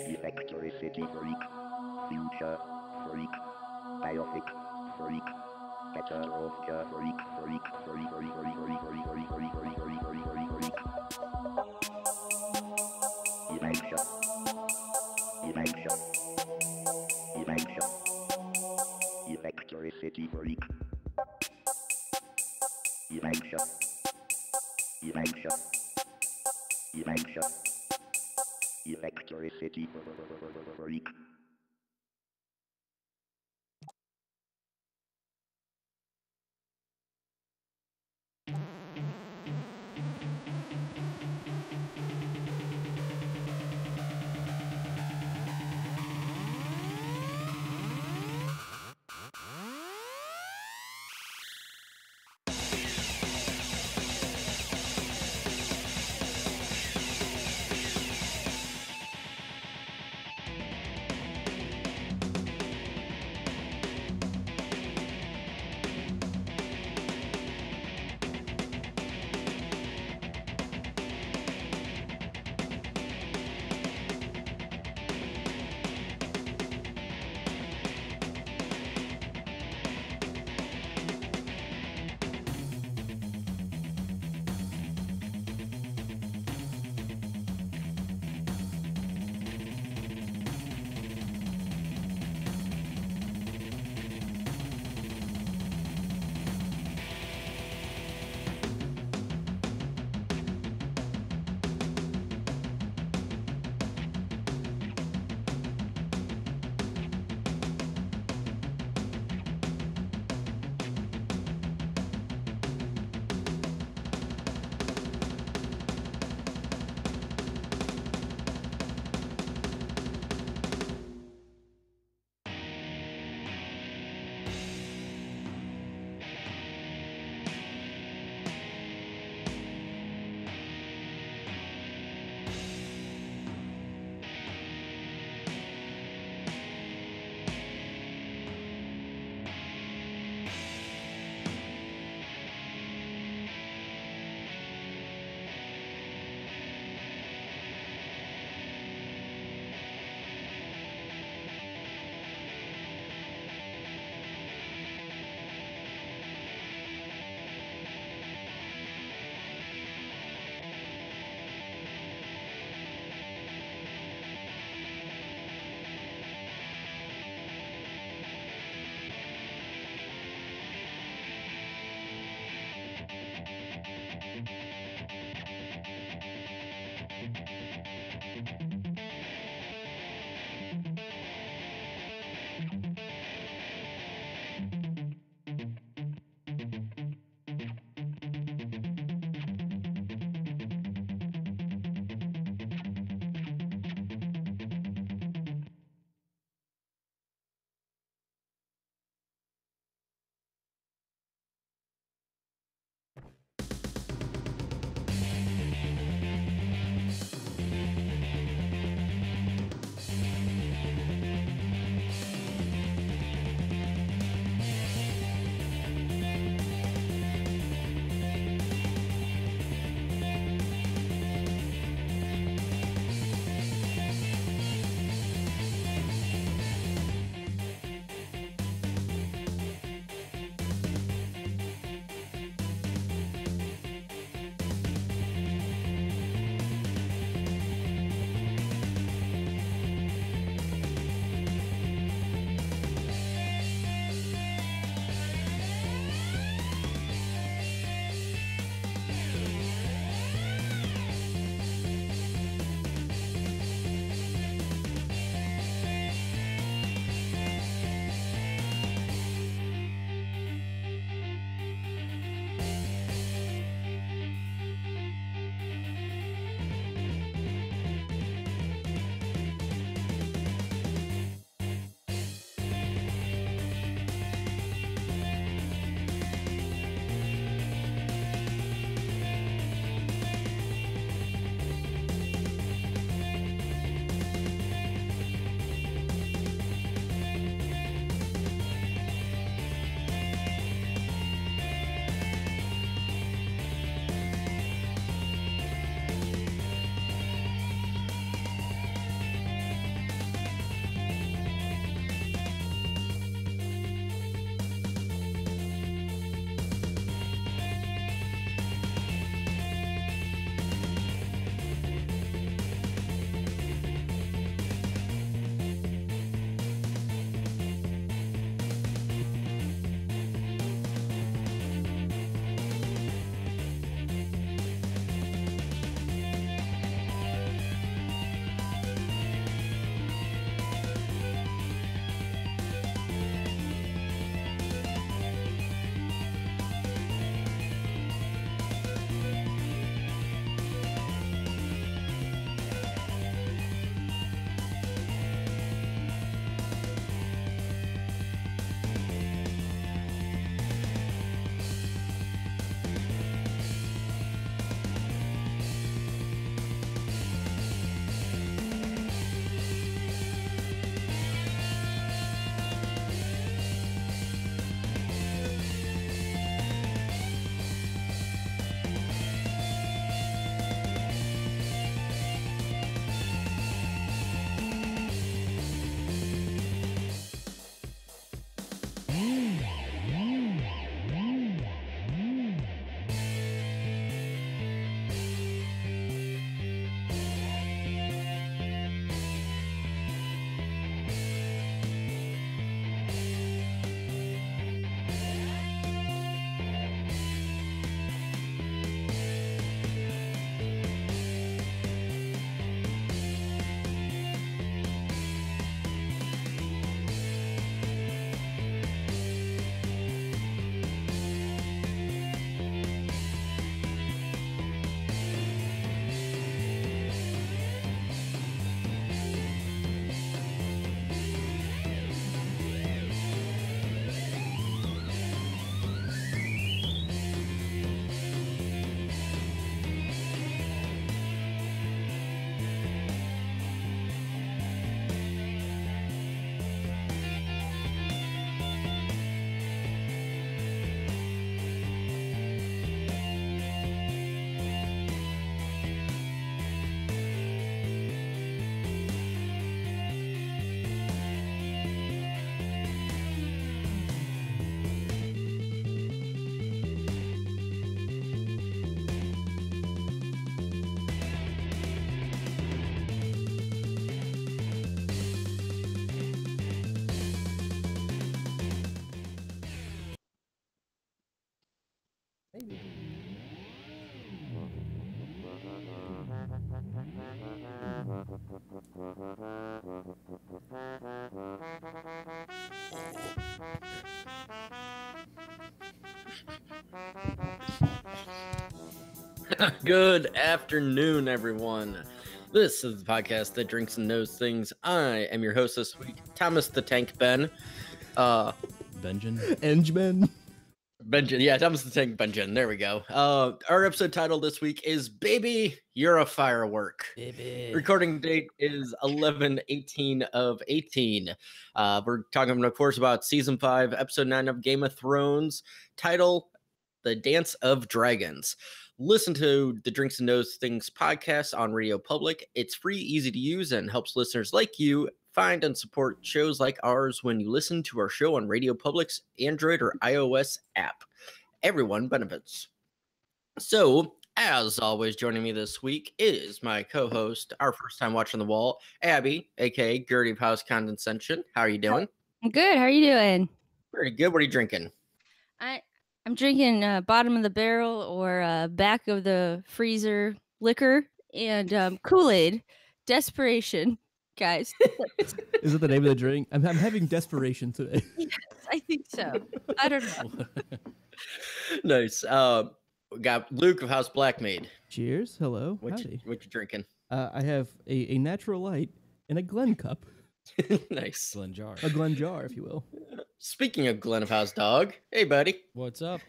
Electricity freak, future freak, biopic freak, heterophobia freak, freak, freak, freak, freak, freak, freak, freak, freak, freak, freak, freak, freak, freak. Election, election, election, electricity freak, election, election, election, electricity freak. Good afternoon, everyone. This is the podcast that drinks and knows things. I am your host this week, Thomas the Tank Ben. Benjamin. Benjamin, yeah, Thomas the Tank Benjamin. There we go. Our episode title this week is Baby, You're a Firework. Baby. Recording date is 11/18 of 18. We're talking, of course, about Season 5, Episode 9 of Game of Thrones. Title, The Dance of Dragons. Listen to the Drinks and Knows Things podcast on Radio Public. It's free, easy to use, and helps listeners like you find and support shows like ours when you listen to our show on Radio Public's Android or iOS app. Everyone benefits. So, as always, joining me this week is my co-host, our first time watching the wall, Abby, aka Gertie of House Condescension. How are you doing? I'm good. How are you doing? Pretty good. What are you drinking? I'm drinking bottom of the barrel or back of the freezer liquor and Kool-Aid. Desperation, guys. Is it the name of the drink? I'm having desperation today. Yes, I think so. I don't know. Nice. We got Luke of House Blackmaid. Cheers. Hello. What Howdy. you drinking? I have a natural light and a Glen cup. Nice. Glen jar. A Glen jar, if you will. Speaking of Glen of House Dog, hey buddy. What's up?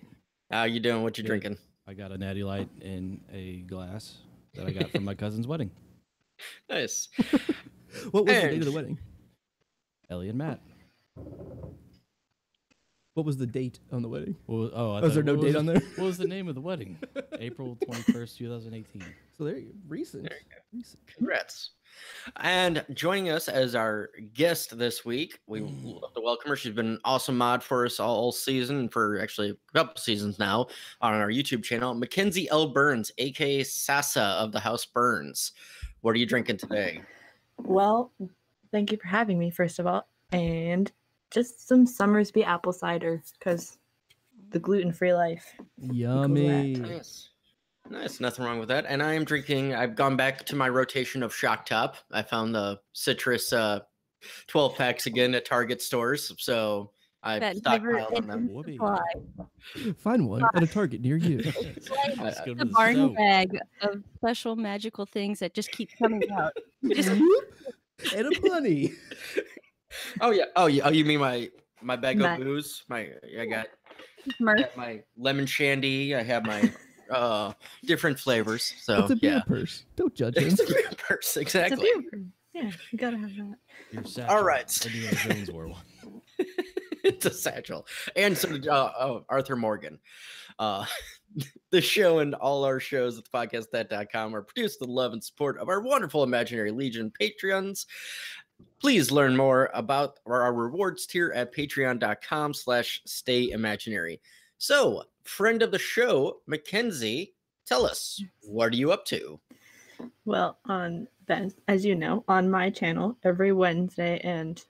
How you doing? What you Good. drinking? I got a natty light in a glass that I got from my cousin's wedding. Nice. What was the date of the wedding? Ellie and Matt. What was the date on the wedding? Well, Was there no date on there? What was the name of the wedding? April 21st, 2018. So there you go. Recent. There you go. Recent. Congrats. And joining us as our guest this week, we love to welcome her. She's been an awesome mod for us all season, for actually a couple seasons now, on our YouTube channel. Mackenzie L. Burns, aka Sasa of the House Burns. What are you drinking today? Well, thank you for having me, first of all. And just some Summersby apple cider, because the gluten-free life. Yummy. Nice. Nothing wrong with that. And I am drinking, I've gone back to my rotation of Shock Top. I found the citrus 12 packs again at Target stores. So I've stockpiled on them. Whoopee. Find one at a Target near you. Let's go to The the barn stove. bag of special magical things that just keep coming out. Just And a bunny. Oh yeah. Oh, you mean my bag Nice. of booze? I got Smurf. my lemon shandy. I have my different flavors. So It's a beer yeah. purse. Don't judge him. It's a beer purse, It's a exactly. beer. Yeah, you gotta have that. Your satchel. All right. Indiana Jones wore one. It's a satchel. And so did Arthur Morgan. The show and all our shows at thepodcast.com are produced with the love and support of our wonderful Imaginary Legion Patreons. Please learn more about our rewards tier at patreon.com/stayimaginary. So, friend of the show, Mackenzie, tell us, what are you up to? Well, as you know, on my channel, every Wednesday and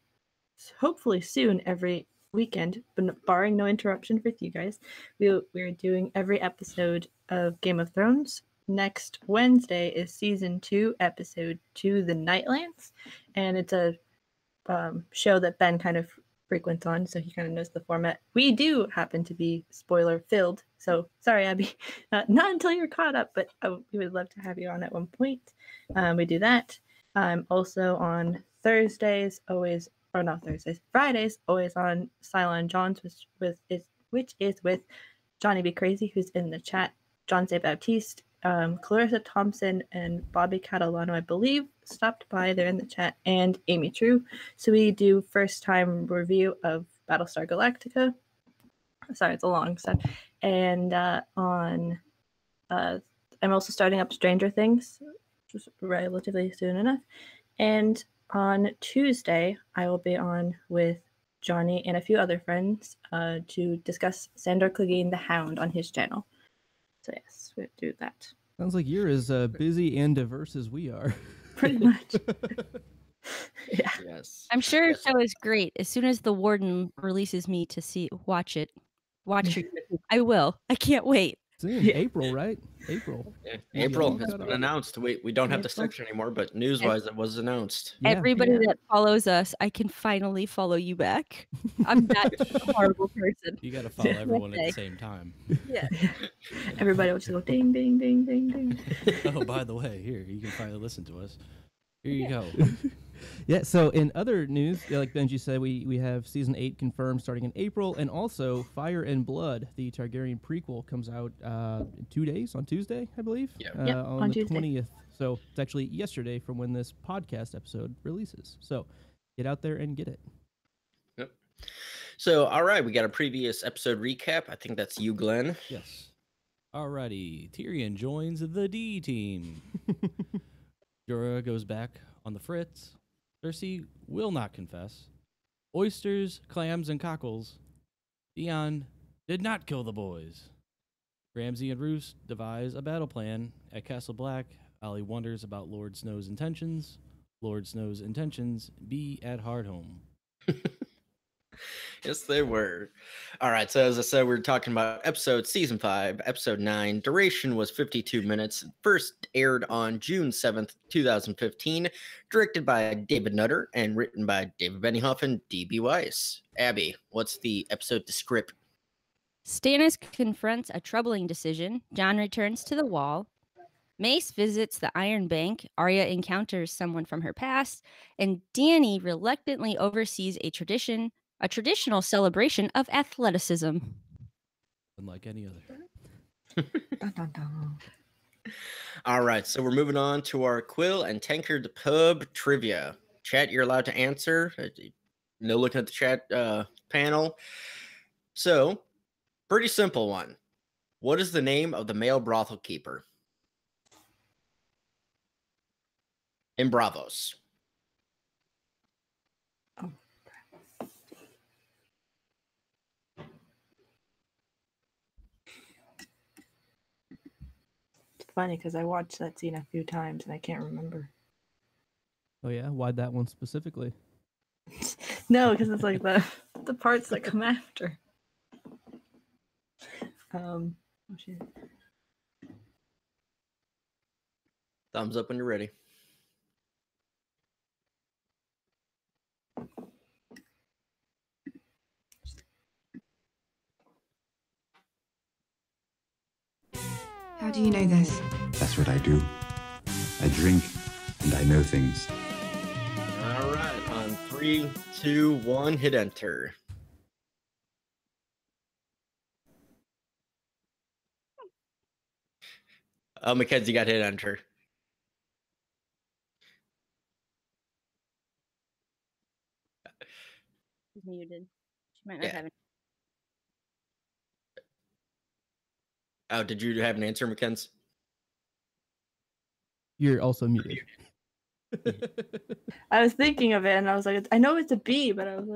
hopefully soon every weekend, but barring no interruption with you guys, we're doing every episode of Game of Thrones. Next Wednesday is Season 2, Episode 2, The Nightlands, and it's a show that Ben kind of frequents on, so he kind of knows the format. We do happen to be spoiler-filled, so sorry, Abby, not until you're caught up, but we would love to have you on at one point. We do that. Also on Fridays, always on Cylon Johns, which is with Johnny B. Crazy, who's in the chat, John C. Baptiste, Clarissa Thompson, and Bobby Catalano, I believe, stopped by. They're in the chat, and Amy True. So we do first-time review of Battlestar Galactica. Sorry, it's a long set. And I'm also starting up Stranger Things, just relatively soon enough. And on Tuesday, I will be on with Johnny and a few other friends to discuss Sandor Clegane the Hound on his channel. So yes, we'll do that. Sounds like you're as busy and diverse as we are. Pretty much. Yeah. Yes. I'm sure your show is great. As soon as the warden releases me to watch it, I will. I can't wait. Soon, Yeah. April, right? April. Yeah, Yeah, April yeah. has been announced. We don't have the April. section anymore, but news-wise, it was announced. Yeah. Everybody Yeah. that follows us, I can finally follow you back. I'm that horrible person. You got to follow Yeah. everyone at the Okay. same time. Yeah. Everybody will just go ding, ding, ding, ding, ding. Oh, by the way, here, you can finally listen to us. Here you go. Yeah, so in other news, like Benji said, we have season 8 confirmed starting in April, and also Fire and Blood, the Targaryen prequel, comes out in 2 days, on Tuesday, I believe. Yeah. Yep, on on the Tuesday. 20th. So it's actually yesterday from when this podcast episode releases. So get out there and get it. Yep. So, all right, we got a previous episode recap. I think that's you, Glenn. Yes. Alrighty, Tyrion joins the D team. Jorah goes back on the fritz. Cersei will not confess. Oysters, clams, and cockles. Theon did not kill the boys. Ramsay and Roose devise a battle plan. At Castle Black, Ollie wonders about Lord Snow's intentions. Lord Snow's intentions be at Hardhome. Yes, they were. All right, so as I said, we're talking about season 5, episode 9. Duration was 52 minutes. First aired on June 7th, 2015. Directed by David Nutter and written by David Benioff and D.B. Weiss. Abby, what's the episode to script? Stannis confronts a troubling decision. Jon returns to the wall. Mace visits the Iron Bank. Arya encounters someone from her past, and Dany reluctantly oversees a traditional celebration of athleticism. Unlike any other. Dun, dun, dun. All right, so we're moving on to our Quill and Tankard Pub trivia. Chat, you're allowed to answer. No looking at the chat panel. So, pretty simple one. What is the name of the male brothel keeper in Bravos? It's funny because I watched that scene a few times and I can't remember. Oh, yeah? Why'd that one specifically? No, because it's like the parts that come after. Oh shit. Thumbs up when you're ready. How do you know this? That's what I do. I drink and I know things. All right, on 3, 2, 1, hit enter. Oh, Mackenzie got hit enter. She's muted. She might not Yeah. have it. Oh, did you have an answer, Mackenzie? You're also muted. I was thinking of it and I was like, I know it's a bee, but I was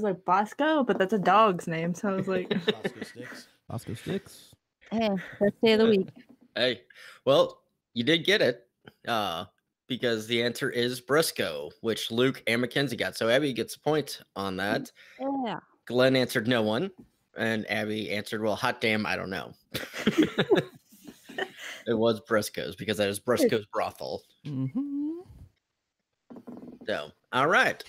like Bosco, but that's a dog's name. So I was like, Bosco Sticks. Bosco Sticks. Hey, best day of the week. Hey, well, you did get it, because the answer is Briscoe, which Luke and Mackenzie got. So Abby gets a point on that. Yeah. Glenn answered no one, and Abby answered, well, hot damn, I don't know. It was Briscoe's because that is Briscoe's brothel. Mm-hmm. So, all right.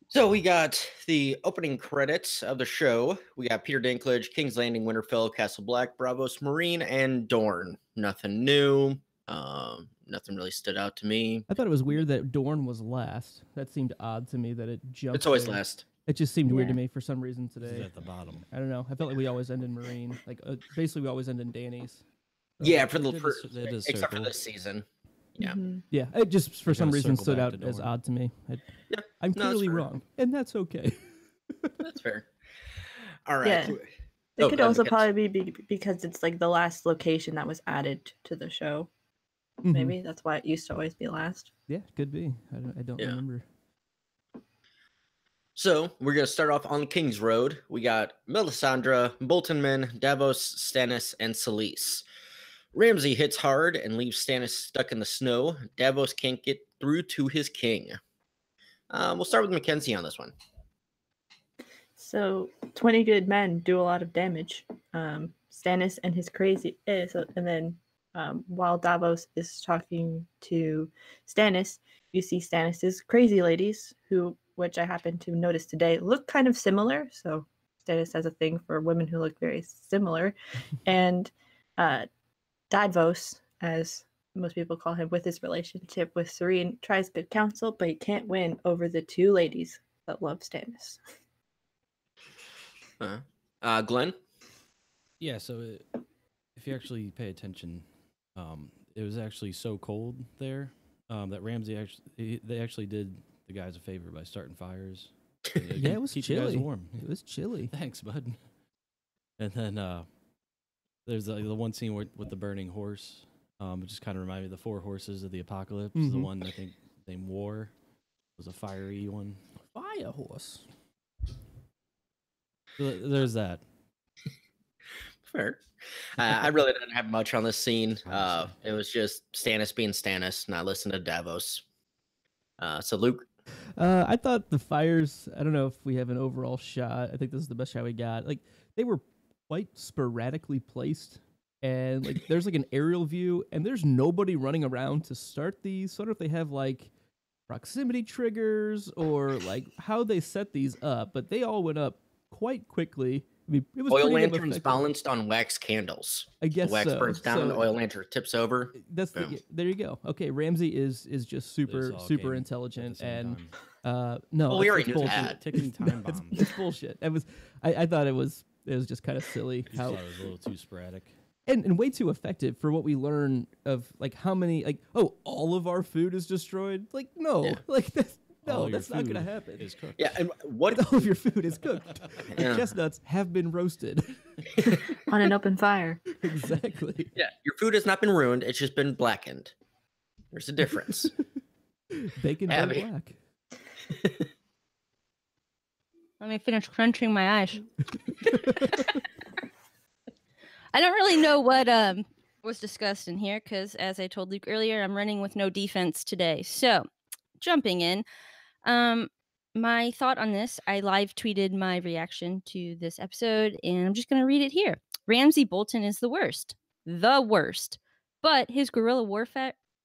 So we got the opening credits of the show. We got Peter Dinklage, King's Landing, Winterfell, Castle Black, Bravos Marine, and Dorne. Nothing new. Nothing really stood out to me. I thought it was weird that Dorne was last. That seemed odd to me that it jumped. It's always there. last. It just seemed weird to Yeah. me for some reason This is today. at the bottom. I don't know. I felt like we always end in Marine. Like basically, we always end in Danny's. Yeah, for the It is- first, it is except for circle. this season. Yeah. mhm. Yeah, it just for You some gotta reason circle stood back out to as Dorne. odd to me. Yeah, I'm no, that's clearly fair. wrong, and that's okay. That's fair. All right. Yeah. It Oh, could also Mackenzie. probably be because it's like the last location that was added to the show. Mhm. Maybe that's why it used to always be last. Yeah, could be. I don't Yeah. remember. So we're gonna start off on King's Road. We got Melisandre, Boltonman, Davos, Stannis, and Selyse. Ramsay hits hard and leaves Stannis stuck in the snow. Davos can't get through to his king. We'll start with Mackenzie on this one. So 20 good men do a lot of damage. Stannis and his crazy. And then while Davos is talking to Stannis, you see Stannis's crazy ladies, which I happened to notice today, look kind of similar. So Stannis has a thing for women who look very similar, and Davos, as most people call him, with his relationship with Serene, tries good counsel, but he can't win over the two ladies that love Stannis. Glenn? Yeah, so if you actually pay attention, it was actually so cold there that Ramsay they actually did the guys a favor by starting fires. Yeah, it was keep chilly. You guys warm. It was chilly. Thanks, bud. And then there's the one scene with the burning horse. It just kind of reminded me of the four horses of the apocalypse. The one I think named War was a fiery one. Fire horse. So there's that. Fair. I really didn't have much on this scene. It was just Stannis being Stannis, not listening to Davos. So Luke? I thought the fires, I don't know if we have an overall shot. I think this is the best shot we got. Like, they were quite sporadically placed. And like there's like an aerial view and there's nobody running around to start these. So I don't know if they have like proximity triggers or like how they set these up, but they all went up quite quickly. I mean, it was oil pretty lanterns effective. balanced on wax candles. I guess the wax so. burns down, So oil lantern tips over. That's there you go. Okay, Ramsay is just super intelligent and no, well, we it's already knew bullshit. that. Ticking time bomb. It's bullshit. I thought it was just kind of silly. You thought it was a little too sporadic. And way too effective for what we learn of like how many like all of our food is destroyed. Like no, like that's not gonna happen. Is cooked. Yeah, and what all of your food is cooked. Yeah. The chestnuts have been roasted On an open fire. Exactly. Yeah, your food has not been ruined; it's just been blackened. There's a difference. Bacon Abby. black. Let me finish crunching my eyes. I don't really know what was discussed in here because, as I told Luke earlier, I'm running with no defense today. So, jumping in, my thought on this, I live tweeted my reaction to this episode, and I'm just going to read it here. Ramsay Bolton is the worst, but his guerrilla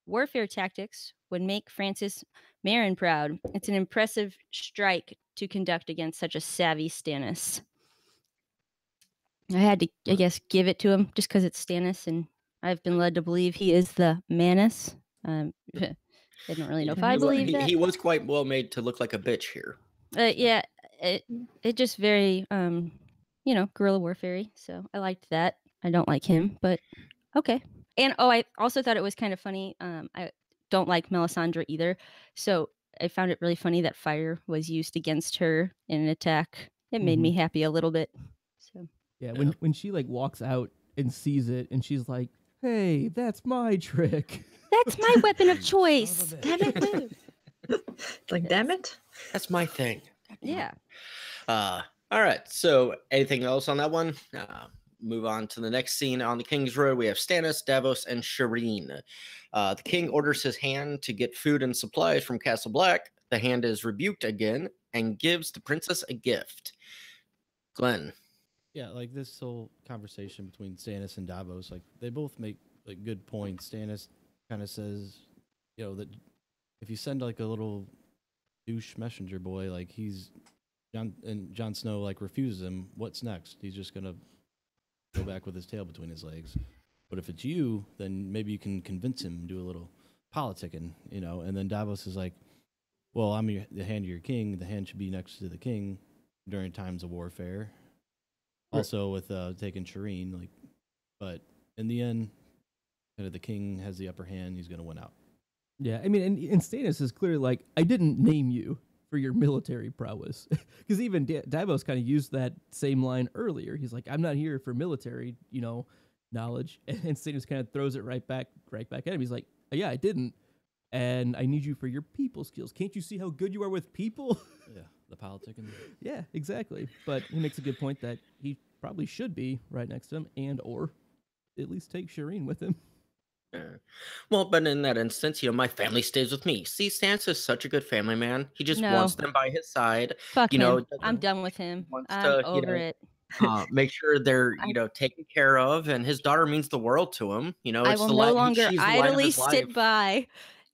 warfare tactics would make Francis Marin proud. It's an impressive strike to conduct against such a savvy Stannis. I had to, I guess, give it to him just because it's Stannis, and I've been led to believe he is the Manus. I don't really know if I believe that. He was quite well made to look like a bitch here. Yeah, it just very, guerrilla warfare. So I liked that. I don't like him, but okay. And I also thought it was kind of funny. I don't like Melisandre either, so I found it really funny that fire was used against her in an attack. It made me happy a little bit. So. Yeah, when she like walks out and sees it, and she's like, "Hey, that's my trick. That's my weapon of choice. Damn it!" Like, damn it. That's my thing. Yeah. All right. So, anything else on that one? Move on to the next scene on the King's Road. We have Stannis, Davos, and Shireen. The king orders his hand to get food and supplies from Castle Black. The hand is rebuked again and gives the princess a gift. Glenn. Yeah, like this whole conversation between Stannis and Davos, like they both make like good points. Stannis kind of says, that if you send like a little douche messenger boy, like Jon Snow like refuses him, what's next? He's just gonna go back with his tail between his legs. But if it's you, then maybe you can convince him, do a little politicking, And then Davos is like, well, I'm the hand of your king. The hand should be next to the king during times of warfare. Also with taking Shireen, but in the end, kind of the king has the upper hand. He's going to win out. Yeah, I mean, and Stannis is clearly like, I didn't name you for your military prowess, because even Davos kind of used that same line earlier. He's like, I'm not here for military, knowledge, and Stannis kind of throws it right back at him. He's like, yeah, I didn't, and I need you for your people skills. Can't you see how good you are with people? Yeah. The politicking. Yeah, exactly. But he makes a good point that he probably should be right next to him, or at least take Shireen with him. Well, but in that instance, my family stays with me. See, Stannis is such a good family man. He just No. wants them by his side. Fuck him. I'm done with him. I'm over it. Make sure they're taken care of, and his daughter means the world to him. I It's will the no longer she's the light of idly his sit life. by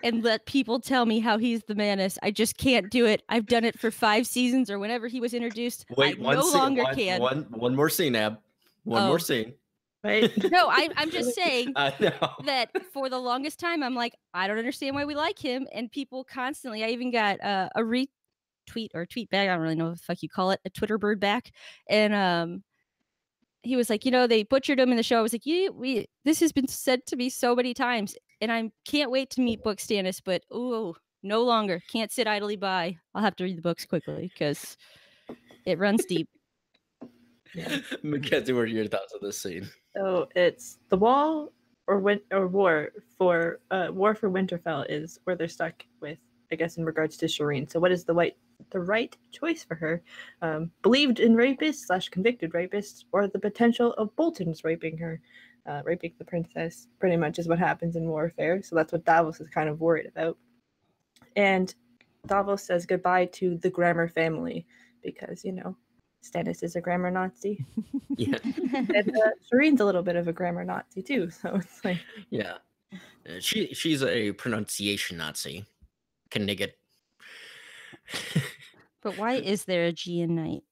and let people tell me how he's the manest. I just can't do it. I've done it for 5 seasons or whenever he was introduced. Wait, I no longer can. One more scene, Ab. One more scene. Right? No, I'm just saying I know. that for the longest time, I'm like, I don't understand why we like him. And people constantly, I even got a retweet or tweet back. I don't really know what the fuck you call it, a Twitter bird back. And he was like, they butchered him in the show. I was like, this has been said to me so many times. And I can't wait to meet Book Stannis, but no longer. Can't sit idly by. I'll have to read the books quickly because it runs deep. Mackenzie, what are your thoughts on this scene? So it's the wall or war for Winterfell is where they're stuck with, I guess, in regards to Shireen. So what is the right choice for her? Believed in rapists / convicted rapists, or the potential of Bolton's raping her, raping the princess, pretty much is what happens in warfare. So that's what Davos is kind of worried about. And Davos says goodbye to the Grammar family because, Stannis is a grammar Nazi. Yeah. And Shireen's a little bit of a grammar Nazi too. So it's like, yeah, she's a pronunciation Nazi. Knigget. But why is there a G in night?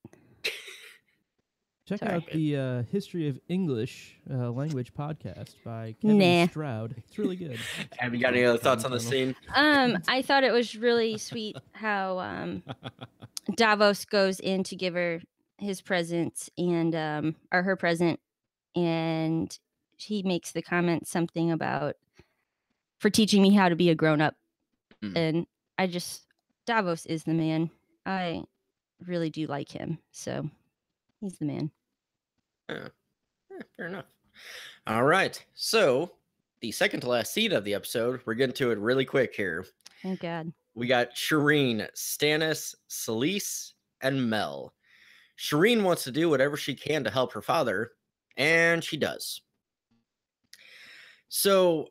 Check out the History of English Language podcast by Kevin Stroud. It's really good. Have you got any other thoughts on the scene? I thought it was really sweet how Davos goes in to give her his present and or her present, and he makes the comment something about for teaching me how to be a grown-up. And Davos is the man. I really do like him, so he's the man. Fair enough. All right, so the second to last scene of the episode, we're getting to it really quick here. Thank God. We got Shireen, Stannis, Selyse, and Mel. Shireen wants to do whatever she can to help her father, and she does. So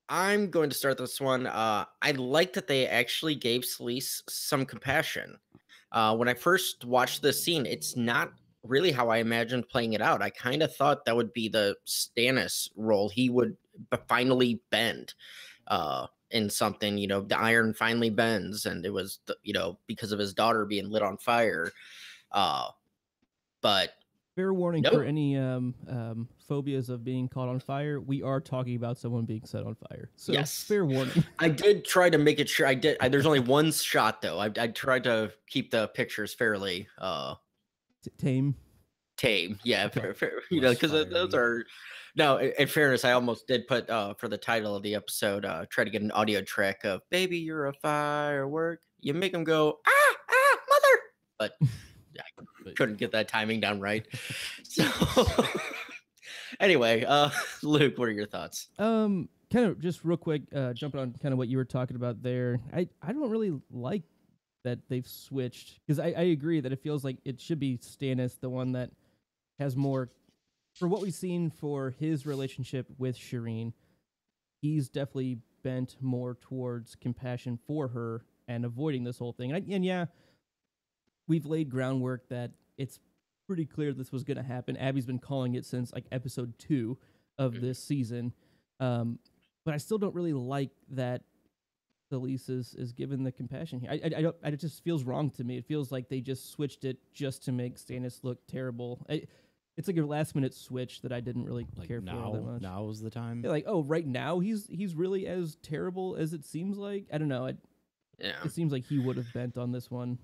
I'm going to start this one. I like that they actually gave Selyse some compassion. When I first watched this scene, it's not really how I imagined playing it out. I kind of thought that would be the Stannis role. He would finally bend in something, the iron finally bends, and it was, because of his daughter being lit on fire. But fair warning for any phobias of being caught on fire. We are talking about someone being set on fire. So yes, fair warning. I did try to make it sure. There's only one shot though. I tried to keep the pictures fairly tame. Yeah, fair, because those are. No, in fairness, I almost did put for the title of the episode, try to get an audio track of "Baby, you're a firework." You make them go mother, but I couldn't get that timing down right. So anyway, Luke, what are your thoughts? Kind of just real quick, jumping on kind of what you were talking about there. I don't really like that they've switched, because I agree that it feels like it should be Stannis, the one that has more, for what we've seen for his relationship with Shireen, he's definitely bent more towards compassion for her and avoiding this whole thing. And yeah, we've laid groundwork that it's pretty clear this was going to happen. Abby's been calling it since like episode 2 of this season. But I still don't really like that Selyse is given the compassion here. It just feels wrong to me. It feels like they just switched it just to make Stannis look terrible. It's like a last minute switch that I didn't really care for that much. Now is the time. Yeah, like, oh, right now he's really as terrible as it seems like. I don't know. It seems like he would have bent on this one,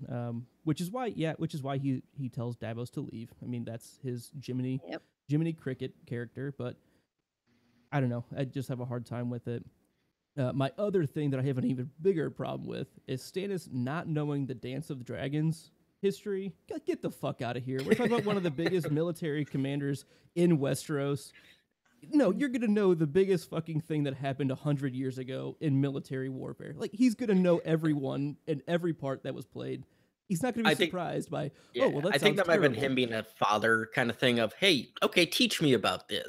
which is why he tells Davos to leave. I mean, that's his Jiminy Cricket character, but I don't know. I just have a hard time with it. My other thing that I have an even bigger problem with is Stannis not knowing the Dance of the Dragons history. Get the fuck out of here. We're talking about one of the biggest military commanders in Westeros. No, you're going to know the biggest fucking thing that happened 100 years ago in military warfare. Like, he's going to know everyone and every part that was played. He's not going to be surprised by, I think that might have been him being a father kind of thing of, hey, okay, teach me about this,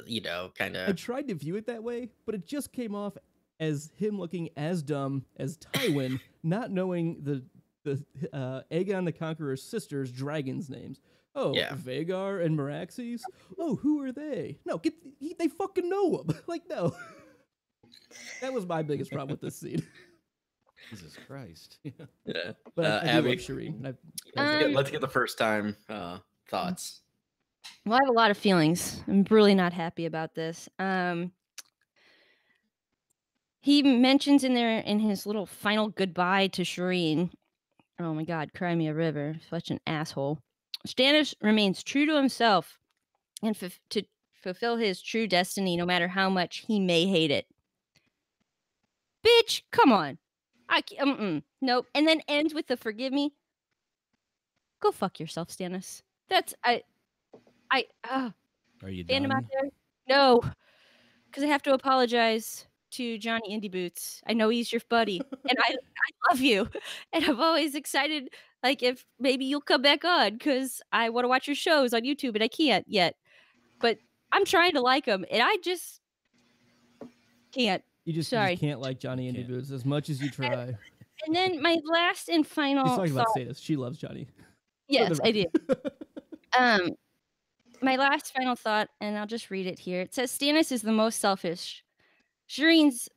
kind of. I tried to view it that way, but it just came off as him looking as dumb as Tywin, not knowing the Aegon the Conqueror's sister's dragons' names. Oh, Yeah. Vagar and Meraxes? Oh, who are they? No, they fucking know them. Like, no. That was my biggest problem with this scene. Jesus Christ. Yeah. But I do Abby, love Shireen. let's get the first time thoughts. Well, I have a lot of feelings. I'm really not happy about this. He mentions in his little final goodbye to Shireen. Oh my God, cry me a river. Such an asshole. Stannis remains true to himself and to fulfill his true destiny, no matter how much he may hate it. Bitch, come on. Nope. And then ends with the forgive me. Go fuck yourself, Stannis. That's Are you stand him out done? there. No, because I have to apologize to Johnny Indie Boots. I know he's your buddy, and I love you, and I'm always excited. Like if maybe you'll come back on because I want to watch your shows on YouTube, and I can't yet. But I'm trying to like him, and I just can't. You just can't like Johnny Indie Boots as much as you try. And then my last and final She's talking about thought. Sadis. She loves Johnny. Yes, I do. My last final thought, and I'll just read it here. It says, Stannis is the most selfish. Shireen's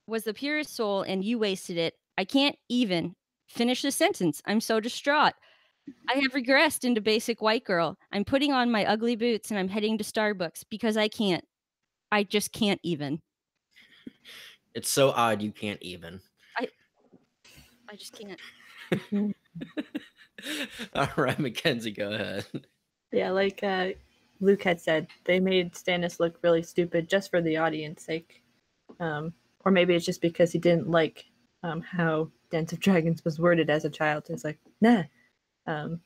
was the purest soul, and you wasted it. I can't even finish the sentence. I'm so distraught. I have regressed into basic white girl. I'm putting on my ugly boots, and I'm heading to Starbucks because I can't. I just can't even. It's so odd you can't even. I just can't. All right, Mackenzie, go ahead. Yeah, like Luke had said, they made Stannis look really stupid just for the audience sake. Or maybe it's just because he didn't like how Dance of Dragons was worded as a child. It's like, nah. And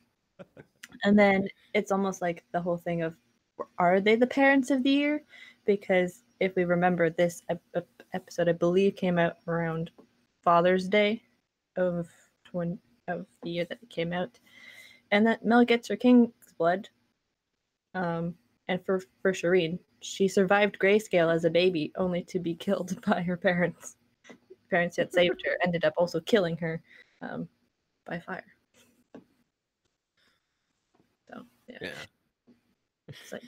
then it's almost like the whole thing of, are they the parents of the year? Because if we remember, this episode, I believe, came out around Father's Day of the year that it came out. And that Mel gets her king's blood. And for Shireen, she survived grayscale as a baby, only to be killed by her parents. Parents that saved her ended up also killing her by fire. So yeah. It's like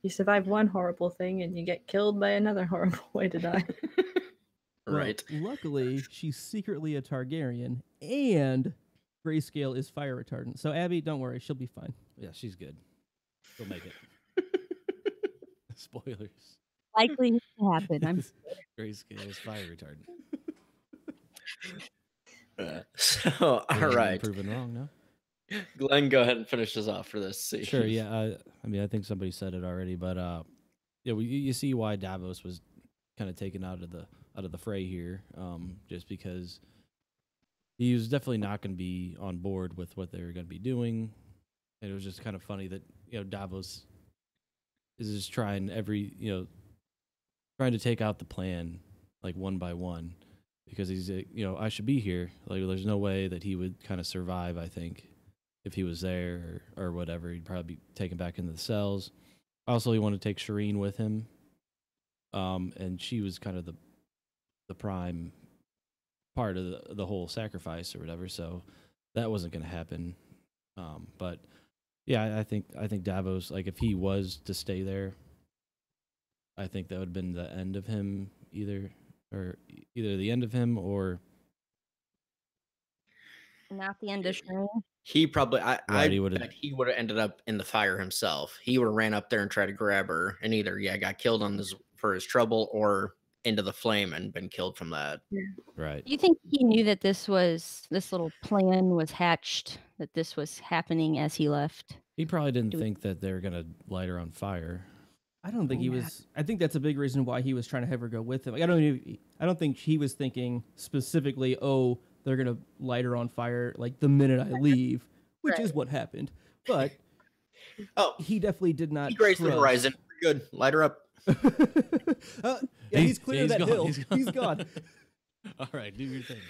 you survive one horrible thing and you get killed by another horrible way to die. Right. Well, luckily, she's secretly a Targaryen, and grayscale is fire retardant. So Abby, don't worry, she'll be fine. Yeah, she's good. She'll make it. Spoilers. Likely to happen. I'm Grayscale is fire retardant. So, all right. Proven wrong, no? Glenn, go ahead and finish this off for this scene. Sure, yeah. I mean, I think somebody said it already, but yeah, you see why Davos was kind of taken out of the fray here, just because he was definitely not going to be on board with what they were going to be doing, and it was just kind of funny that Davos is just trying to take out the plan like one by one, because he's I should be here. Like, there's no way that he would kind of survive. I think if he was there or whatever, he'd probably be taken back into the cells. Also, he wanted to take Shireen with him, and she was kind of the prime part of the whole sacrifice or whatever. So that wasn't going to happen. But yeah, I think Davos, like, if he was to stay there, I think that would have been the end of him, either the end of him or not the end of Shireen. He probably, I would've- bet he would have ended up in the fire himself. He would have ran up there and tried to grab her, and either got killed for his trouble, or into the flame and been killed from that. right. Do you think he knew that this little plan was hatched, that this was happening as he left? He probably didn't think that they were gonna light her on fire. I don't think he was. I think that's a big reason why he was trying to have her go with him. Like, I don't think he was thinking specifically, oh, they're gonna light her on fire like the minute I leave, which is what happened. But he definitely did not. He grazed the horizon. Good, light her up. He's clear he's that gone, hill. he's gone. He's gone. All right, do your thing.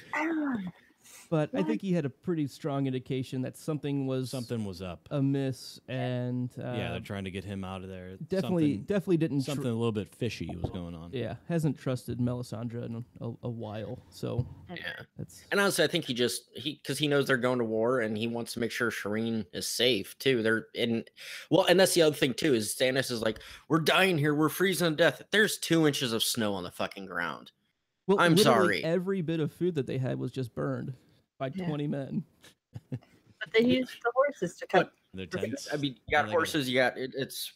But I think he had a pretty strong indication that something was up amiss, and yeah, they're trying to get him out of there. Definitely didn't something a little bit fishy was going on. Yeah, hasn't trusted Melisandre in a while. So yeah, that's. And honestly, I think because he knows they're going to war, and he wants to make sure Shireen is safe too. And that's the other thing too is Stannis is like, we're dying here, we're freezing to death. There's 2 inches of snow on the fucking ground. Well, I'm sorry. Every bit of food that they had was just burned by 20 men. But they used the horses to cut their tents. I mean, you got horses. You got it's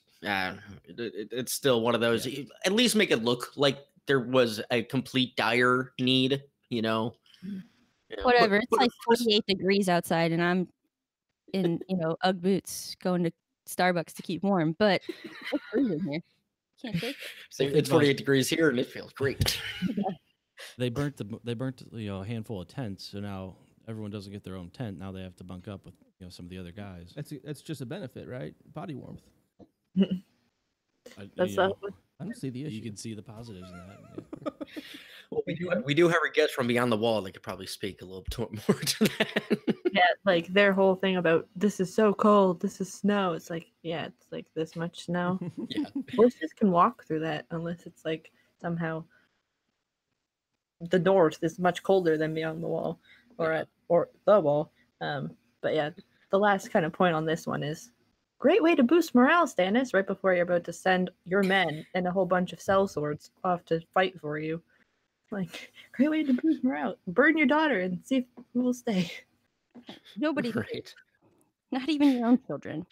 still one of those. Yeah. At least make it look like there was a complete dire need. You know. Whatever. It's like 48 degrees outside, and I'm in UGG boots going to Starbucks to keep warm. But it's freezing here. Can't take it. So it's 48 degrees here, and it feels great. They burnt a handful of tents, so now everyone doesn't get their own tent. Now they have to bunk up with some of the other guys. That's just a benefit, right? Body warmth. I don't see the issue. You can see the positives in that. Yeah. Well, we do have a guest from beyond the wall that could probably speak a little more to that. Yeah, like their whole thing about this is so cold, this is snow. It's like, yeah, it's like this much snow. Yeah, horses can walk through that unless it's like somehow the north is much colder than beyond the wall or the wall. But yeah, the last kind of point on this one is great way to boost morale, Stannis, right before you're about to send your men and a whole bunch of sellswords off to fight for you. Like, great way to boost morale. Burn your daughter and see who will stay. Nobody, right? Not even your own children.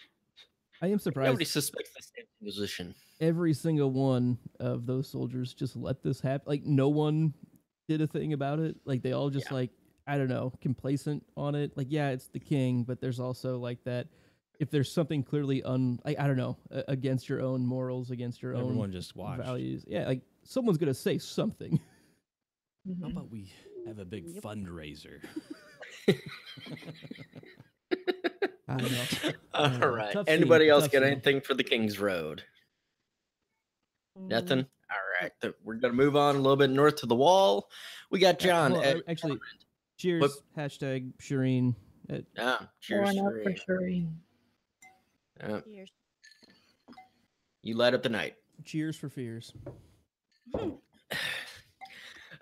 I am surprised. Nobody suspects the same position. Every single one of those soldiers just let this happen. Like, no one did a thing about it. Like, they all just like, I don't know, complacent on it. Like, yeah, it's the king, but there's also like that. If there's something clearly I don't know, against your own morals, against your own just watched. Values, yeah, like someone's gonna say something. How about we have a big fundraiser? I don't know. All right. Anybody else get anything for the King's Road? Nothing. All right. We're gonna move on a little bit north to the wall. We got John. Actually, cheers. Hashtag Shireen. Cheers, for Shireen. Cheers. You light up the night. Cheers for fears.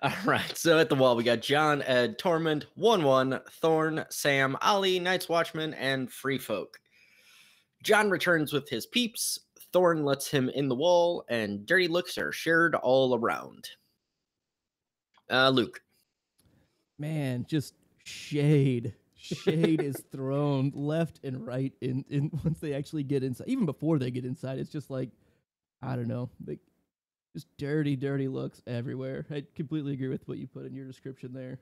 All right. So at the wall, we got John, Ed, Tormund, 1-1, Thorn, Sam, Ollie, Night's Watchman, and Free Folk. John returns with his peeps. Thorn lets him in the wall, and dirty looks are shared all around. Luke. Man, just shade. Shade is thrown left and right in once they actually get inside. Even before they get inside, it's just like, I don't know, like just dirty looks everywhere. I completely agree with what you put in your description there.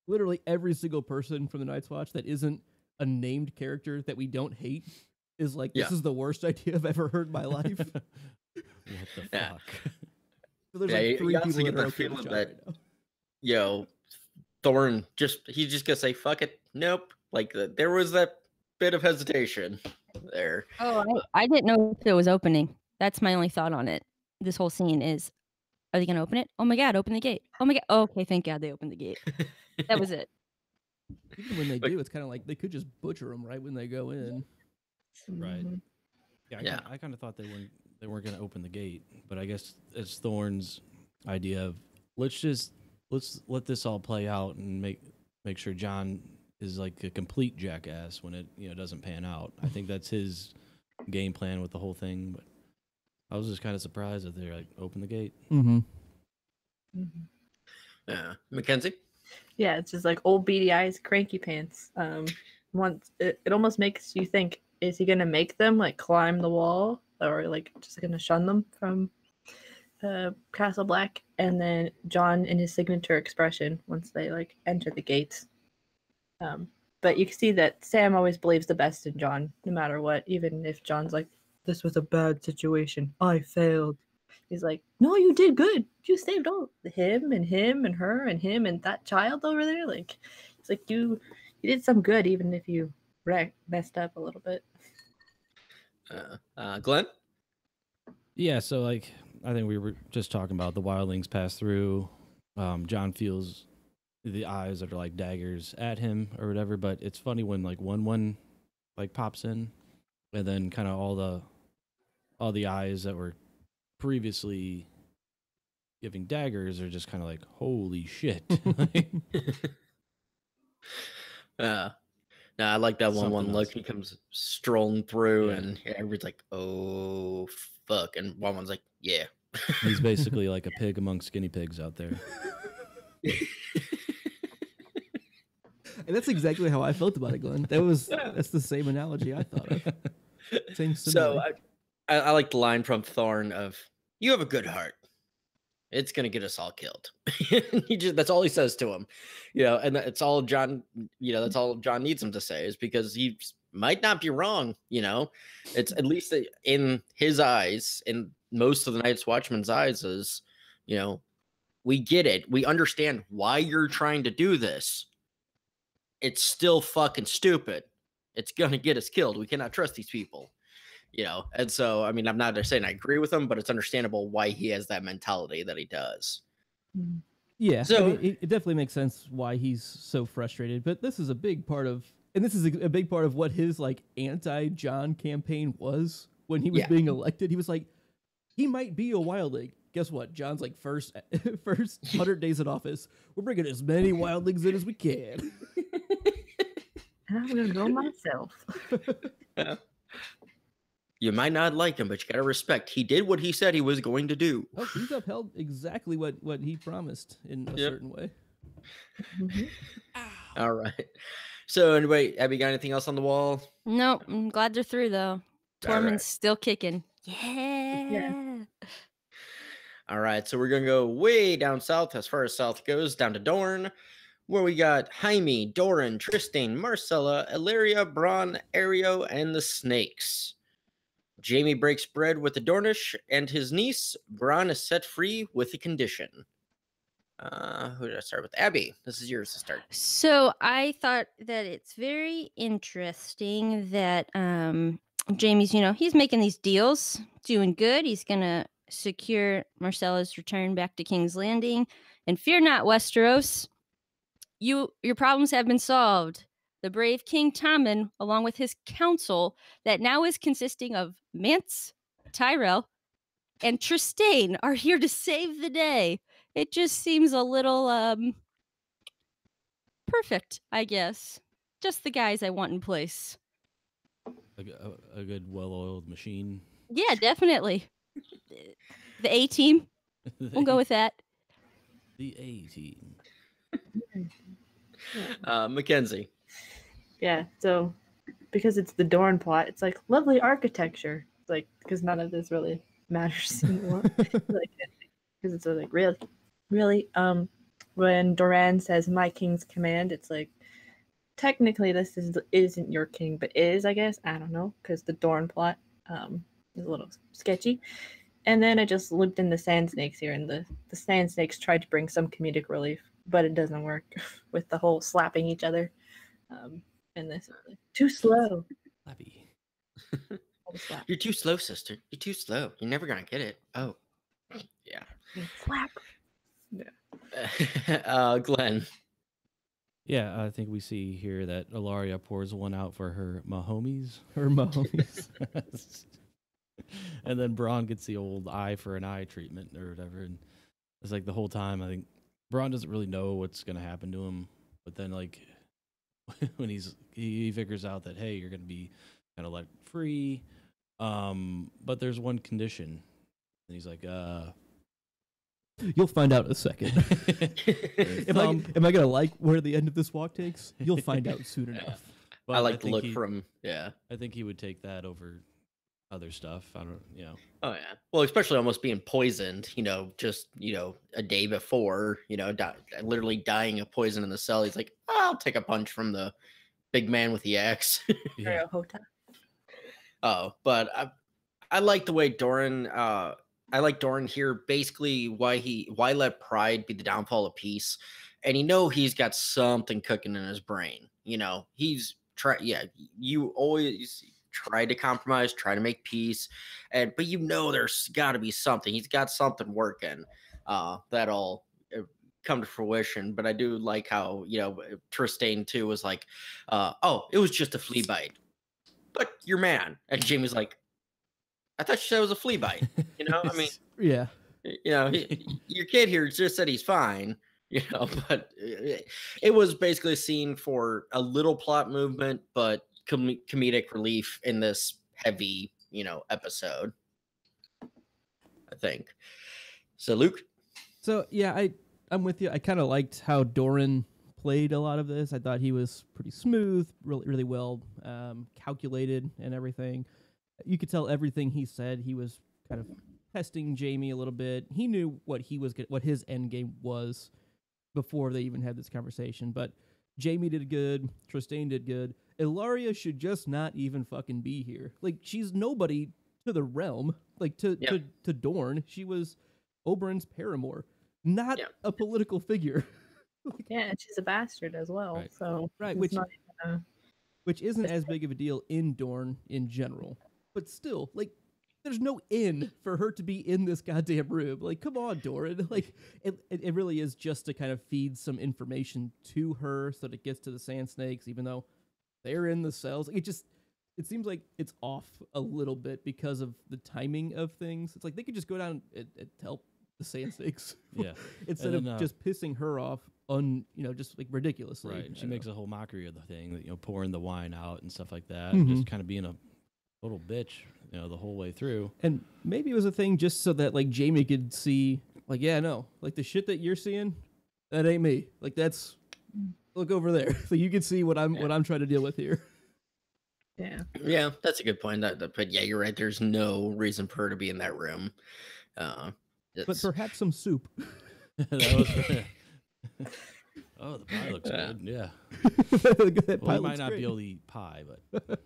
Literally every single person from the Night's Watch that isn't a named character that we don't hate is like, this is the worst idea I've ever heard in my life. What the fuck? So there's like 3 people that are okay with John right now. Thorn he's just gonna say fuck it. Nope. Like there was that bit of hesitation there. Oh, I didn't know if it was opening. That's my only thought on it. This whole scene is, are they gonna open it? Oh my god, open the gate. Oh my god. Oh, okay, thank God they opened the gate. That was it. Even when they do, it's kind of like they could just butcher them right when they go in. Right. Yeah. I kind of thought they weren't gonna open the gate, but I guess it's Thorn's idea of let's let this all play out and make sure John is like a complete jackass when it doesn't pan out. I think that's his game plan with the whole thing. But I was just kind of surprised that they're like open the gate. Mm-hmm. Yeah, Mackenzie. Yeah, it's just like old beady eyes, cranky pants. Once it almost makes you think: is he gonna make them like climb the wall, or like just gonna shun them from Castle Black? And then John in his signature expression once they like enter the gates. But you can see that Sam always believes the best in John, no matter what. Even if John's like, "This was a bad situation. I failed." He's like, "No, you did good. You saved all him and her and him and that child over there." Like, it's like you did some good, even if you messed up a little bit. Glenn. Yeah. So like, I think we were just talking about the wildlings pass through. John feels the eyes that are like daggers at him or whatever. But it's funny when like one like pops in, and then kind of all the eyes that were previously giving daggers are just kind of like, holy shit. No, I like that one Something look. else. He comes strolling through, Yeah. and everybody's like, "Oh fuck!" And one's like, "Yeah." He's basically like a pig among skinny pigs out there. And that's exactly how I felt about it, Glenn. That's the same analogy I thought of. Same So simile. I like the line from Thorn of, "You have a good heart. It's gonna get us all killed." That's all he says to him, and that's all John. That's all John needs him to say, is because he might not be wrong. It's at least in his eyes, in most of the Night's Watchman's eyes, is, we get it. We understand why you're trying to do this. It's still fucking stupid. It's gonna get us killed. We cannot trust these people. And so, I mean, I'm not saying I agree with him, but it's understandable why he has that mentality that he does. Yeah, So- I mean, it definitely makes sense why he's so frustrated. But this is a big part of, and this is a big part of what his like anti-John campaign was when he was Yeah. being elected. He was like, he might be a wildling. Guess what? John's like first 100 days in office. We're bringing as many wildlings in as we can. And I'm gonna go myself. You might not like him, but you gotta respect. He did what he said he was going to do. Oh, he's upheld exactly what he promised in a Yep. certain way. Mhm. All right. So anyway, Abby, got anything else on the wall? Nope, I'm glad they're through though. All right. Tormund's still kicking. Yeah. All right, so we're gonna go way down south, as far as south goes, down to Dorne, where we got Jaime, Doran, Tristan, Marcella, Illyria, Bronn, Ario, and the Snakes. Jaime breaks bread with the Dornish and his niece. Bronn is set free with a condition. Who did I start with? Abby, this is yours to start. So I thought that it's very interesting that Jamie's, he's making these deals, doing good. He's gonna secure Marcella's return back to King's Landing. And fear not, Westeros. Your problems have been solved. The brave King Tommen, along with his council, that now is consisting of Mance, Tyrell, and Trystane, are here to save the day. It just seems a little perfect, I guess. Just the guys I want in place. A good, well-oiled machine. Yeah, definitely. The A team. We'll go with that. The A team. Mackenzie. Yeah, so because it's the Dorne plot, it's like lovely architecture. Like, because none of this really matters anymore. Like, because it's like really. When Doran says "my king's command," it's like technically this isn't your king, but is, I guess. I don't know, because the Dorne plot is a little sketchy. And then I just looped in the Sand Snakes here, and the Sand Snakes tried to bring some comedic relief, but it doesn't work with the whole slapping each other. And this is like, too slow. Happy. All the slap. You're too slow, sister. You're too slow. You're never gonna get it. Oh, yeah. Slap. Glenn. Yeah, I think we see here that Ilaria pours one out for her mahomies. Her momies. And then Bronn gets the old eye for an eye treatment or whatever. And it's like the whole time, I think Bronn doesn't really know what's going to happen to him. But then, like, when he figures out that, hey, you're going to be kind of let free. But there's one condition. And he's like, You'll find out in a second. Am I gonna like where the end of this walk takes? You'll find out soon enough. but I like the think look he- from, yeah. I think he would take that over other stuff. I don't, Oh yeah. Well, especially almost being poisoned, just, a day before, literally dying of poison in the cell. He's like, I'll take a punch from the big man with the axe. yeah. Oh, but I like the way Doran, I like Doran here. Basically, why let pride be the downfall of peace, and he's got something cooking in his brain. He's you always try to compromise, try to make peace, but there's got to be something. He's got something working that'll come to fruition, but I do like how, Tristane too was like, oh, it was just a flea bite, but your man. And Jamie's like, I thought you said it was a flea bite. I mean, Yeah. Your kid here just said he's fine, but it was basically a scene for a little plot movement, but comedic relief in this heavy, episode, I think. So, Luke? So, yeah, I'm with you. I kind of liked how Doran played a lot of this. I thought he was pretty smooth, really, really well calculated and everything. You could tell everything he said. He was kind of testing Jamie a little bit. He knew what his end game was before they even had this conversation. But Jamie did good. Tristane did good. Ilaria should just not even fucking be here. Like, she's nobody to the realm. Like, to Dorne. She was Oberyn's paramour, not a political figure. Yeah, and she's a bastard as well. Right. So right, it's which isn't as big of a deal in Dorne in general. But still, like, there's no in for her to be in this goddamn room. Like, come on, Doran. Like, it really is just to kind of feed some information to her so that it gets to the Sand Snakes, even though they're in the cells. It seems like it's off a little bit because of the timing of things. It's like they could just go down and help the Sand Snakes. Yeah. Instead of just pissing her off just like ridiculously. Right. She makes a whole mockery of the thing, pouring the wine out and stuff like that. Mhm. Just kind of being a little bitch, the whole way through. And maybe it was a thing just so that like Jamie could see, like, yeah, no, like the shit that you're seeing, that ain't me. Like, that's, look over there. So you can see what I'm trying to deal with here. Yeah, that's a good point. But yeah, you're right. There's no reason for her to be in that room. But perhaps some soup. Oh, the pie looks good. Yeah. That Well, pie we might looks not great. be able to eat pie, but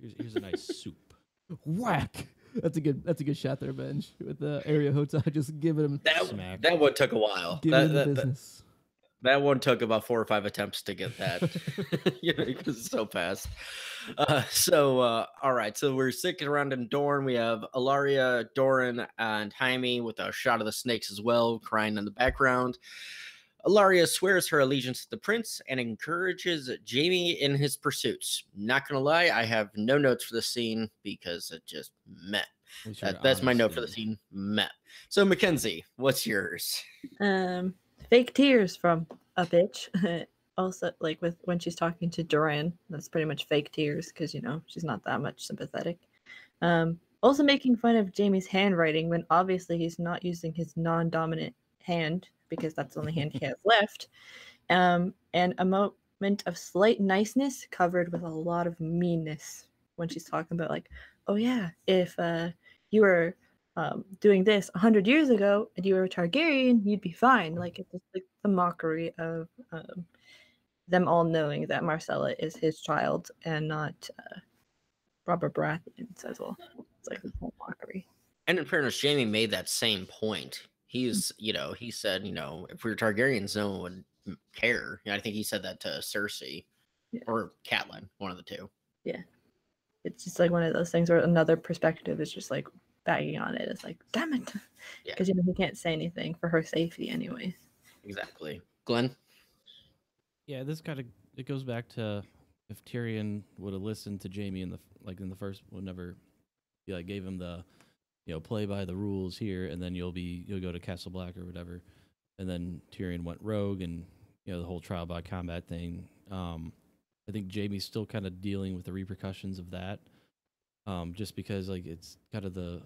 here's a nice soup. Whack. That's a good shot there, Benj, with the area hotel just giving him Smack. That one took a while. giving him the business. That one took about 4 or 5 attempts to get that, because it's so fast. All right. So we're sticking around in Dorne. We have Ilaria, Doran, and Jaime with a shot of the snakes as well, crying in the background. Ilaria swears her allegiance to the prince and encourages Jamie in his pursuits. Not gonna lie, I have no notes for the scene because it just met. That's my note for the scene. Met. So Mackenzie, what's yours? Fake tears from a bitch. Also, like when she's talking to Doran, that's pretty much fake tears because she's not that much sympathetic. Also making fun of Jamie's handwriting when obviously he's not using his non-dominant hand because that's the only hand he has left. And a moment of slight niceness covered with a lot of meanness when she's talking about like, oh yeah, if you were doing this 100 years ago and you were a Targaryen, you'd be fine. Like, it's just like the mockery of them all knowing that Marcella is his child and not Robert Baratheon's as well. It's like a whole mockery. And in fairness, Jamie made that same point. He's, he said, if we were Targaryens, no one would care. I think he said that to Cersei or Catelyn, one of the two. Yeah. It's just like one of those things where another perspective is just like bagging on it. It's like, damn it. Because, he can't say anything for her safety anyways. Exactly. Glenn? Yeah, this kind of, it goes back to if Tyrion would have listened to Jamie in the first, whenever he gave him the, play by the rules here, and then you'll go to Castle Black or whatever, and then Tyrion went rogue, and the whole trial by combat thing. I think Jamie's still kind of dealing with the repercussions of that, just because it's kind of the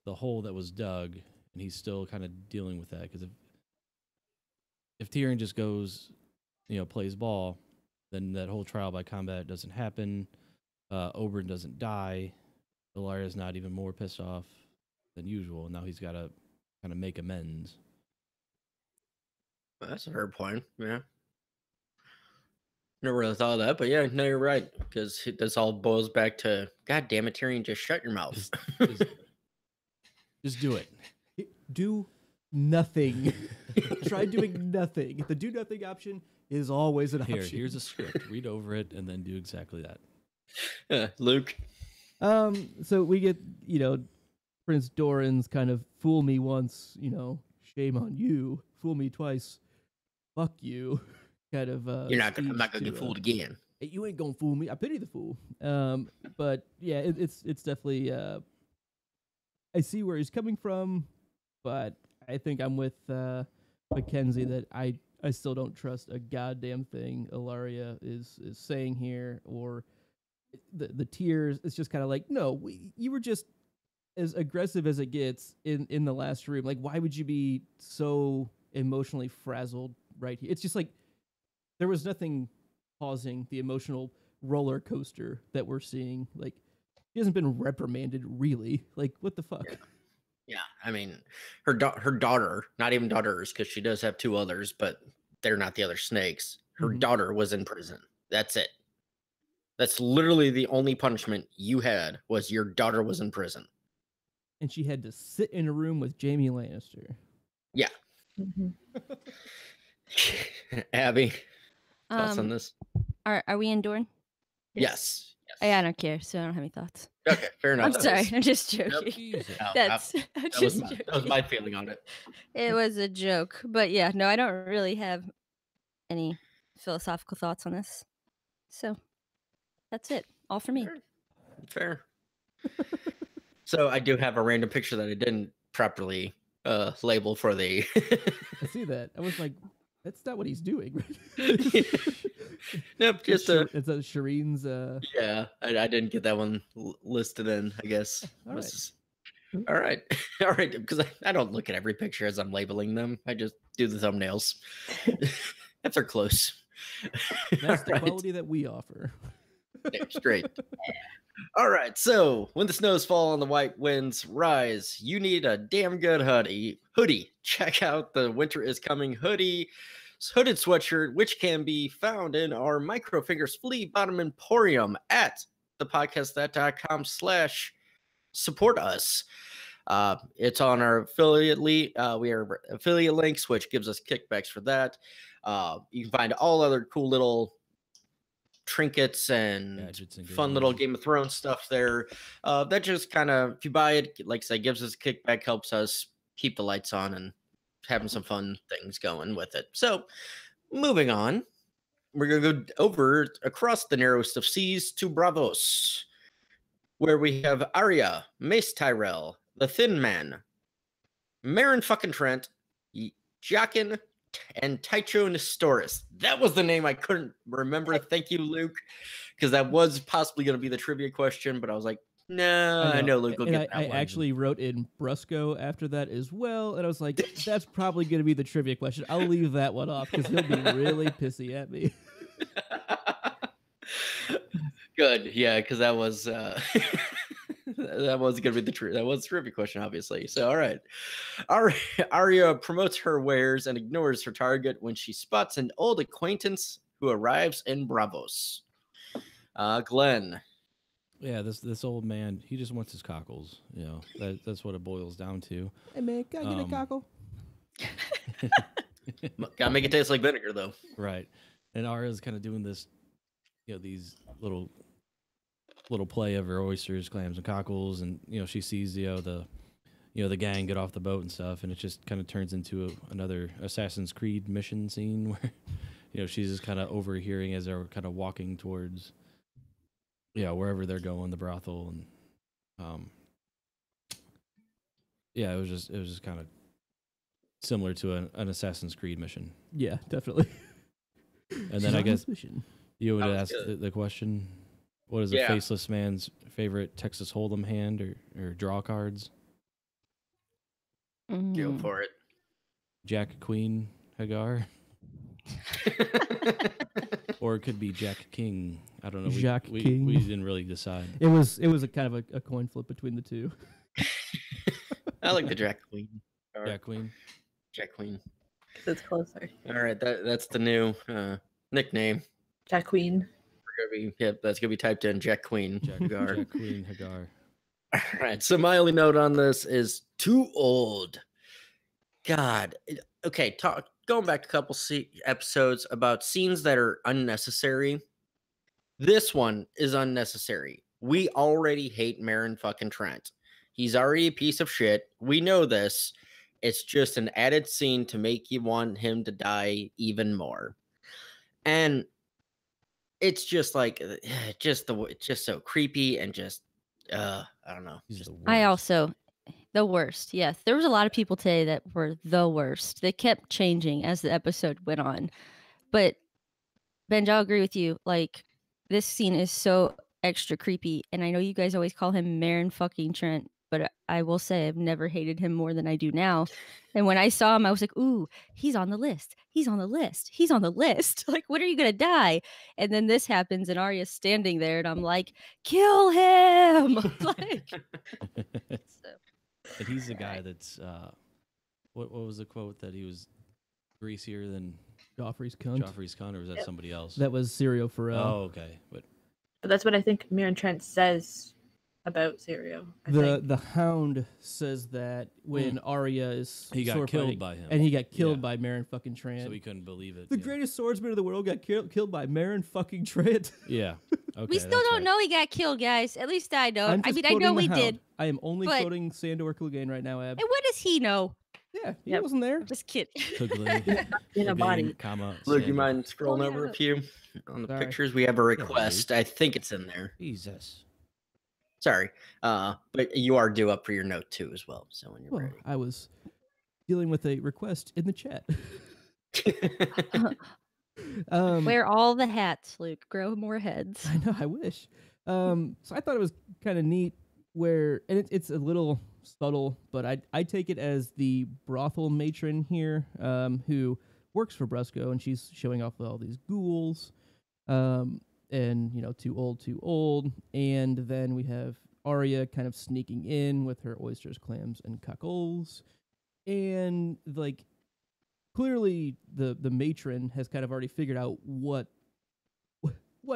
hole that was dug, and he's still kind of dealing with that. Because if Tyrion just goes, plays ball, then that whole trial by combat doesn't happen. Oberyn doesn't die. Ilaria's not even more pissed off than usual. Now he's got to kind of make amends. That's a fair point. Yeah. Never really thought of that, but yeah, no, you're right. Because this all boils back to, God damn it, Tyrion, just shut your mouth. Just do it. Do nothing. Try doing nothing. The do nothing option is always an option. Here's a script. Read over it and then do exactly that. Luke? So we get, Prince Doran's kind of fool me once, shame on you. Fool me twice. Fuck you. Kind of. I'm not gonna get fooled again. Hey, you ain't gonna fool me. I pity the fool. But yeah, it's definitely. I see where he's coming from, but I think I'm with Mackenzie that I still don't trust a goddamn thing Ilaria is saying here, or the tears. It's just kind of like, no, you were just as aggressive as it gets in the last room. Like, why would you be so emotionally frazzled right here? It's just like there was nothing causing the emotional roller coaster that we're seeing. Like, she hasn't been reprimanded, really. Like, what the fuck? Yeah, I mean, her daughter, not even daughters, because she does have two others, but they're not the other snakes. Her daughter was in prison. That's it. That's literally the only punishment you had, was your daughter was in prison. And she had to sit in a room with Jaime Lannister. Yeah. Abby, thoughts on this? Are we enduring? Yes. I don't care, so I don't have any thoughts. Okay, fair enough. I'm sorry, I'm just joking. Nope. That was my feeling on it. It was a joke, but yeah, no, I don't really have any philosophical thoughts on this. So that's it, all for me. Fair. So I do have a random picture that I didn't properly label for the. I see that. I was like, that's not what he's doing. Right? Nope, just it's a Shireen's. Yeah, I didn't get that one listed in. I guess. All right, all right. Because I don't look at every picture as I'm labeling them. I just do the thumbnails. If they're close. That's the quality that we offer. Straight. All right. So when the snows fall and the white winds rise, you need a damn good hoodie. Check out the Winter is Coming hooded sweatshirt, which can be found in our Microfingers Flea Bottom Emporium at thepodcast.com/support us. It's on our affiliate we are affiliate links, which gives us kickbacks for that. You can find all other cool little trinkets and fun little Game of Thrones stuff there. That just kind of, if you buy it, like I said, gives us a kickback, helps us keep the lights on and having some fun things going with it. So moving on, we're going to go over across the narrowest of seas to Bravos, where we have Arya, Mace Tyrell, the Thin Man, Marin fucking Trent, Jaqen, and Tycho Nestoris. That was the name I couldn't remember. Thank you, Luke, because that was possibly going to be the trivia question, but I was like, no, I know Luke will get that one. I actually wrote in Brusco after that as well, and I was like, that's probably going to be the trivia question. I'll leave that one off because he'll be really pissy at me. Good, yeah, because that was that was going to be that was the trivia question, obviously. So, all right. Arya promotes her wares and ignores her target when she spots an old acquaintance who arrives in Bravos. Glenn. Yeah, this old man, he just wants his cockles. You know, that's what it boils down to. Hey man, can I get a cockle? Gotta make it taste like vinegar, though. Right. And Arya's kind of doing this, you know, these little play of her oysters, clams, and cockles, and you know, she sees the gang get off the boat and stuff, and it just kind of turns into another Assassin's Creed mission scene where, you know, she's just kind of overhearing as they're kind of walking towards, wherever they're going, the brothel, and it was just kind of similar to an Assassin's Creed mission. Yeah, definitely. And then I guess you would ask the question, what is a faceless man's favorite Texas Hold'em hand or draw cards? Go for it. Jack Queen Hagar. Or it could be Jack King. I don't know. King. We didn't really decide. It was a kind of a coin flip between the two. I like the Jack Queen. Jack Queen. Jack Queen. Because it's closer. All right, that's the new nickname. Jack Queen. That's gonna be typed in. Jack Queen. Hagar. Jack Queen Hagar. All right. So my only note on this is too old. God. Okay. Going back a couple episodes about scenes that are unnecessary. This one is unnecessary. We already hate Marin fucking Trent. He's already a piece of shit. We know this. it's just an added scene to make you want him to die even more. And it's just like it's just so creepy and just I don't know. He's the I worst. also the worst. Yes, there was a lot of people today that were the worst. They kept changing as the episode went on. But Benj, I'll agree with you. Like, this scene is so extra creepy, and I know you guys always call him Marin fucking Trent, but I will say I've never hated him more than I do now. And when I saw him, I was like, "Ooh, he's on the list. He's on the list. He's on the list. Like, when are you gonna die?" And then this happens, and Arya's standing there, and I'm like, "Kill him!" Like, so. And he's the guy that's what was the quote that he was greasier than Joffrey's cunt. Joffrey's cunt, or was that somebody else? That was Sirio Pharrell. Oh, okay. But that's what I think Mirren Trent says about Sirio. The Hound says that when Arya is he got sword killed fighting, by him. and he got killed Yeah. by Marin fucking Trent. So he couldn't believe it. The yeah. greatest swordsman of the world got killed by Marin fucking Trent. Yeah. Okay, We still that's don't right. know he got killed, guys. At least I don't. I'm I just mean, I quoting know the we Hound. did. I am only but- quoting Sandor Clegane right now, Ab. And what does he know? Yeah, he Yep. wasn't there. Just kidding. Clegane, in a body. comma, Luke, you Sandor. mind scrolling yeah. over a few on the Sorry. pictures? We have a request. I think it's in there. Jesus. Sorry. But you are due up for your note too as well. So when you're Well, I was dealing with a request in the chat. ready. Wear all the hats, Luke. Grow more heads. I know, I wish. So I thought it was kind of neat where, and it's a little subtle, but I take it as the brothel matron here, who works for Brusco, and she's showing off all these ghouls, and, you know, too old. And then we have Arya kind of sneaking in with her oysters, clams, and cockles. And, like, clearly the matron has kind of already figured out what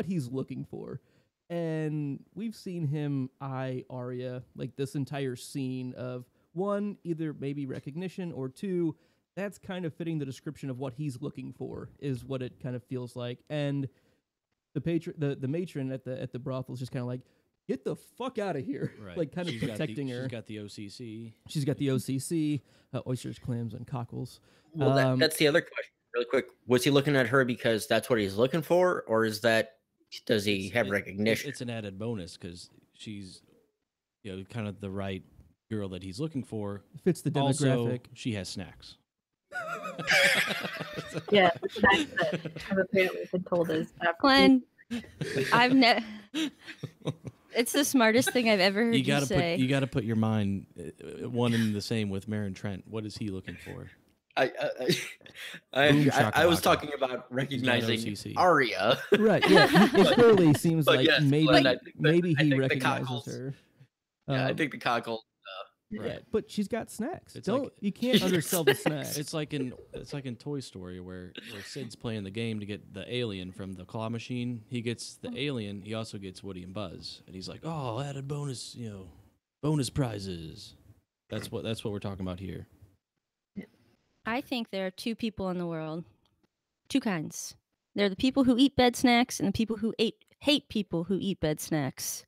he's looking for. And we've seen him eye Arya, like, this entire scene of, one, either maybe recognition, or two, that's kind of fitting the description of what he's looking for, is what it kind of feels like. And the matron at the brothel is just kind of like, get the fuck out of here. Right. Like, kind of She's got protecting her. She's got the OCC. She's got the OCC, oysters, clams, and cockles. Well, that's the other question. Really quick, was he looking at her because that's what he's looking for, or does he have recognition? It's an added bonus because she's, you know, kind of the right girl that he's looking for. Fits the Also, demographic. she has snacks. Yeah, the fact that I've apparently been told is Glenn, it's the smartest thing I've ever heard you say. You gotta put your mind one and the same with Marin Trent. What is he looking for? I was talking about recognizing OCC. Arya. Right, yeah. It clearly seems But like yes, maybe Glenn, I think maybe I he think the recognizes cockles- her. Yeah, I think the cockle. Yeah, but she's got snacks. It's Don't like- you can't undersell the snacks. It's like in Toy Story where Sid's playing the game to get the alien from the claw machine. He gets the alien. He also gets Woody and Buzz, and he's like, "Oh, added bonus, bonus prizes." That's what we're talking about here. I think there are two people in the world, two kinds. There are the people who eat bed snacks and the people who hate people who eat bed snacks.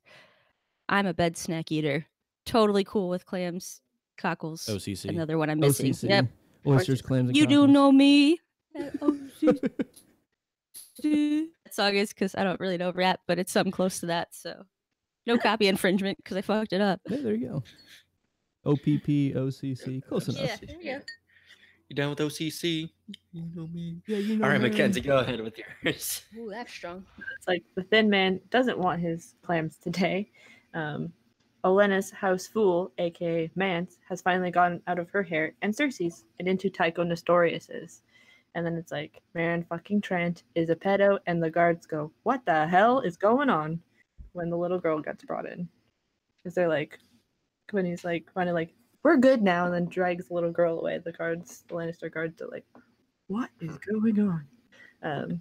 I'm a bed snack eater. Totally cool with clams, cockles. OCC. Another one I'm missing. OCC. Yep. Oysters, clams, and You do cockles. know me. That song is because I don't really know rap, but it's something close to that. So no copy infringement because I fucked it up. Yeah, there you go. OPP, OCC, close enough. Yeah, there you go. You down with OCC? You know me. Yeah, you know. All right, her. Mackenzie, go ahead with yours. Ooh, that's strong. It's like the Thin Man doesn't want his clams today. Olenna's house fool, aka Mance, has finally gotten out of her hair and Cersei's and into Tycho Nestorius's. And then it's like, Marin fucking Trent is a pedo, and the guards go, what the hell is going on? When the little girl gets brought in. Because they're like, when he's like, kind of like, we're good now, and then drags the little girl away. The Lannister guards are like, what is going on? And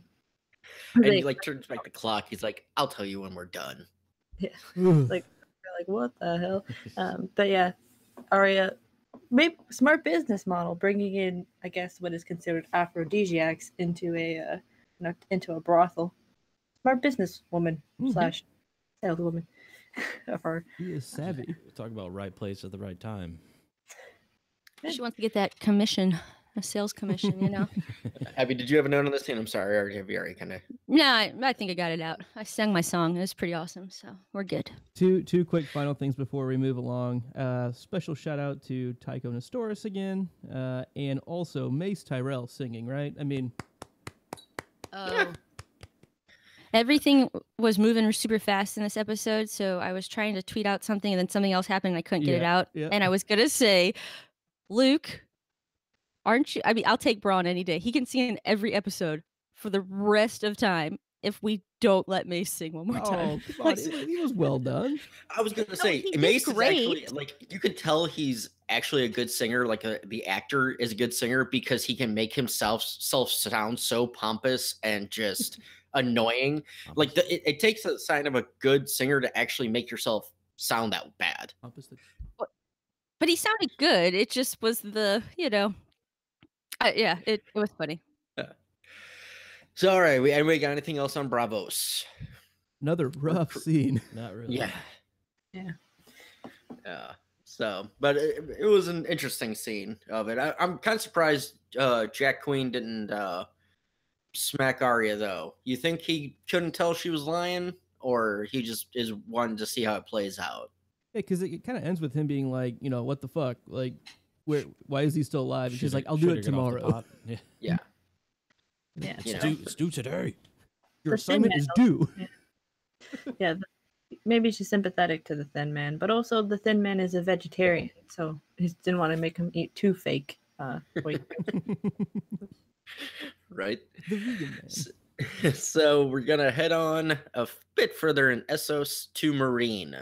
They- he like turns back the clock. He's like, "I'll tell you when we're done." Ugh. Like, they're like, what the hell? But yeah, Arya, maybe smart business model, bringing in, I guess, what is considered aphrodisiacs into a brothel. Smart businesswoman Mhm. / saleswoman of her. He is savvy. Talk about right place at the right time. She wants to get that commission, a sales commission, you know? Abby, did you have a note on this scene? I'm sorry, or have you already kind of? No, I think I got it out. I sang my song. It was pretty awesome, so we're good. Two quick final things before we move along. Special shout out to Tycho Nestoris again, and also Mace Tyrell singing. Right? I mean, everything was moving super fast in this episode, so I was trying to tweet out something, and then something else happened, and I couldn't get it out. Yeah. And I was gonna say, Luke, aren't you? I mean, I'll take Braun any day. He can sing in every episode for the rest of time if we don't let Mace sing one more time. Oh, come on, he was well done. I was gonna say he did Mace is great. actually like you can tell he's actually a good singer. Like the actor is a good singer because he can make himself sound so pompous and just annoying. Like it takes a sign of a good singer to actually make yourself sound that bad. But he sounded good. It just was the, it was funny. So all right, anybody got anything else on Bravos? Another rough scene. Not really. Yeah. So, but it was an interesting scene of it. I'm kind of surprised Jack Queen didn't smack Arya though. You think he couldn't tell she was lying, or he just is wanting to see how it plays out? Yeah, because it kind of ends with him being like, what the fuck? Like, why is he still alive? And she's like, I'll do it tomorrow. Yeah. Yeah. It's due today. Your assignment is due. Yeah. Maybe she's sympathetic to the Thin Man, but also the Thin Man is a vegetarian, so he didn't want to make him eat too fake. Right. The vegan man. So we're gonna head on a bit further in Essos to Marine.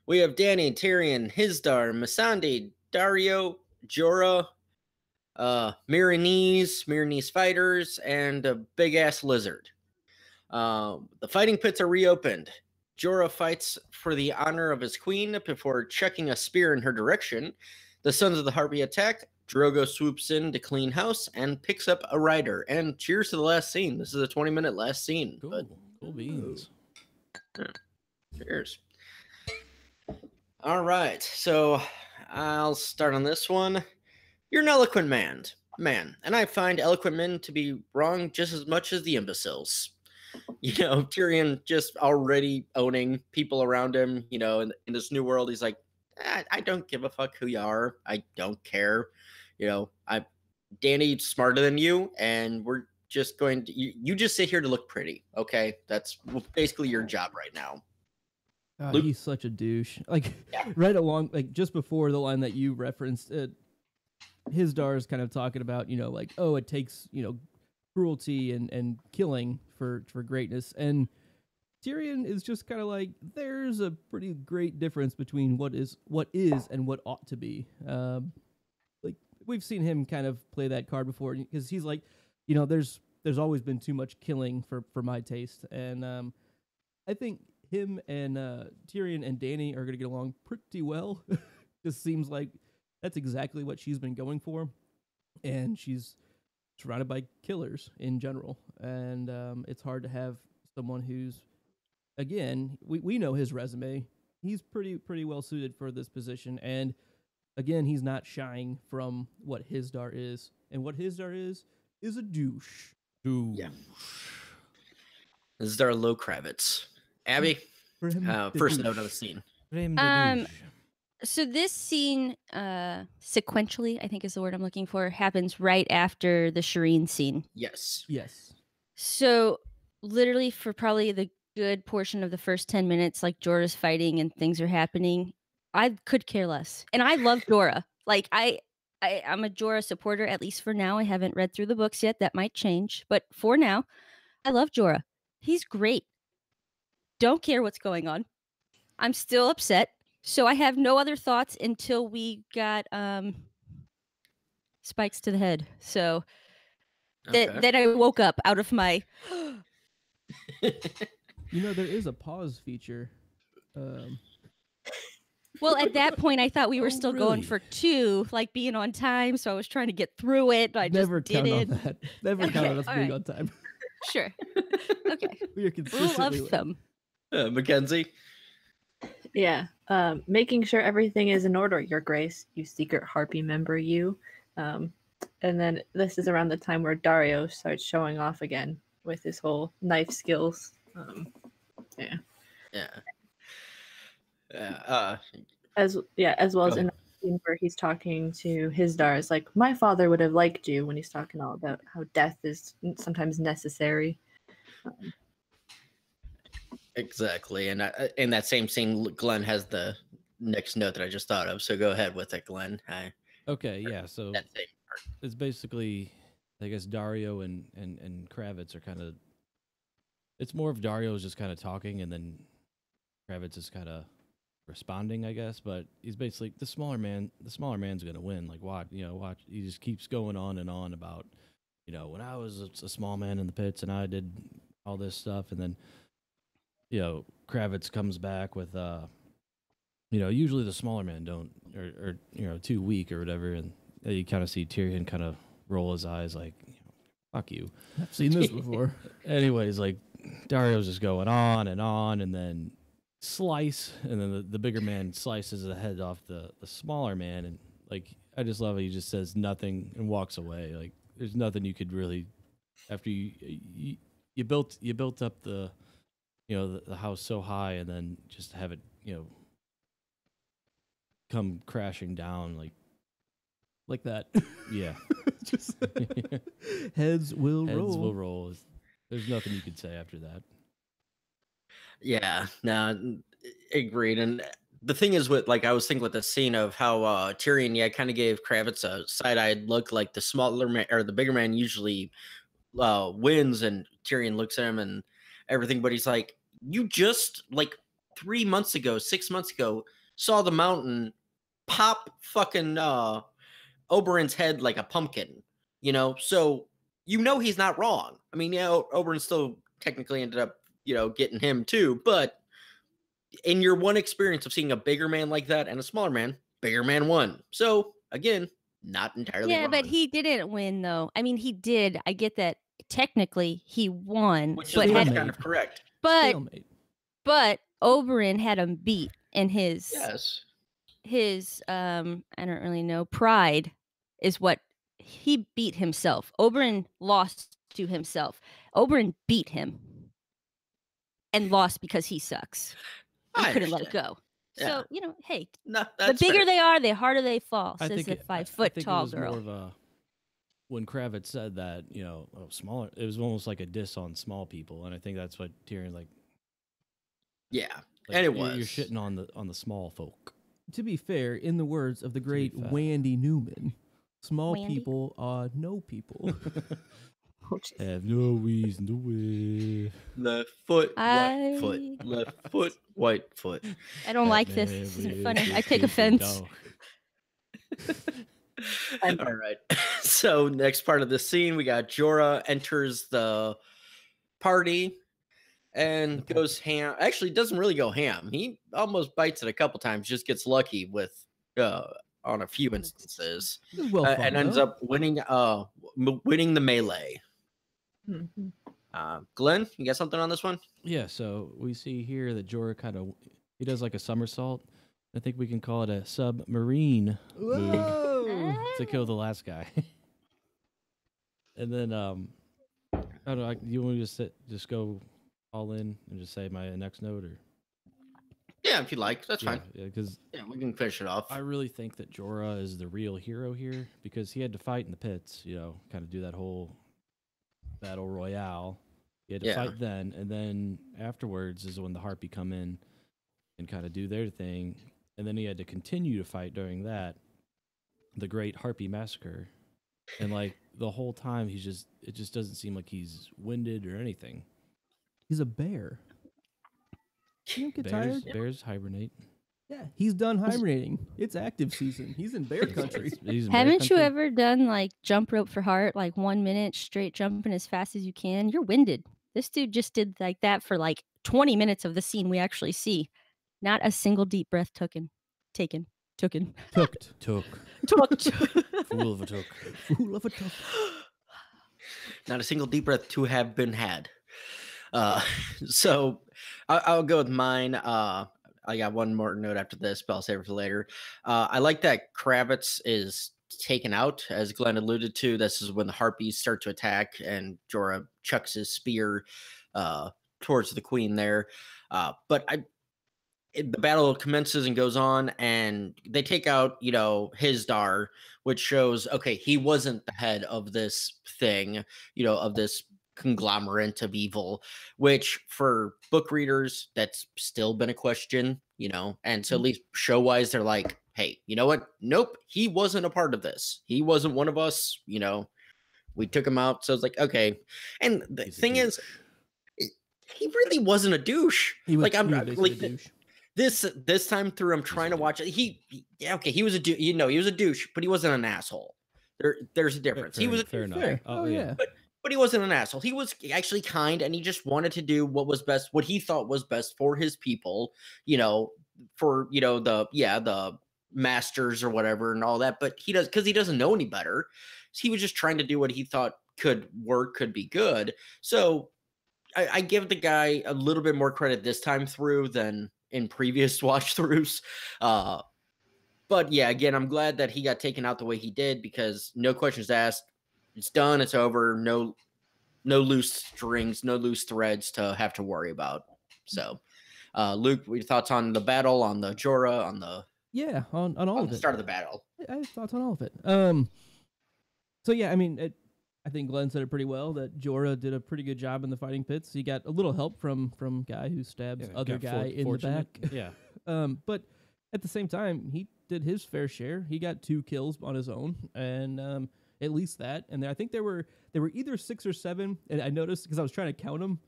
We have Danny, Tyrion, Hizdar, Missandei, Dario, Jorah, Myronese fighters, and a big ass lizard. The fighting pits are reopened. Jorah fights for the honor of his queen before chucking a spear in her direction. The Sons of the Harpy attack. Drogo swoops in to clean house and picks up a rider. And cheers to the last scene. This is a 20-minute last scene. Cool beans. Cheers. All right, so I'll start on this one. You're an eloquent man, and I find eloquent men to be wrong just as much as the imbeciles. Tyrion just already owning people around him, in this new world. He's like, I don't give a fuck who you are. I don't care. Danny's smarter than you, and we're just going to, you just sit here to look pretty. Okay. That's basically your job right now. He's such a douche. Right along, just before the line that you referenced, Hizdar is kind of talking about, it takes, cruelty and killing for greatness. And Tyrion is just kind of like, there's a pretty great difference between what is and what ought to be. We've seen him kind of play that card before because he's like, there's always been too much killing for my taste. And I think him and Tyrion and Dany are going to get along pretty well. Just seems like that's exactly what she's been going for. And she's surrounded by killers in general. And it's hard to have someone who's, again, we know his resume. He's pretty well suited for this position. And again, he's not shying from what Hizdar is. And what Hizdar is a douche. Yeah. Hizdar Low Kravitz. Abby, first note on the scene. So this scene, sequentially, I think is the word I'm looking for, happens right after the Shireen scene. Yes. So literally for probably the good portion of the first 10 minutes, Jorah's fighting and things are happening, I could care less. And I love Jorah. I'm a Jorah supporter, at least for now. I haven't read through the books yet. That might change. But for now, I love Jorah. He's great. Don't care what's going on. I'm still upset. So I have no other thoughts until we got spikes to the head. So then I woke up out of my... There is a pause feature. Well, at that point, I thought we were still going for 2, being on time. So I was trying to get through it. I Never just did it. count on that. Never count on us being on time. Sure. Okay. We are consistently Rule of thumb. Mackenzie? Yeah. Making sure everything is in order, Your Grace, you secret harpy member, you. And then this is around the time where Dario starts showing off again with his whole knife skills. Yeah. As well as in the scene where he's talking to his Dars, like, my father would have liked you, when he's talking all about how death is sometimes necessary. Exactly, and in that same scene, Glenn has the next note that I just thought of. So go ahead with it, Glenn. Okay, yeah. So That same part. it's basically, I guess Dario and Kravitz are kind of. It's more of Dario's just kind of talking, and then Kravitz is kind of responding, I guess. But he's basically the smaller man. The smaller man's gonna win. Like, watch. He just keeps going on and on about, when I was a small man in the pits and I did all this stuff, and then, Kravitz comes back with, usually the smaller men don't, or too weak or whatever, and you kind of see Tyrion kind of roll his eyes like, fuck you. I've seen this before. Anyways, like, Dario's just going on, and then slice, and then the bigger man slices the head off the smaller man, and, like, I just love it. He just says nothing and walks away. Like, there's nothing you could really, after you built up the house so high, and then just have it come crashing down Like that. Yeah. Just heads will roll. Heads will roll. There's nothing you could say after that. Yeah, no, agreed. And the thing is, with I was thinking with the scene of how Tyrion, kind of gave Kravitz a side-eyed look, like the smaller man or the bigger man usually wins, and Tyrion looks at him and everything, but he's like, you just 3 months ago, 6 months ago, saw the mountain pop fucking Oberyn's head like a pumpkin, so he's not wrong. I mean, Oberyn still technically ended up, getting him too, but in your one experience of seeing a bigger man like that and a smaller man, bigger man won. So again, not entirely wrong. But he didn't win though. I mean, he did. I get that technically he won, which but is kind of correct. But Oberyn had him beat, and his I don't really know, pride is what he beat himself. Oberyn lost to himself. Oberyn beat him and lost because he sucks. He couldn't let it go. Yeah. So, hey, no, the bigger fair. they are, the harder they fall, I says think the 5 foot tall it was girl. more of when Kravitz said that, smaller, it was almost like a diss on small people, and I think that's what Tyrion Yeah, and it you're was. shitting on the small folk. To be fair, in the words of the great Wandy Newman, small people are no people. Have no reason to wear. Left foot, white foot. Left foot, white foot. I don't like this. This isn't funny. I take offense. All right. So next part of the scene, we got Jorah enters the party and goes ham. Actually, doesn't really go ham. He almost bites it a couple times. Just gets lucky with on a few instances, and ends up winning the melee. Mm-hmm. Glenn, you got something on this one? Yeah. So we see here that Jorah he does like a somersault. I think we can call it a submarine move to kill the last guy. And then I don't know. You want me to just go all in and just say my next note, or? Yeah, if you like, that's fine. Yeah, because we can finish it off. I really think that Jorah is the real hero here, because he had to fight in the pits. Kind of do that whole battle royale. He had to fight then, and then afterwards is when the Harpy come in and kind of do their thing, and then he had to continue to fight during that, the Great Harpy Massacre, and the whole time it just doesn't seem like he's winded or anything. He's a bear. You don't get tired. Bears hibernate. Yeah, he's done hibernating. It's active season. He's in bear country. Haven't you ever done jump rope for heart, 1 minute straight jumping as fast as you can? You're winded. This dude just did that for 20 minutes of the scene we actually see. Not a single deep breath taken. Took. Fool of a took. Fool of a took. Not a single deep breath to have been had. So I'll go with mine. I I got one more note after this, but I'll save it for later. I like that Kravitz is taken out, as Glenn alluded to. This is when the harpies start to attack, and Jorah chucks his spear towards the queen there. But the battle commences and goes on, and they take out, Hisdar, which shows, okay, he wasn't the head of this thing, of this conglomerate of evil, which for book readers, that's still been a question, and so at least show-wise, they're like, hey, you know what? Nope, he wasn't a part of this. He wasn't one of us, we took him out. So it's like, okay. And the thing is, he really wasn't a douche. He was, like, I'm basically a douche. This time through, I'm trying to watch it. He was a douche. He was a douche, but he wasn't an asshole. There's a difference. He was fair enough. fair. Oh yeah. But he wasn't an asshole. He was actually kind, and he just wanted to do what was best, what he thought was best for his people. For the masters or whatever and all that. But he doesn't know any better. So he was just trying to do what he thought could work, could be good. So I give the guy a little bit more credit this time through than in previous watch throughs. But yeah, again, I'm glad that he got taken out the way he did, because no questions asked. It's done. It's over. No loose strings, no loose threads to have to worry about. So, Luke, what are your thoughts on the battle, on the Jorah, on the on all of the it? Start of the battle. I have thoughts on all of it. So yeah, I mean, I think Glenn said it pretty well, that Jorah did a pretty good job in the fighting pits. He got a little help from guy who stabs other guy in the back. Yeah. But at the same time, he did his fair share. He got 2 kills on his own, and at least that. And I think there were either 6 or 7, and I noticed because I was trying to count them,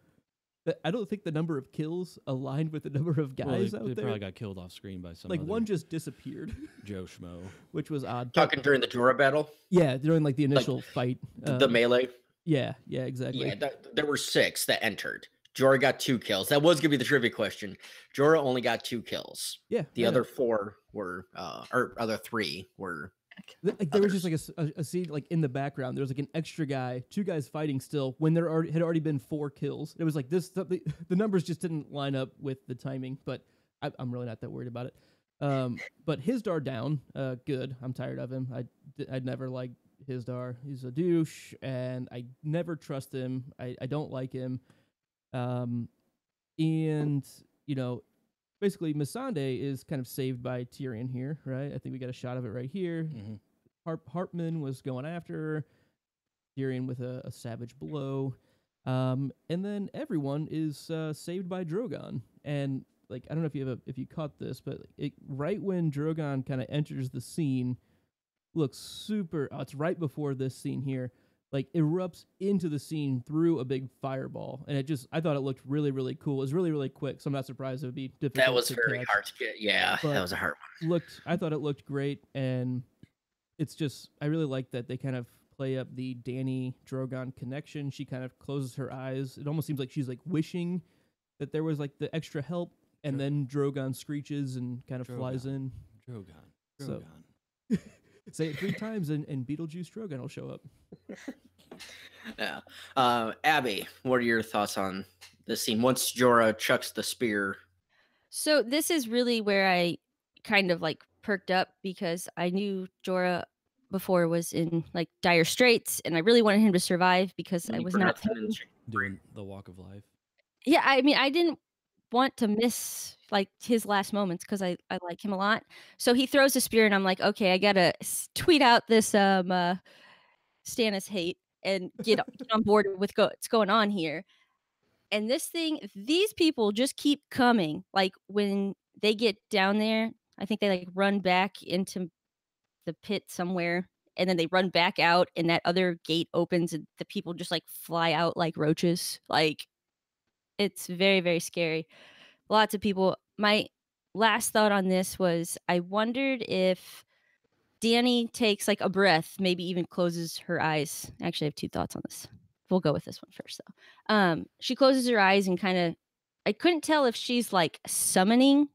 that I don't think the number of kills aligned with the number of guys out they there. probably got killed off screen by some. Like one just disappeared, Joe Schmo, which was odd. Talking during the Jorah battle. Yeah, during like the initial fight, the melee. Yeah, exactly. Yeah, there were 6 that entered. Jorah got 2 kills. That was gonna be the trivia question. Jorah only got 2 kills. Yeah, the other 4 were, or other 3 were. Like there was just like a scene like in the background. There was like an extra guy, 2 guys fighting still when there had already been 4 kills. It was like this. The numbers just didn't line up with the timing, but I'm really not that worried about it. But Hisdar down, good. I'm tired of him. I'd never liked Hisdar. He's a douche, and I never trust him. I don't like him. And basically, Missandei is kind of saved by Tyrion here, right? I think we got a shot of it right here. Mm-hmm. Hartman was going after her. Tyrion with a savage blow. And then everyone is saved by Drogon. And like, I don't know if you caught this, but right when Drogon kind of enters the scene, looks super. It's right before this scene here. Like erupts into the scene through a big fireball, and I thought it looked really, really cool. It was really, really quick, so I'm not surprised it would be difficult. That was very hard to get. Yeah, that was a hard one. I thought it looked great, and it's just I really like that they kind of play up the Dany Drogon connection. She kind of closes her eyes. It almost seems like she's like wishing that there was like the extra help, and then Drogon screeches and kind of flies in. Drogon. So, say it 3 times, and Beetlejuice Drogon will show up. Yeah. Abby, what are your thoughts on this scene once Jorah chucks the spear? So this is really where I kind of like perked up, because I knew Jorah before was in like dire straits, and I really wanted him to survive because I was not doing the walk of life. Yeah, I mean, I didn't want to miss like his last moments because I like him a lot. So he throws a spear, and I'm like, okay, I gotta tweet out this Stannis hate and get on board with what's going on here. And these people just keep coming. Like when they get down there, I think they like run back into the pit somewhere, and then they run back out, and that other gate opens, and the people just like fly out like roaches. Like it's very, very scary. Lots of people. My last thought on this was I wondered if Dany takes like a breath, maybe even closes her eyes. Actually, I have 2 thoughts on this. We'll go with this one first, though. She closes her eyes and kind of, I couldn't tell if she's like summoning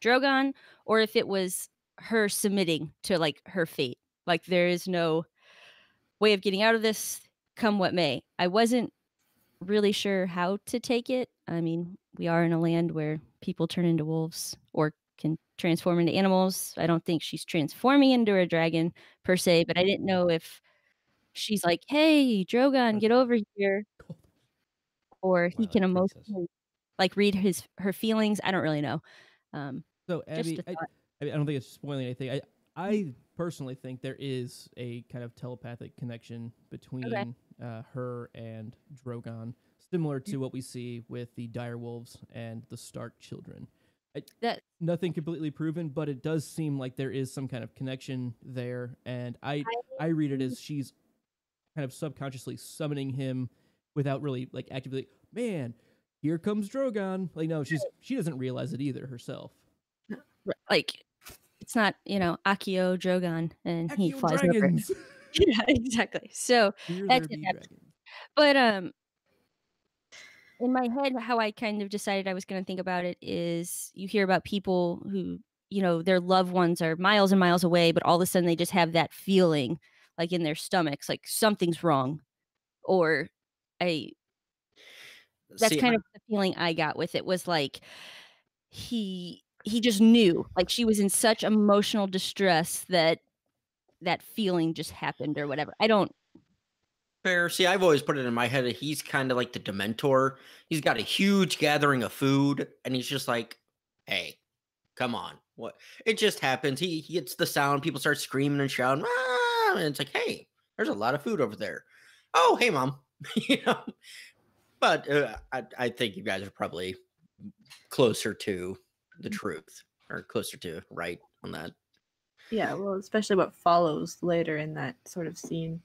Drogon or if it was her submitting to like her fate. Like there is no way of getting out of this, come what may. I wasn't really sure how to take it. I mean, we are in a land where people turn into wolves or can transform into animals. I don't think she's transforming into a dragon per se, but I didn't know if she's like, "Hey, Drogon, get over here," or he can Princess. emotionally like read her feelings. I don't really know. So Just Abby, a thought. I don't think it's spoiling anything. I personally think there is a kind of telepathic connection between her and Drogon, similar to what we see with the direwolves and the Stark children. Nothing completely proven, but it does seem like there is some kind of connection there, and I read it as she's kind of subconsciously summoning him without really like actively. Man, here comes Drogon. Like no, she doesn't realize it either herself. Like it's not, Akio Drogon and he Accio flies dragons. over. Yeah, exactly. So Here that there didn't be happen. dragons. But in my head, how I kind of decided I was going to think about it is you hear about people who, their loved ones are miles and miles away, but all of a sudden they just have that feeling like in their stomachs, like something's wrong. Or that's See, kind of the feeling I got with it was like he just knew, like she was in such emotional distress that feeling just happened or whatever. I don't. fair. See, I've always put it in my head that he's kind of like the Dementor. He's got a huge gathering of food, and he's just like, "Hey, come on, what?" It just happens. He gets the sound. People start screaming and shouting, "Ah!" And it's like, "Hey, there's a lot of food over there." Oh, hey, mom. But I think you guys are probably closer to the truth or closer to right on that. Yeah, well, especially what follows later in that sort of scene.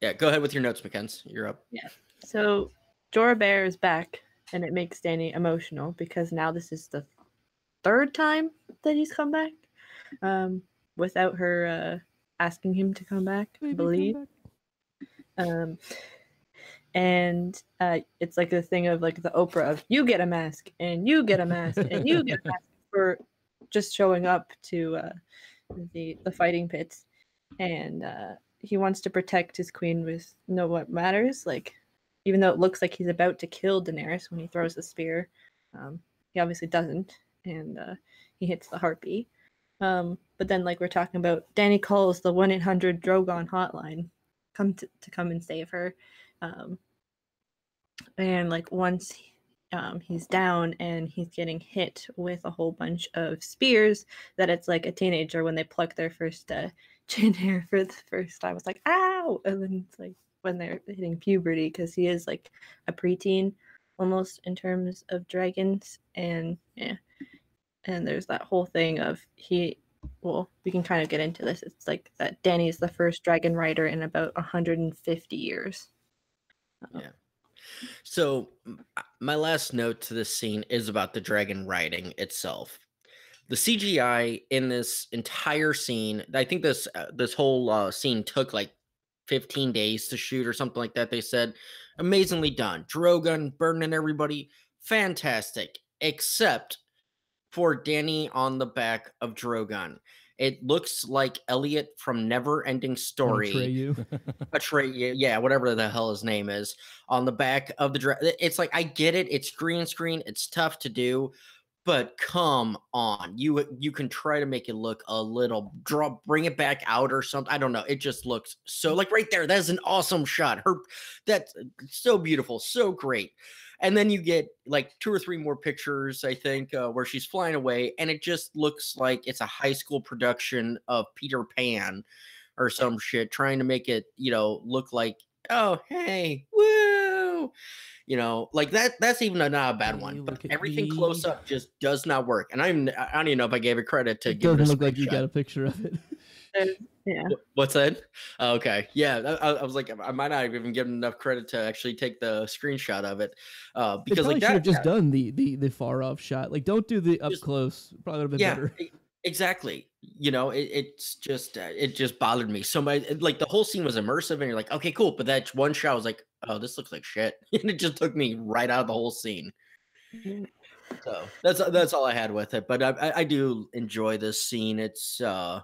Yeah, go ahead with your notes, McKenzie. You're up. Yeah. So Jorah Bear is back, and it makes Danny emotional because now this is the third time that he's come back, without her asking him to come back, I believe. And it's like a thing of like the Oprah of you get a mask and you get a mask and you get a mask for just showing up to the fighting pits, and he wants to protect his queen with no what matters. Like even though it looks like he's about to kill Daenerys when he throws the spear, he obviously doesn't, and he hits the harpy. But then like we're talking about, Danny calls the 1-800 Drogon hotline to come and save her. And like once he's down and he's getting hit with a whole bunch of spears, that it's like a teenager when they pluck their first chin hair for the first time. It's like, ow! And then it's like when they're hitting puberty, because he is like a preteen almost in terms of dragons. And yeah, and there's that whole thing of we can kind of get into this. It's like that Danny's the first dragon rider in about 150 years. Yeah. So my last note to this scene is about the dragon riding itself. The CGI in this entire scene, I think this whole scene took like 15 days to shoot or something like that. They said amazingly done. Drogon burning everybody, fantastic, except for Danny on the back of Drogon. It looks like Elliot from Never Ending Story. Atreyu, yeah, whatever the hell his name is, on the back of the It's like, I get it. It's green screen. It's tough to do, but come on. You can try to make it look a little, bring it back out or something. I don't know. It just looks so, like right there. That is an awesome shot. That's so beautiful. So great. And then you get like 2 or 3 more pictures, I think, where she's flying away, and it just looks like it's a high school production of Peter Pan or some shit, trying to make it, look like, oh, hey, woo, like that's even not a bad one. But everything close up just does not work. And I don't even know if I gave it credit to give it a doesn't look like you got a picture of it. Yeah. What's that? Okay. Yeah. I was like, I might not have even given enough credit to actually take the screenshot of it. Because like that should have just done the far off shot. Like, don't do the up close. Probably would have been better. Exactly. It's just it just bothered me so much. Like the whole scene was immersive, and you're like, okay, cool. But that one shot was like, oh, this looks like shit, and it just took me right out of the whole scene. So that's all I had with it. But I do enjoy this scene. It's the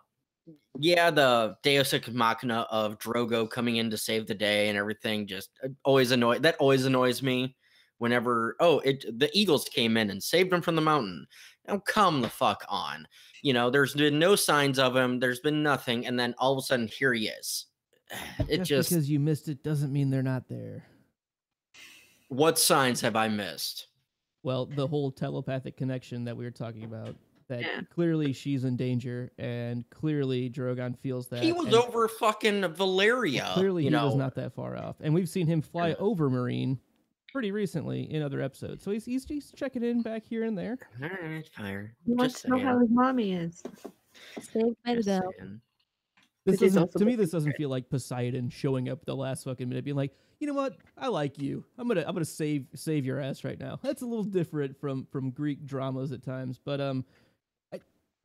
Deus Ex Machina of Drogo coming in to save the day and everything just always annoys me whenever the Eagles came in and saved him from the mountain. Now come the fuck on. There's been no signs of him. There's been nothing, and then all of a sudden here he is. It just because you missed it doesn't mean they're not there. What signs have I missed? Well, the whole telepathic connection that we were talking about. That clearly she's in danger, and clearly Drogon feels that. He was over fucking Valeria. Clearly, he was not that far off, and we've seen him fly over Marine pretty recently in other episodes. So he's checking in back here and there. All right, fire. He wants to know how his mommy is. Saved by the bell. This doesn't feel like Poseidon showing up the last fucking minute, being like, you know what, I like you. I'm gonna save your ass right now. That's a little different from Greek dramas at times, but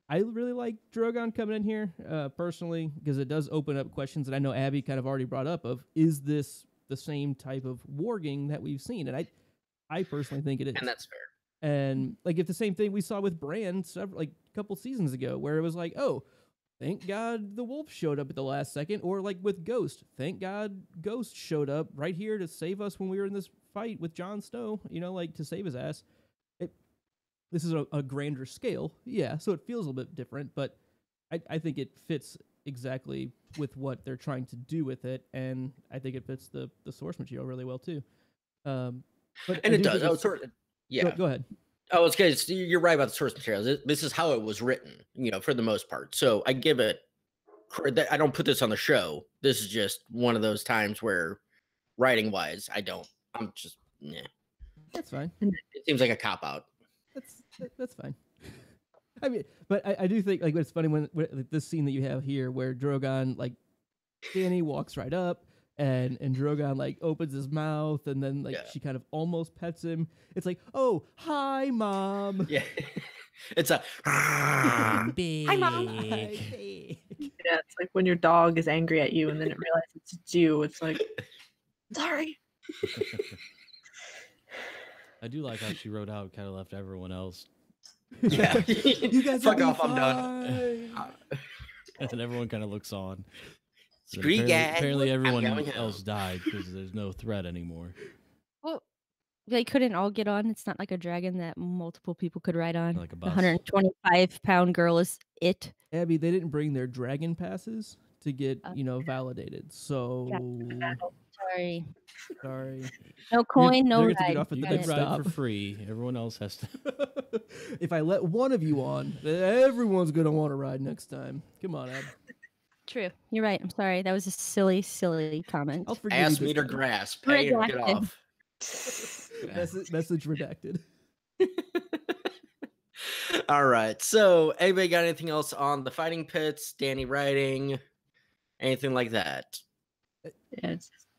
I really like Drogon coming in here, personally, because it does open up questions that I know Abby kind of already brought up of, is this the same type of warging that we've seen? And I personally think it is. And that's fair. And like, if the same thing we saw with Bran a couple seasons ago, where it was like, oh, thank God the wolf showed up at the last second, or like with Ghost, thank God Ghost showed up right here to save us when we were in this fight with Jon Snow, like to save his ass. This is a grander scale, yeah, so it feels a little bit different, but I think it fits exactly with what they're trying to do with it, and I think it fits the source material really well too. But it does. Yeah. Go ahead. Oh, it's good. You're right about the source material. This is how it was written, for the most part. So I give it. I don't put this on the show. This is just one of those times where, writing wise, I don't. I'm just. Yeah. That's fine. It seems like a cop out. That's fine. I mean, but I do think, like, it's funny when this scene that you have here where Drogon, like, Dany walks right up and Drogon, like, opens his mouth and then, like, she kind of almost pets him. It's like, oh, hi, Mom. Yeah. It's a hi, Mom. Hi. Yeah, it's like when your dog is angry at you and then it realizes it's you. It's like, sorry. I do like how she wrote out, kind of left everyone else. Yeah. You guys fuck off, fine. I'm done. And then everyone kind of looks on. Apparently everyone else died because there's no threat anymore. Well, they couldn't all get on. It's not like a dragon that multiple people could ride on. Like a bus. The 125-pound girl is it. Abby, they didn't bring their dragon passes to get, validated. So sorry. No coin, no You're ride. to get off at You the can next ride stop. for free. Everyone else has to. If I let one of you on, everyone's gonna want to ride next time. Come on, Ab. True. You're right. I'm sorry. That was a silly, silly comment. I'll forgive ass you meter this time. grass. Pay or get Redacted. off. Message redacted. All right. So, anybody got anything else on the fighting pits? Dany riding, anything like that?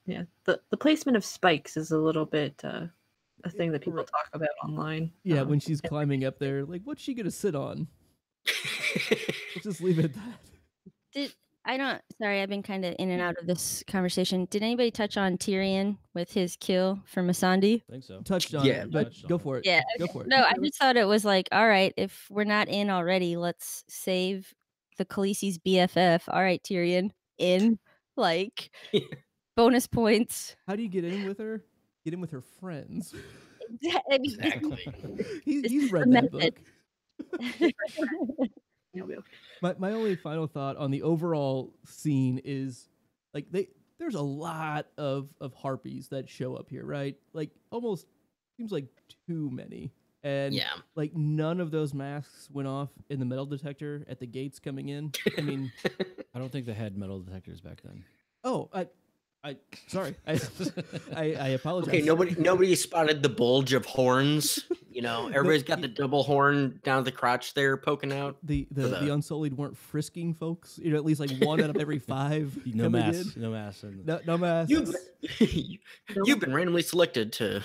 Yeah, the placement of spikes is a little bit a thing that people talk about online. Yeah, when she's climbing up there, like, what's she gonna sit on? Let's just leave it at that. Sorry, I've been kind of in and out of this conversation. Did anybody touch on Tyrion with his kill for Missandei? I think so. Touched on it, but go for it. Yeah, go for it. No, I just thought it was like, all right, if we're not in already, let's save the Khaleesi's BFF. All right, Tyrion, in. Like, bonus points. How do you get in with her? Get in with her friends. Exactly. He's read that book. My only final thought on the overall scene is, like, there's a lot of harpies that show up here, right? Like, almost seems like too many. And like, none of those masks went off in the metal detector at the gates coming in. I mean, I don't think they had metal detectors back then. Oh, sorry. I apologize. Okay, nobody spotted the bulge of horns. Everybody's got the double horn down the crotch there poking out. The Unsullied weren't frisking folks. At least like one out of every 5. No mass. No mass. You've been randomly selected to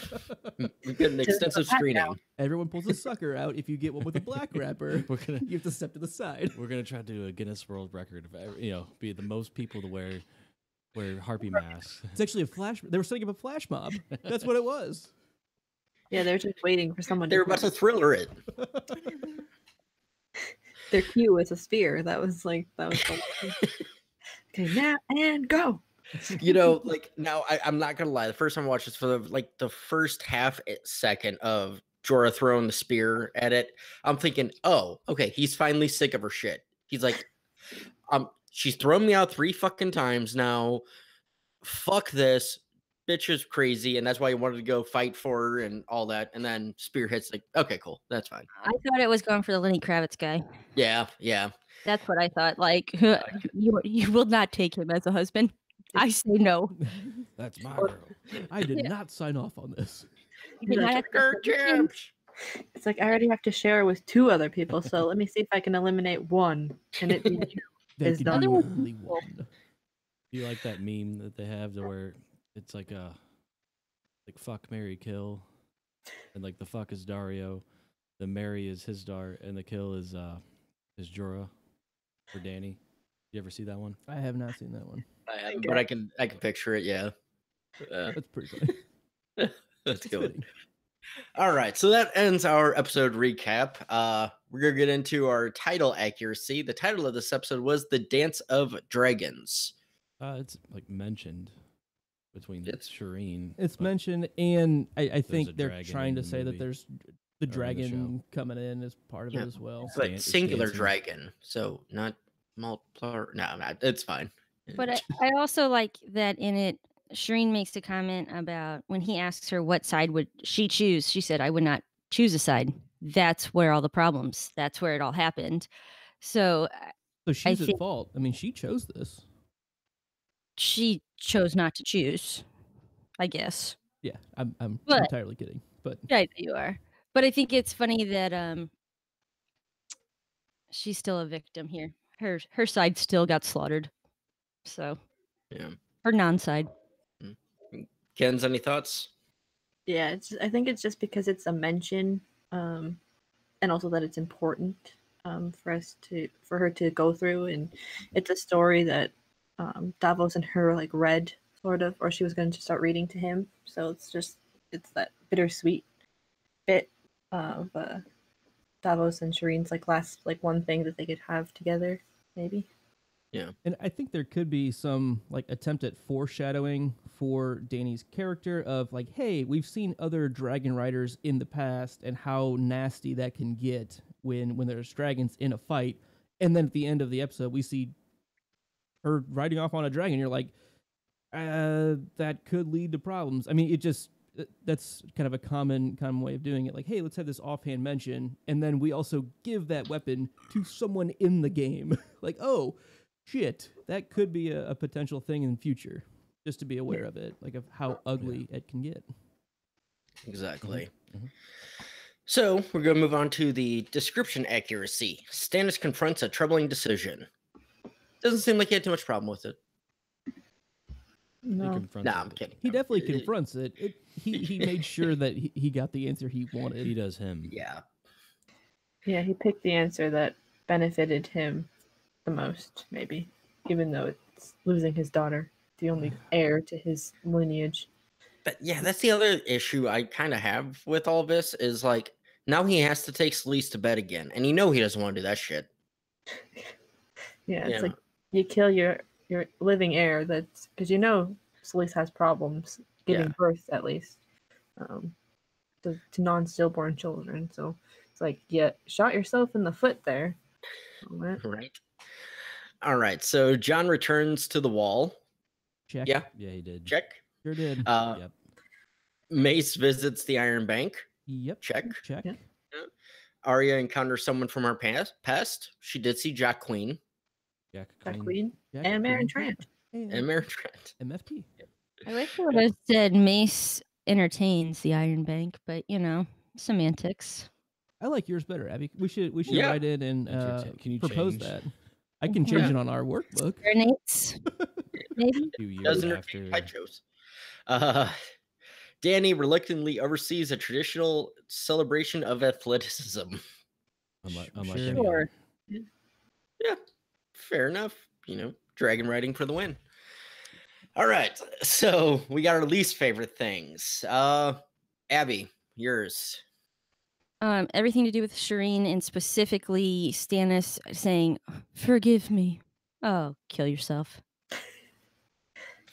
get an extensive screening. Everyone pulls a sucker out. If you get one with a black wrapper, you have to step to the side. We're gonna try to do a Guinness World Record of be the most people to wear harpy masks. It's actually a flash. They were setting up a flash mob. That's what it was. Yeah, they're just waiting for someone. They were about to thriller it. Their cue was a spear. That was the okay, now and go. You know, like now I'm not gonna lie. The first time I watched this, for the first second of Jorah throwing the spear at it, I'm thinking, oh, okay, he's finally sick of her shit. He's like, she's thrown me out 3 fucking times now. Fuck this. Bitch is crazy, and that's why he wanted to go fight for her and all that. And then spear hits, like, okay, cool, that's fine. I thought it was going for the Lenny Kravitz guy. Yeah. That's what I thought. Like, you will not take him as a husband. I say no. That's my girl. I did not sign off on this. You did not have to- It's like I already have to share with 2 other people, so let me see if I can eliminate one. And it There is can done. be only one. Do you like that meme that they have to where it's like fuck, marry, kill, and like the fuck is Dario, the marry is his dar, and the kill is Jorah or Danny. You ever see that one? I have not seen that one. I haven't, but I can picture it. Yeah, That's pretty funny. that's good. Fitting. All right, so that ends our episode recap. We're gonna get into our title accuracy. The title of this episode was "The Dance of Dragons." It's like mentioned between Shireen. It's but mentioned, and I a think they're dragon trying to in the say that movie, there's the the dragon coming in as part of Yeah. it as well. But It's singular dancing. dragon, so not multiple. No, it's fine. But I also like that in it, Shireen makes a comment about when he asks her what side would she choose. She said, I would not choose a side. That's where all the problems, that's where it all happened. So So she's at think- fault. I mean, she chose this. she chose not to choose, I guess. Yeah, I'm But- entirely kidding. But Yeah, you are. But I think it's funny that she's still a victim here. Her side still got slaughtered. So Yeah. her non-side. Ken's, any thoughts? Yeah, I think it's just because it's a mention, and also that it's important for her to go through, and it's a story that Davos and her like read sort of, or she was going to start reading to him. So it's that bittersweet bit of Davos and Shireen's like last like one thing that they could have together, maybe. And I think there could be some like attempt at foreshadowing for Dany's character of like, hey, we've seen other dragon riders in the past and how nasty that can get when there's dragons in a fight. And then at the end of the episode, we see her riding off on a dragon. You're like, that could lead to problems. I mean, that's kind of a common way of doing it. Like, hey, let's have this offhand mention, and then we also give that weapon to someone in the game. Like, oh, shit, that could be a potential thing in the future. Just to be aware of it, like of how ugly it can get. Exactly. Mhm. So we're going to move on to the description accuracy. Stannis confronts a troubling decision. Doesn't seem like he had too much problem with it. He No. confronts Nah, it, I'm but kidding. He definitely confronts it. He made sure that he got the answer he wanted. He does him. Yeah. Yeah, he picked the answer that benefited him the most, maybe, even though it's losing his daughter, the only heir to his lineage. But yeah, that's the other issue I kind of have with all this is like now he has to take Sleece to bed again, and he doesn't want to do that shit. Yeah, it's Yeah. like you kill your living heir. That's because Selyse has problems giving Yeah. birth, at least, to non-stillborn children. So it's like you shot yourself in the foot there. Alright. Right. All right. So John returns to the wall. Check. Yeah. Yeah, he did. Check. Sure did. Yep. Mace visits the Iron Bank. Yep. Check. Check. Yeah. Arya encounters someone from her past. She did see Jack Queen Jack Jack Queen. Queen Jack and Marin Queen. Trant. and Mary Trent. MFT. I wish I would have said Mace entertains the Iron Bank, but semantics. I like yours better, Abby. We should Yeah. write in and Can you propose change? that. I can change Yeah. it on our workbook. Serenades, maybe. A few years Doesn't after. repeat pie jokes. Danny reluctantly oversees a traditional celebration of athleticism. Unlike Sure. any Sure. other. Yeah, fair enough. Dragon riding for the win. All right, so we got our least favorite things. Abby, yours. Everything to do with Shireen and specifically Stannis saying, "Forgive me." Oh, kill yourself.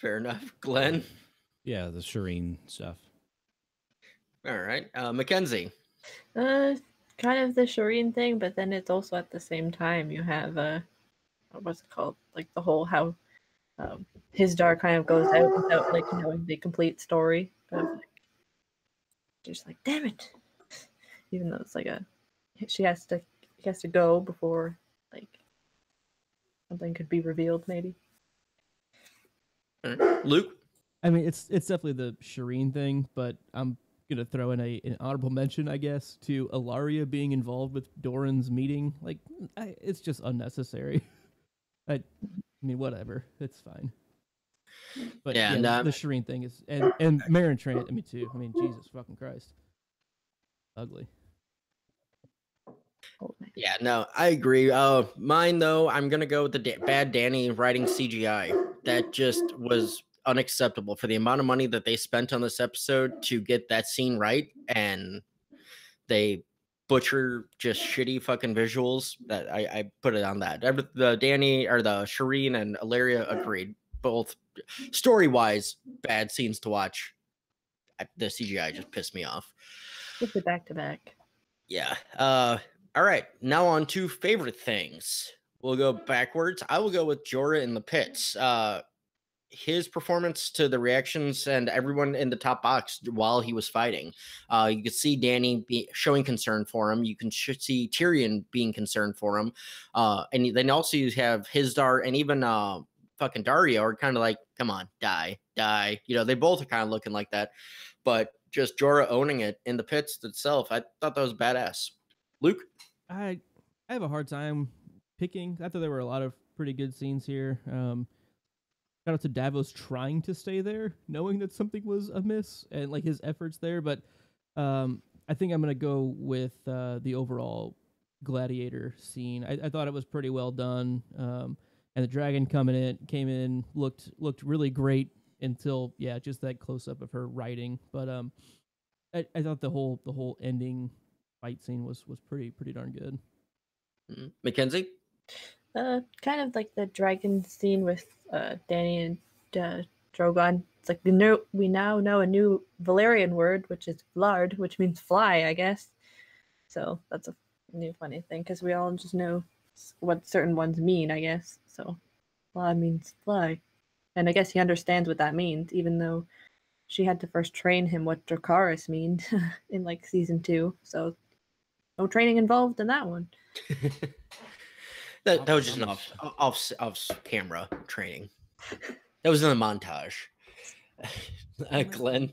Fair enough. Glenn? Yeah, the Shireen stuff. All right. Mackenzie? Kind of the Shireen thing, but then it's also at the same time you have what's it called? Like the whole how his dark kind of goes out without like knowing the complete story of like, just like damn it, even though it's like he has to go before like something could be revealed maybe. All right. Luke? I mean, it's definitely the Shireen thing, but I'm gonna throw in an honorable mention, I guess, to Ilaria being involved with Doran's meeting. Like, it's just unnecessary. I mean, whatever, it's fine. But Yeah, yeah, the Shireen thing is, and Marin Trant, I mean, too. I mean, Jesus fucking Christ, ugly. Yeah, no, I agree. Mine though, I'm gonna go with the bad Danny writing CGI. That just was unacceptable for the amount of money that they spent on this episode to get that scene right, and they butcher just shitty fucking visuals. That I put it on that. The Danny or the Shireen and Ilaria agreed. Both story wise, bad scenes to watch. The CGI just pissed me off. Just the back to back. Yeah. All right. Now on to favorite things. We'll go backwards. I will go with Jorah in the pits. His performance to the reactions and everyone in the top box while he was fighting. You could see Danny showing concern for him. You can see Tyrion being concerned for him. And then also you have Hizdar and even fucking Dario are kind of like, come on, die. You know, they both are kind of looking like that. But just Jorah owning it in the pits itself, I thought that was badass. Luke? I have a hard time picking. I thought there were a lot of pretty good scenes here. Shout out to Davos trying to stay there, knowing that something was amiss, and like his efforts there. But I think I'm gonna go with the overall gladiator scene. I thought it was pretty well done, and the dragon came in, looked really great until just that close up of her riding. But I thought the whole ending fight scene was pretty darn good. Mackenzie? Kind of like the dragon scene with Danny and Drogon. It's like we now know a new Valyrian word, which is Vlad, which means fly, I guess. So that's a new funny thing because we all just know what certain ones mean, I guess. So Vlad means fly, and I guess he understands what that means, even though she had to first train him what Dracarys means in like season 2. So no training involved in that one. That was just an off camera training. That was in the montage. Glenn?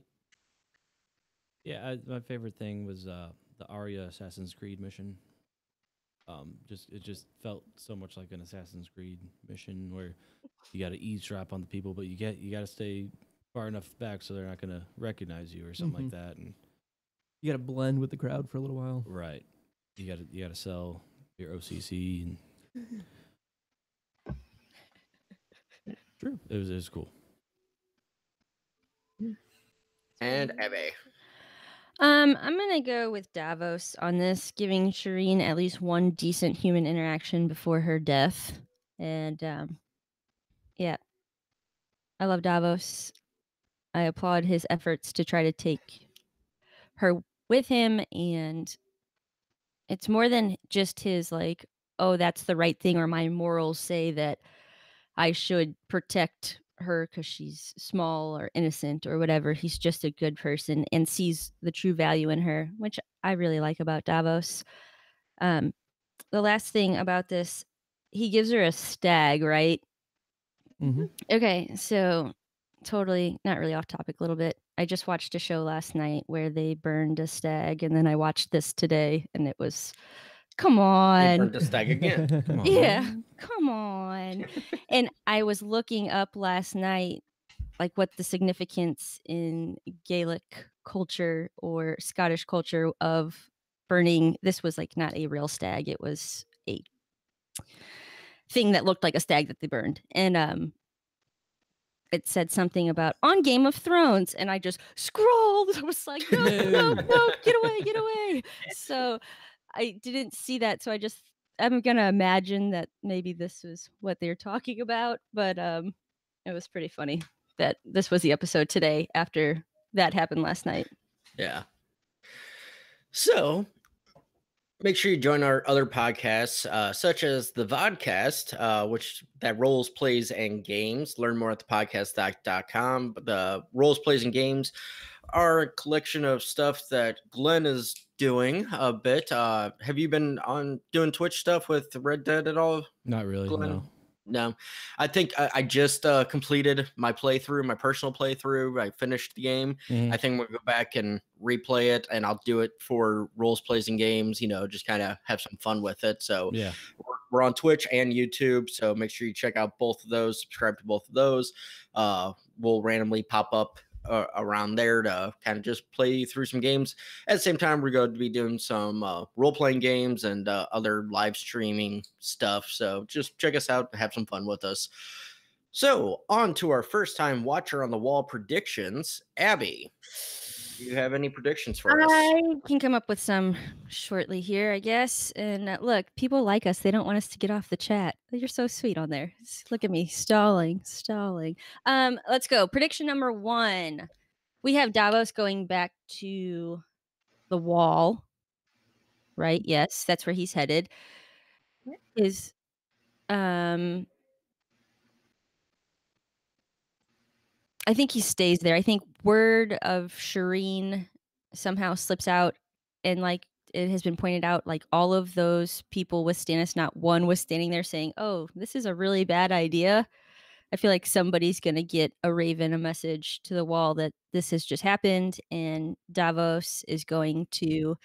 Yeah, my favorite thing was the Arya Assassin's Creed mission. It just felt so much like an Assassin's Creed mission where you got to eavesdrop on the people, but you got to stay far enough back so they're not going to recognize you or something like that, and you got to blend with the crowd for a little while. Right. You got to sell your OCC and. True. It was cool. And Abby. I'm gonna go with Davos on this, giving Shireen at least one decent human interaction before her death. And yeah, I love Davos. I applaud his efforts to try to take her with him, and it's more than just his like, oh, that's the right thing, or my morals say that I should protect her because she's small or innocent or whatever. He's just a good person and sees the true value in her, which I really like about Davos. The last thing about this, he gives her a stag, right? Mm-hmm. Okay, so totally not really off topic a little bit. I just watched a show last night where they burned a stag, and then I watched this today, and it was, come on. They burned the stag again. Come on. Yeah, come on. And I was looking up last night, like what the significance in Gaelic culture or Scottish culture of burning. This was like not a real stag. It was a thing that looked like a stag that they burned. And it said something about on Game of Thrones. And I just scrolled. I was like, no, get away. So I didn't see that. So I'm going to imagine that maybe this was what they're talking about. But it was pretty funny. that this was the episode today after that happened last night. Yeah. So make sure you join our other podcasts, such as the Vodcast, which that roles, plays, and games. Learn more at thepodcast.com. The roles, plays, and games are a collection of stuff that Glenn is doing a bit. Have you been on doing Twitch stuff with Red Dead at all, Not really. Glenn? No. No, I think I just completed my playthrough, my personal playthrough. I finished the game. Mhm. I think we'll go back and replay it, and I'll do it for roles, plays, and games. Just kind of have some fun with it. So Yeah. we're on Twitch and YouTube, so make sure you check out both of those. Subscribe to both of those. We'll randomly pop up around there to kind of just play through some games. At the same time, we're going to be doing some role-playing games and other live streaming stuff. So just check us out, have some fun with us. So on to our first time watcher on the wall predictions. Abby, do you have any predictions for us? I can come up with some shortly here, I guess. And look, people like us. They don't want us to get off the chat. You're so sweet on there. Look at me stalling. Let's go. Prediction number 1. We have Davos going back to the wall, right? Yes, that's where he's headed. Is I think he stays there. I think word of Shireen somehow slips out, and like it has been pointed out, like all of those people with Stannis, not one was standing there saying, "Oh, this is a really bad idea." I feel like somebody's gonna get a raven a message to the wall that this has just happened, and Davos is going to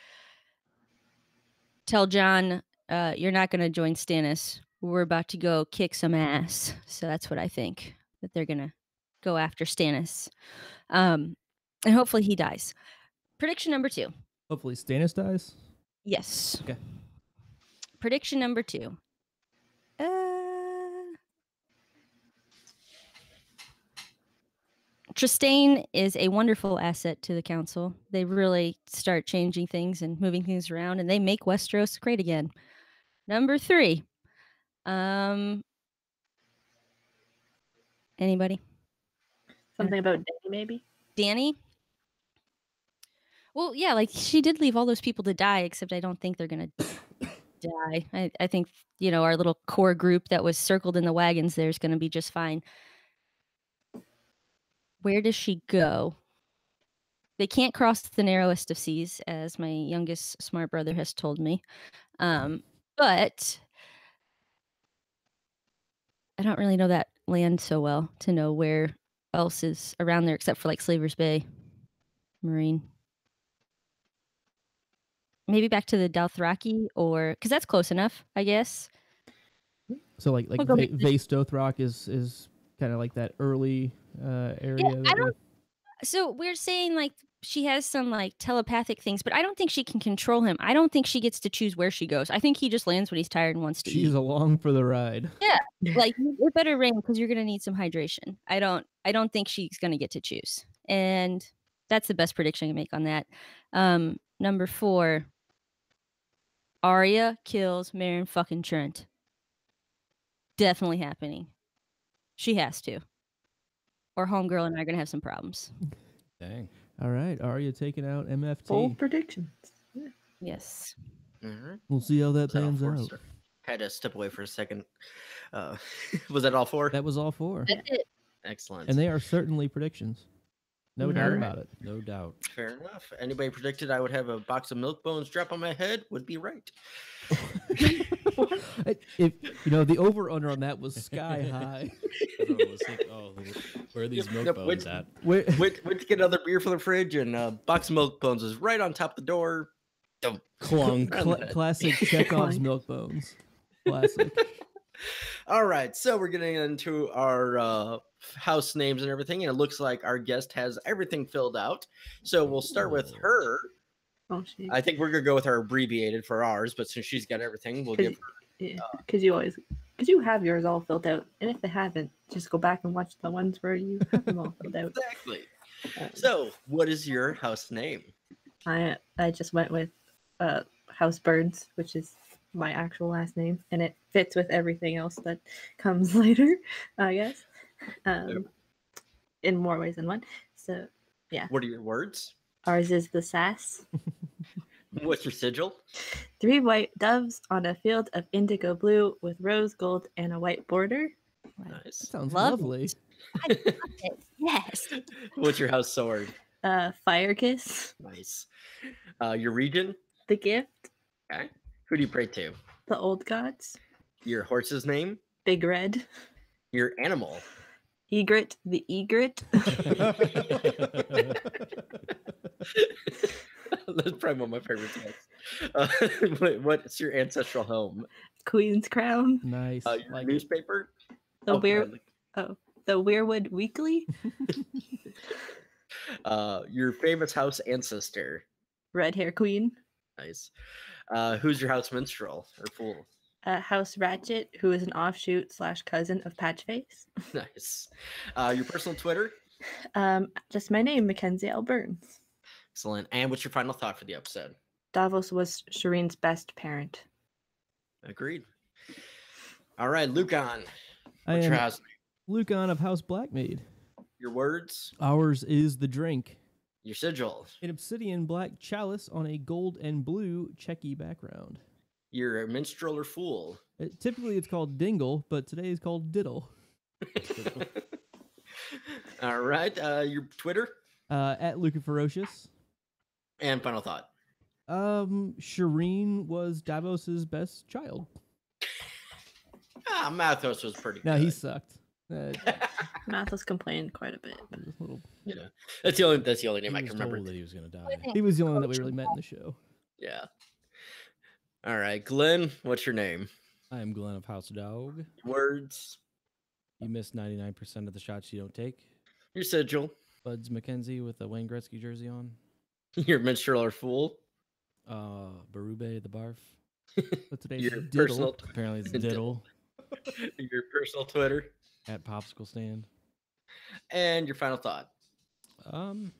tell Jon, "You're not gonna join Stannis. We're about to go kick some ass." So that's what I think, that they're gonna go after Stannis. And hopefully he dies. Prediction number 2. Hopefully Stannis dies. Yes. Okay. Prediction number 2. Trystane is a wonderful asset to the council. They really start changing things and moving things around, and they make Westeros great again. Number 3. Anybody? Something about Dany, maybe? Dany? Well, yeah, like she did leave all those people to die, except I don't think they're going to die. I think, our little core group that was circled in the wagons there is going to be just fine. Where does she go? They can't cross the narrowest of seas, as my youngest smart brother has told me. But I don't really know that land so well to know where else is around there except for like Slaver's Bay Marine. Maybe back to the Dothraki, or because that's close enough, I guess. So like We'll go with Vace Dothrak is kind of like that early area. Yeah, that we- So we're saying like she has some like telepathic things, but I don't think she can control him. I don't think she gets to choose where she goes. I think he just lands when he's tired and wants to She's eat. along for the ride. Yeah, like it better rain because you're gonna need some hydration. I don't think she's gonna get to choose, and that's the best prediction I can make on that. Number 4. Arya kills Meryn fucking Trent. Definitely happening. She has to. Or Homegirl and I are gonna have some problems. Dang. All right, Arya taking out MFT. Bold predictions. Yes. We'll see how that Was that all pans four, out. sir? Had to step away for a second. Was that all 4? That was all 4, That's it. Excellent. and they are certainly predictions. No doubt Alright. about it. No doubt. Fair enough. Anybody predicted I would have a box of milk bones drop on my head would be right. If the over under on that was sky high. Where are these milk Yep, bones at? Wait, Went to get another beer from the fridge, and a box of milk bones is right on top of the door. Don't. Clunk. classic Chekhov's milk bones. Classic. All right, so we're getting into our house names and everything, and it looks like our guest has everything filled out. So we'll start with her. Oh, shit. I think we're gonna go with our abbreviated for ours, but since she's got everything, we'll give her. Yeah, because you have yours all filled out, and if they haven't, just go back and watch the ones where you have them all filled out. Exactly. So, what is your house name? I just went with House Burns, which is my actual last name, and it fits with everything else that comes later, I guess. in more ways than one. So What are your words? ours is the sass. What's your sigil? 3 white doves on a field of indigo blue with rose gold and a white border. Nice. Sounds Love lovely. I love it. Yes. What's your house sword? Fire kiss. Nice. Your region? The gift. Okay. Who do you pray to? The old gods. Your horse's name? Big red. Your animal? Egret. The egret. That's probably one of my favorite things. What's your ancestral home? Queen's crown. Nice. Your Like it. newspaper? The Oh, the Weirwood Weekly. your famous house ancestor? Red hair queen. Nice. Who's your house minstrel or fool? House Ratchet, who is an offshoot / cousin of Patchface. Nice. Your personal Twitter? Just my name, Mackenzie L. Burns. Excellent. And what's your final thought for the episode? Davos was Shireen's best parent. Agreed. All right, Lucan. I What's your am house? Lucan of House Blackmaid. Your words? Ours is the drink. Your sigil? An obsidian black chalice on a gold and blue checky background. Your minstrel or fool? Typically it's called dingle, but today is called diddle. All right. Your Twitter? At Luca Ferocious. And final thought. Shireen was Davos's best child. Mathos was pretty No, good. he sucked. Mathos complained quite a bit. Yeah. That's the only name I He can was remember. told that he was going to die. He was the only one that we really met in the show. Yeah. All right, Glenn, what's your name? I am Glenn of House Dog. Words? You miss 99% of the shots you don't take. Your sigil? Buds McKenzie with a Wayne Gretzky jersey on. Your minstrel or fool? Barube the Barf. So today's Your diddle. personal Apparently it's Diddle your personal Twitter? at Popsicle Stand. And your final thought? I don't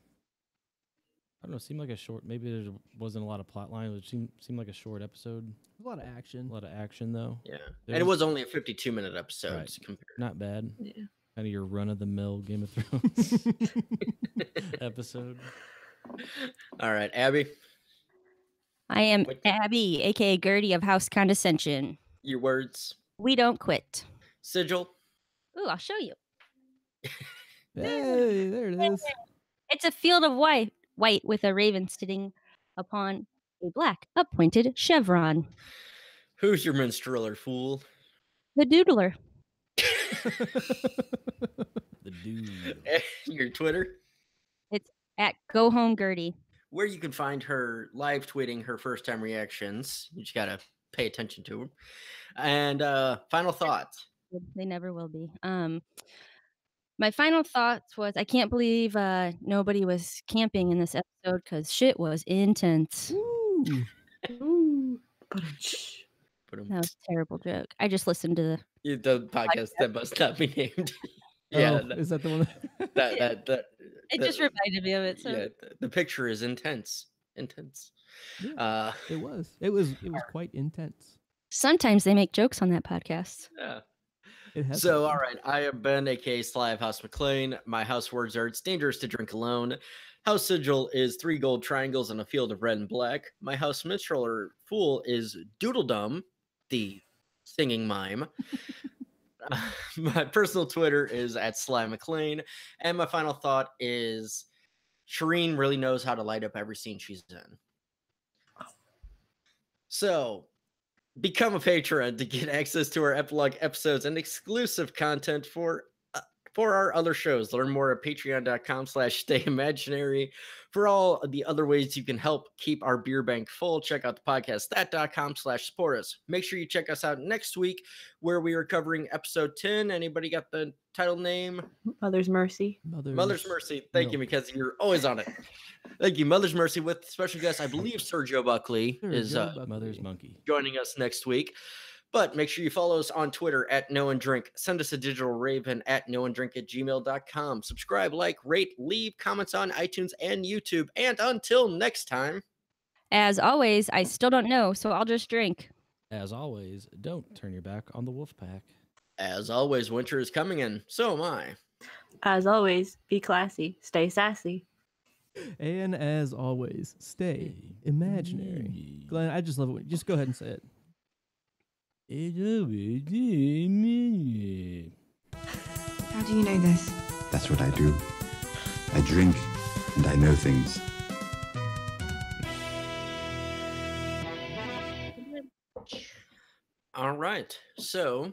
know. It seemed like a short. Maybe there wasn't a lot of plot line. It seemed like a short episode. A lot of action. A lot of action though. Yeah. There And it was only a 52-minute episode. Right. Compared. Not bad. Yeah. Kind of your run of the mill Game of Thrones episode. All right, Abby, I am What- Abby, aka Gertie of House Condescension. your words? We don't quit. Sigil? Ooh, I'll show you. Hey, there it is. It's a field of white with a raven sitting upon a black appointed chevron. Who's your minstrel or fool? The doodler. The dude. Your Twitter? At Go Home Gertie. Where you can find her live tweeting her first time reactions. You just gotta pay attention to them. And final thoughts. They never will be. My final thoughts was I can't believe nobody was camping in this episode because shit was intense. Ooh. Ooh. Put That was a terrible joke. I just listened to the podcast that must not be named. Yeah, Oh, is that the one? that it just reminded me of it. So yeah, the picture is intense. Yeah, it was. It was quite intense. sometimes they make jokes on that podcast. Yeah. It has So, been. all right, I have been aka Sly of House McLean. My house words are it's dangerous to drink alone. House sigil is 3 gold triangles on a field of red and black. My house minstrel or fool is Doodledum, the singing mime. My personal Twitter is at Sly McLean. And my final thought is Shireen really knows how to light up every scene she's in. So, become a patron to get access to our epilogue episodes and exclusive content for our other shows. Learn more at patreon.com/stayimaginary. For all of the other ways you can help keep our beer bank full, check out the podcast.com/support us. Make sure you check us out next week where we are covering episode 10. Anybody got the title name? Mother's Mercy. Mother's Mercy. Thank you, Mackenzie. You're always on it. Thank you. Mother's Mercy with special guest, I believe Sergio Buckley is Sergio Buckley. Mother's Monkey. joining us next week. But make sure you follow us on Twitter at No and Drink. Send us a digital raven at noanddrink@gmail.com. Subscribe, like, rate, leave comments on iTunes and YouTube. And until next time, As always, I still don't know, so I'll just drink. As always, don't turn your back on the wolf pack. as always, winter is coming and so am I. As always, be classy, stay sassy. And as always, stay imaginary. Glenn, I just love it. Just go ahead and say it. How do you know this? That's what I do. I drink and I know things. All right. So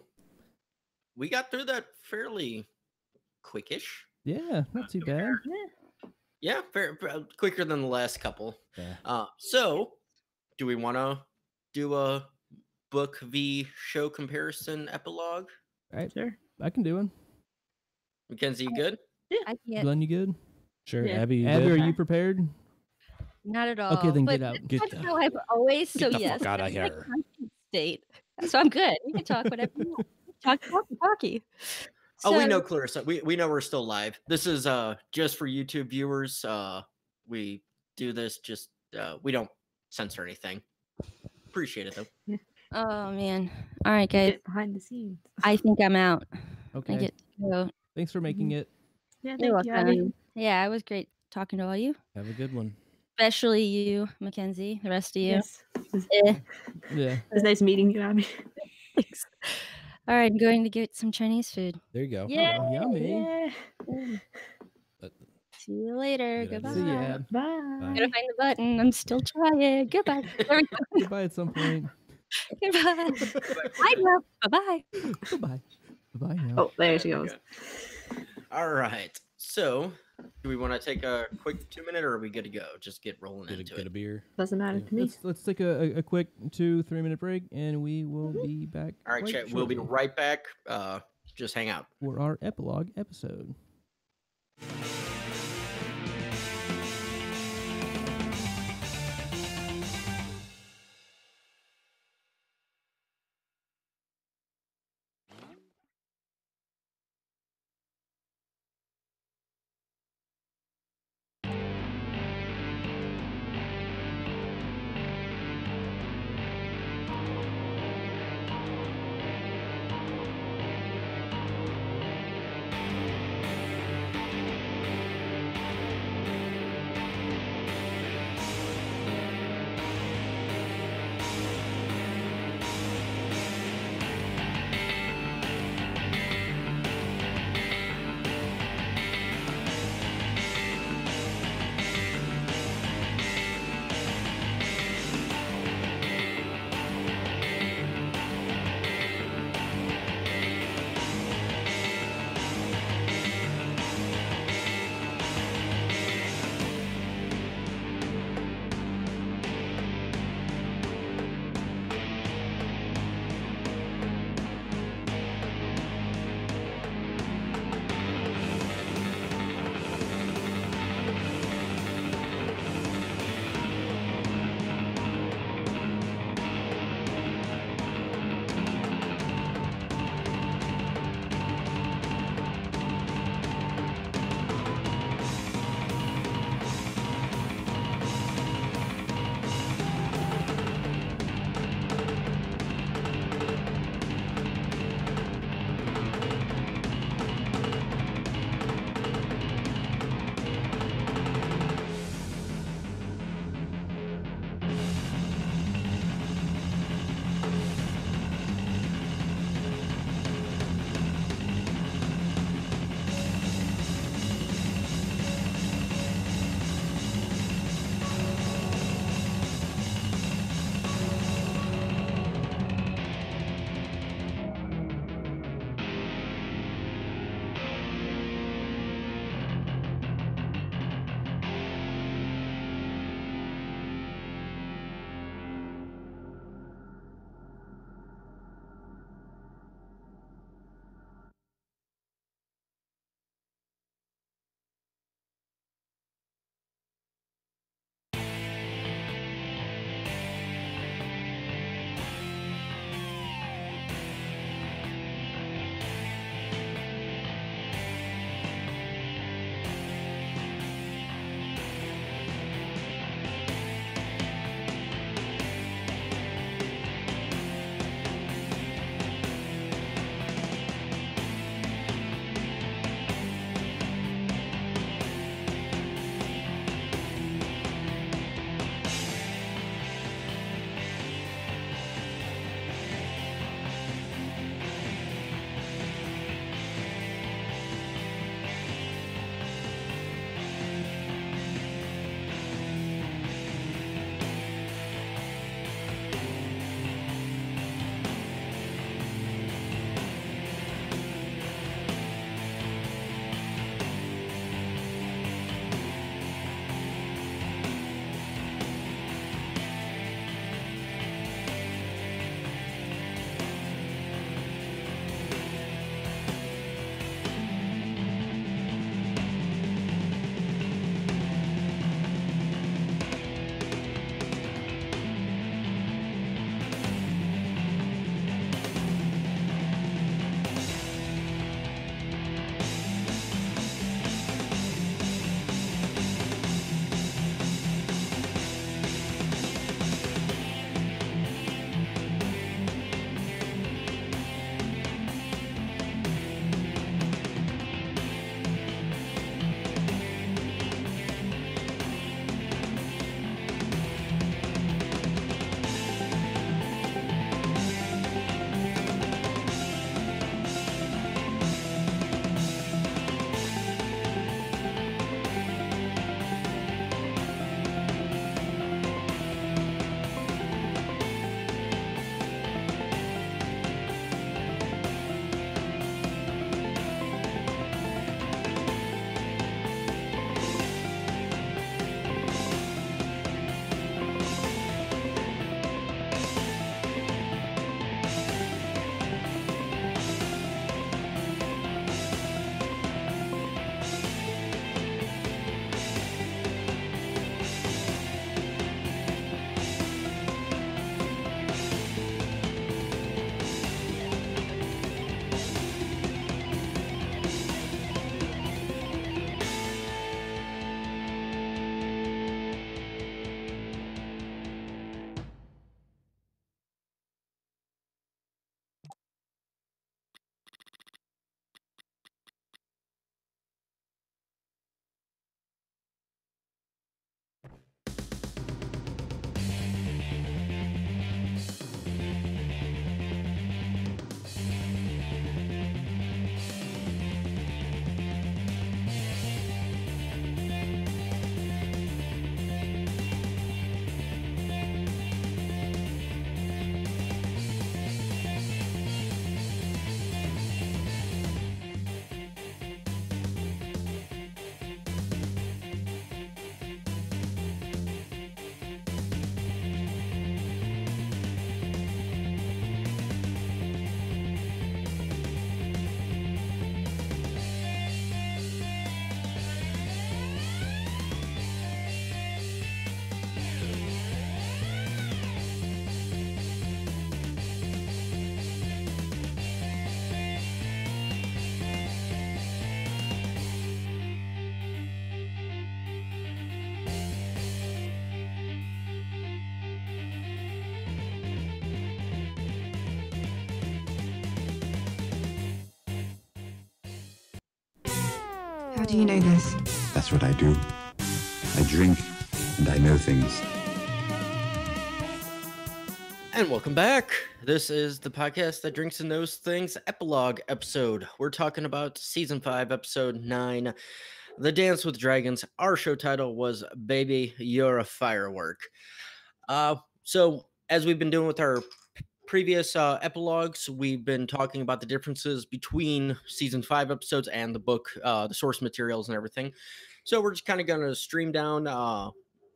we got through that fairly quickish. Yeah, not too bad. Yeah, quicker than the last couple. Yeah. So do we want to do a book v show comparison epilogue? All right, Sure. I can do one. Mackenzie, you good? I can't. Glenn, you good? Sure, Yeah. Abby. You Abby, good? are you prepared? Not at all. Okay, then but get out. Get that's the- how I've always. get So the yes, fuck outta that's my here. constant state. So I'm good. We can talk whatever you want. Talkie. Oh, we So- know, Clarissa. We know we're still live. This is just for YouTube viewers. We do this just we don't censor anything. Appreciate it though. Oh man. All right, guys. Get behind the scenes. I think I'm out. I Okay. get to go. Thanks for making it. Yeah, You're thank you, Abby. welcome. Yeah, it was great talking to all you, Have a good one. especially you, Mackenzie. The rest of you. Yes. Eh, Yeah. It was nice meeting you, Abby. thanks. All right, I'm going to get some Chinese food. There you go. Yeah. Oh, yummy. Yeah. See you later. Good Goodbye. idea. See ya. Bye. Bye. Gotta find the button. I'm still trying. Goodbye. There we go. Goodbye at some point. Goodbye. Bye, love. Bye-bye. Goodbye. Goodbye now. Oh, there she goes. All right. So, do we want to take a quick 2-minute, or are we good to go? Just get rolling into Get a it. beer. Doesn't matter to me. Let's take a quick 2-3 minute break, and we will be back. All right, quite chat. We'll be shortly right back. Just hang out. for our epilogue episode. do you know this? That's what I do. I drink, and I know things. And welcome back. This is the podcast that drinks and knows things epilogue episode. We're talking about season 5, episode 9, The Dance with Dragons. Our show title was Baby, You're a Firework. So as we've been doing with our previous epilogues, we've been talking about the differences between season 5 episodes and the book, the source materials and everything. So we're just kind of going to stream down a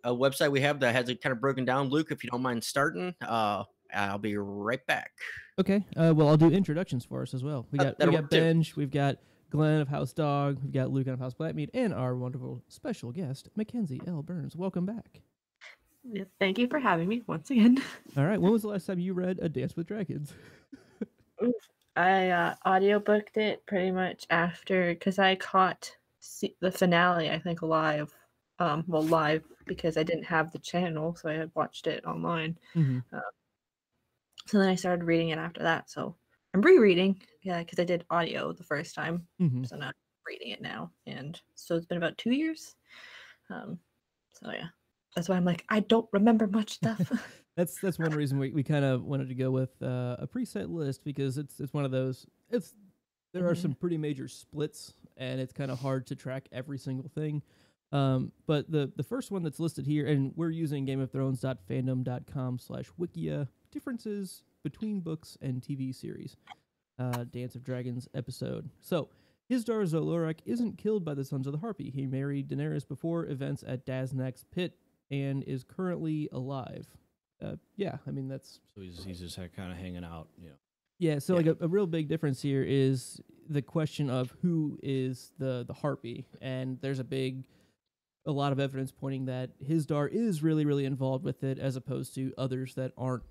website we have that has it kind of broken down. Luke, if you don't mind starting, I'll be right back. Okay. Well, I'll do introductions for us as well. We got Benj, we've got Glenn of House Dog, we've got Luke of House Blackmead, and our wonderful special guest, Mackenzie L. Burns. Welcome back. Yeah, thank you for having me once again. All right. When was the last time you read A Dance with Dragons? I audiobooked it pretty much after, because I caught the finale, I think, live. Live because I didn't have the channel, so I had watched it online. Mm-hmm. So then I started reading it after that. So I'm rereading, because I did audio the first time. Mm-hmm. So now I'm reading it now, and so it's been about 2 years. So yeah, that's why I'm like, I don't remember much stuff. That's one reason we kind of wanted to go with a preset list, because it's one of those. There are some pretty major splits, and it's kind of hard to track every single thing. But the first one that's listed here, and we're using GameOfThrones.fandom.com/wikia, differences between books and TV series, Dance of Dragons episode. So, Hizdar Zolorak isn't killed by the Sons of the Harpy. He married Daenerys before events at Daznak's pit and is currently alive. Yeah, I mean, that's... So he's just kind of hanging out, Yeah, so like a real big difference here is the question of who is the Harpy, and there's a lot of evidence pointing that Hizdar is really, really involved with it, as opposed to others that aren't.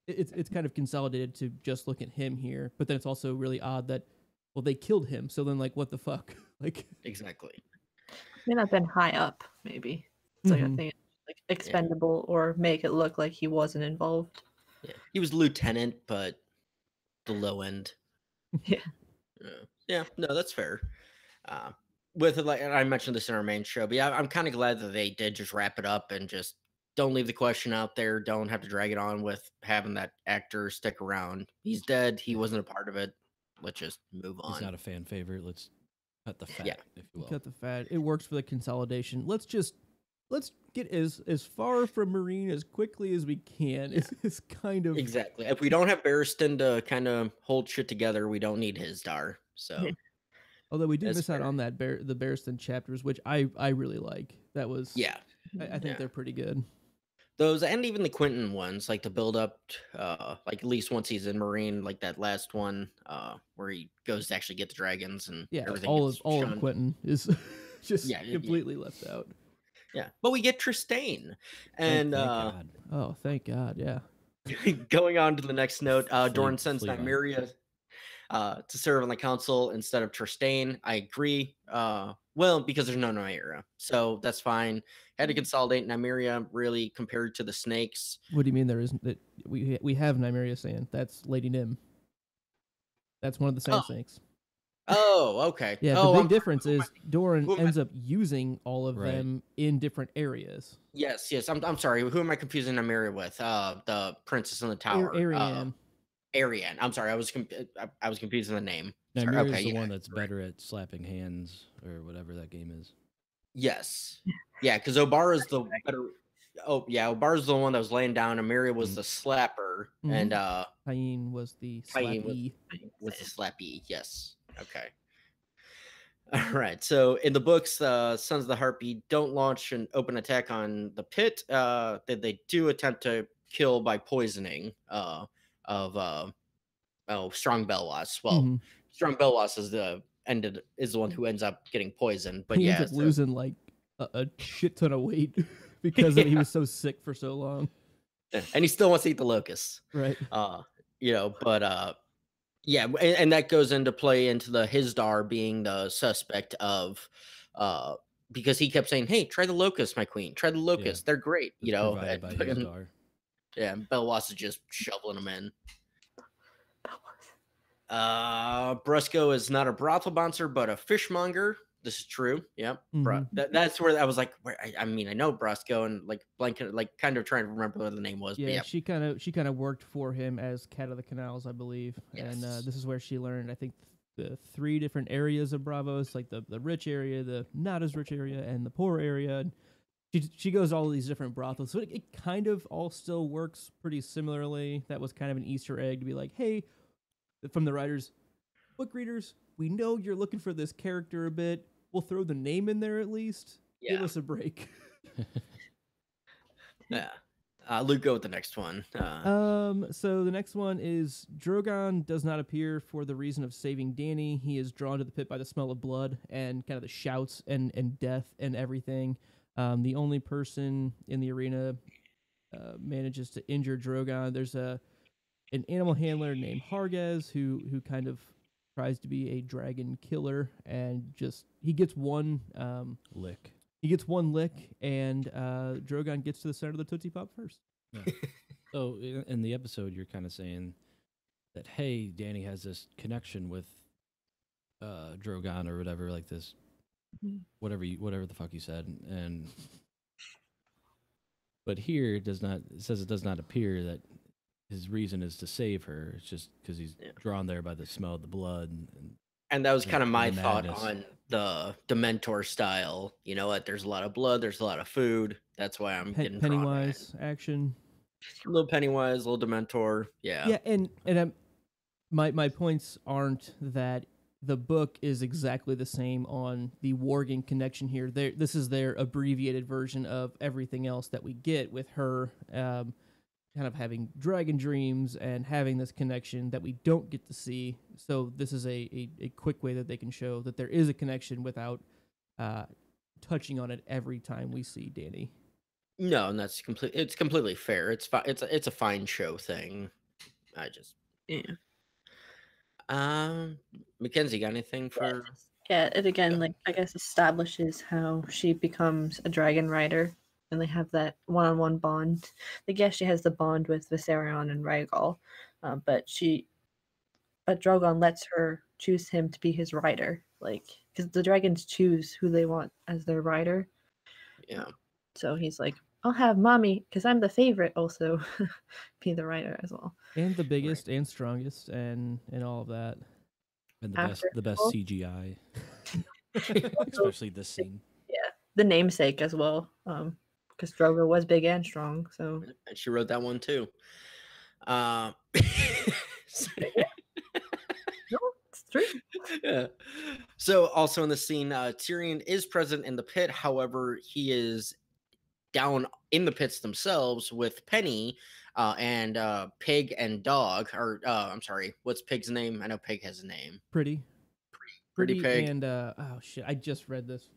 It's kind of consolidated to just look at him here, but then it's also really odd that, well, they killed him, so then, like, what the fuck? Like, Exactly. May not have been high up, maybe. It's like a thing, like expendable, or make it look like he wasn't involved. Yeah, he was lieutenant, but the low end. Yeah. Yeah, no, that's fair. With it, like, and I mentioned this in our main show, but yeah, I'm kind of glad that they did just wrap it up and just don't leave the question out there. Don't have to drag it on with having that actor stick around. He's dead. He wasn't a part of it. Let's just move on. He's not a fan favorite. Let's cut the fat, if you will. Cut the fat. It works for the consolidation. Let's get as far from Marine as quickly as we can. It's kind of... Exactly. If we don't have Barristan to kind of hold shit together, we don't need Hizdar. So... Although we did miss out on that the Barristan chapters, which I really like. That was... Yeah. I think they're pretty good. Those, and even the Quentin ones, like the build up, like at least once he's in Marine, like that last one, where he goes to actually get the dragons and everything. All of Quentin is just completely left out. Yeah, but we get Trystane, and thank God. Oh, thank God! Yeah. Going on to the next note, Doran sends Nymeria to serve on the council instead of Trystane. I agree. Well, because there's no Nymeria, so that's fine. Had to consolidate Nymeria, really, compared to the snakes. What do you mean there isn't? That we have Nymeria Sand. That's Lady Nim. That's one of the sand snakes. Oh, okay. Yeah, the big difference is Doran ends up using all of them in different areas. Yes. I'm sorry. Who am I confusing Nymeria with? The princess in the tower. Arianne. Arianne. I'm sorry. I was confusing the name. Nymeria's the one that's better at slapping hands or whatever that game is. Yes. Yeah, because Obara's the better. Oh yeah, Obara's the one that was laying down. Nymeria was the slapper, and Paine was the slappy. Was the slappy? Yes. Okay. All right. So in the books, Sons of the Harpy don't launch an open attack on the pit. They do attempt to kill by poisoning of Strong Belwas. Well, Strong Belwas is the one who ends up getting poisoned. But he ends up losing like a shit ton of weight because he was so sick for so long. And he still wants to eat the locusts. Right. Yeah, and that goes into play into the Hizdar being the suspect of because he kept saying, "Hey, try the locust, my queen. Try the locust. They're great." It's provided by Hizdar. Yeah, Belwas is just shoveling them in. Brusco is not a brothel bouncer, but a fishmonger. This is true. Yep. Mhm. That's where I was like, I mean, I know Brusco and like blanket, like kind of trying to remember what the name was. Yeah, but yeah. she kind of worked for him as Cat of the Canals, I believe. And Yes. this is where she learned, I think, the 3 different areas of Bravos, like the rich area, the not as rich area, and the poor area. And she goes to all these different brothels, so it kind of all still works pretty similarly. That was kind of an Easter egg to be like, hey, from the writers, book readers, we know you're looking for this character a bit. We'll throw the name in there at least. Give Yeah. us a break. Yeah. Luke, go with the next one. So the next one is Drogon does not appear for the reason of saving Dany. He is drawn to the pit by the smell of blood and kind of the shouts and death and everything. The only person in the arena manages to injure Drogon. There's an animal handler named Hargaz who kind of tries to be a dragon killer, and just he gets one Lick. He gets one lick, and Drogon gets to the center of the Tootsie Pop first. Yeah. So in the episode, you're kind of saying that, hey, Dany has this connection with Drogon or whatever, like this, whatever the fuck you said, and but here it says it does not appear that his reason is to save her. It's just because he's drawn there by the smell of the blood. And that was kind of my the thought madness. on the mentor style. You know what? There's a lot of blood. There's a lot of food. That's why I'm getting drawn. Pennywise action. A little Pennywise, a little Dementor. Yeah. Yeah, and my points aren't that the book is exactly the same on the Worgen connection here. This is their abbreviated version of everything else that we get with her kind of having dragon dreams and having this connection that we don't get to see. So this is a quick way that they can show that there is a connection without touching on it every time we see Dany. No, and that's it's completely fair. It's a fine show thing. Mackenzie, got anything for? Yeah, it again, like, I guess, establishes how she becomes a dragon rider, and they have that one-on-one bond. Like, yes, she has the bond with Viserion and Rhaegal, but Drogon lets her choose him to be his rider, like, because the dragons choose who they want as their rider. Yeah. So he's like, I'll have mommy, because I'm the favorite, also be the rider as well. And the biggest and strongest and all of that. And After the best all- CGI. Especially this scene. Yeah, the namesake as well, because Drogo was big and strong, so. And she wrote that one too. No, it's true. Yeah. So also in the scene, Tyrion is present in the pit. However, he is down in the pits themselves with Penny and Pig and Dog. Or I'm sorry, what's Pig's name? I know Pig has a name. Pretty Pig. And oh shit, I just read this.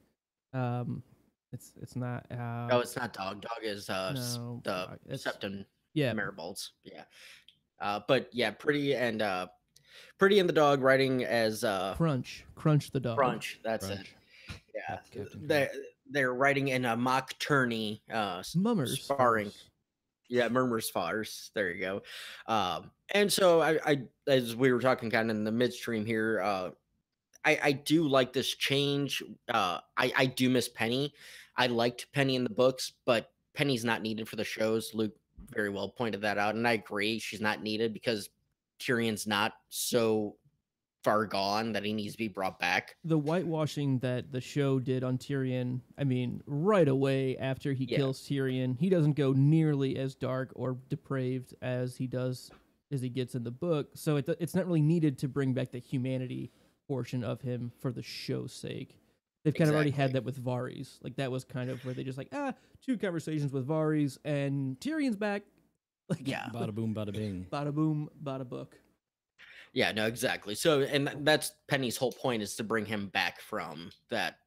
It's not. Oh, it's not Dog. Dog is no, the it's Septon yeah. Maribolds. Yeah. But yeah, Pretty and the dog riding as Crunch the dog. Crunch. That's Crunch. it. Yeah. Captain They're riding in a mock tourney, Mummers sparring. Yeah, murmurs farce. There you go. And so I as we were talking kind of in the midstream here, I do like this change. I do miss Penny. I liked Penny in the books, but Penny's not needed for the shows. Luke very well pointed that out, and I agree. She's not needed because Tyrion's not so far gone that he needs to be brought back. The whitewashing that the show did on Tyrion, I mean, right away after he kills Tyrion, he doesn't go nearly as dark or depraved as he does as he gets in the book. So it's not really needed to bring back the humanity portion of him for the show's sake. They've kind of already had that with Varys. Like, that was kind of where they just like, 2 conversations with Varys and Tyrion's back. Like, Yeah. Bada boom, bada bing. Bada boom, bada book. Yeah, no, exactly. So, and that's Penny's whole point, is to bring him back from that,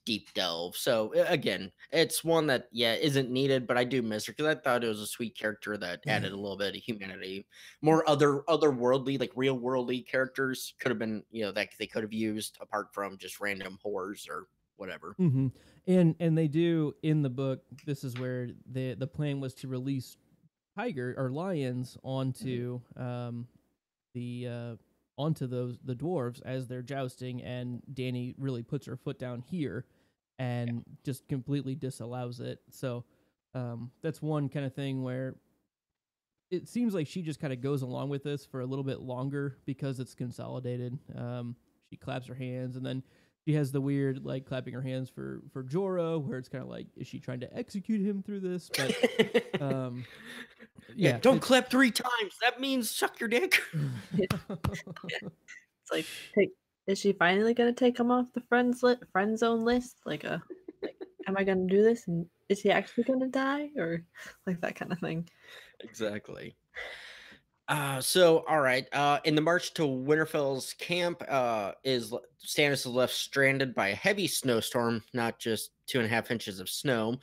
deep delve. So again, it's one that, isn't needed, but I do miss her because I thought it was a sweet character that added a little bit of humanity. More otherworldly, like real worldly characters could have been, that they could have used apart from just random horrors or whatever. Mm-hmm. And they do in the book. This is where the plan was to release lions onto onto the dwarves as they're jousting, and Dany really puts her foot down here and just completely disallows it. So that's one kind of thing where it seems like she just kind of goes along with this for a little bit longer because it's consolidated. She claps her hands, and then she has the weird like clapping her hands for Jorah, where it's kind of like, is she trying to execute him through this? But yeah, don't clap 3 times. That means suck your dick. It's like, is she finally gonna take him off the friend zone list? Like, am I gonna do this, and is he actually gonna die, or like that kind of thing? Exactly. So all right. In the march to Winterfell's camp, Stannis is left stranded by a heavy snowstorm, not just 2.5 inches of snow,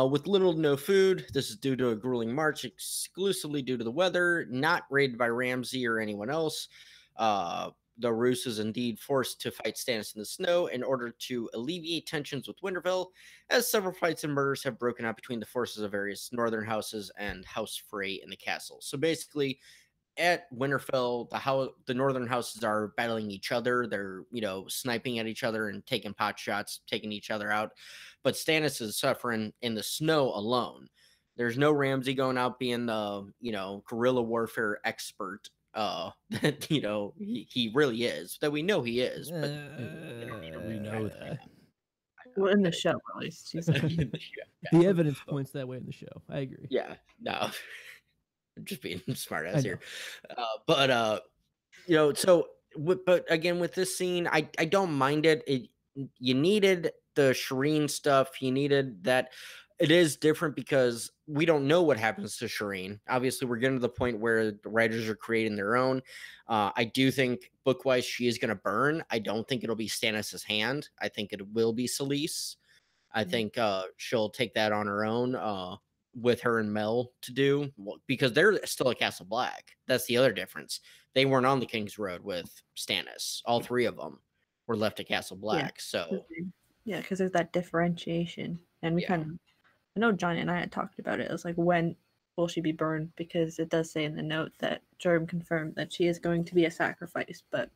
with little to no food. This is due to a grueling march, exclusively due to the weather, not raided by Ramsay or anyone else. The Roose is indeed forced to fight Stannis in the snow in order to alleviate tensions with Winterfell, as several fights and murders have broken out between the forces of various northern houses and House Frey in the castle. So basically, at Winterfell, the northern houses are battling each other. They're, sniping at each other and taking pot shots, taking each other out. But Stannis is suffering in the snow alone. There's no Ramsay going out being the, guerrilla warfare expert that, he really is, that we know he is. But we know that. Well, in the show, at least. The evidence points that way in the show. I agree. Yeah, no. I'm just being smart ass here. But again, with this scene, I don't mind it. You needed the Shireen stuff. You needed that. It is different because we don't know what happens to Shireen. Obviously, we're getting to the point where the writers are creating their own. I do think book-wise she is going to burn. I don't think it'll be Stannis' hand. I think it will be Selyse. I think she'll take that on her own with her and Mel to do, because they're still at Castle Black. That's the other difference. They weren't on the King's Road with Stannis. All 3 of them were left at Castle Black. Yeah, because there's that differentiation. And we I know Johnny and I had talked about it. It was like, when will she be burned? Because it does say in the note that Jerem confirmed that she is going to be a sacrifice. But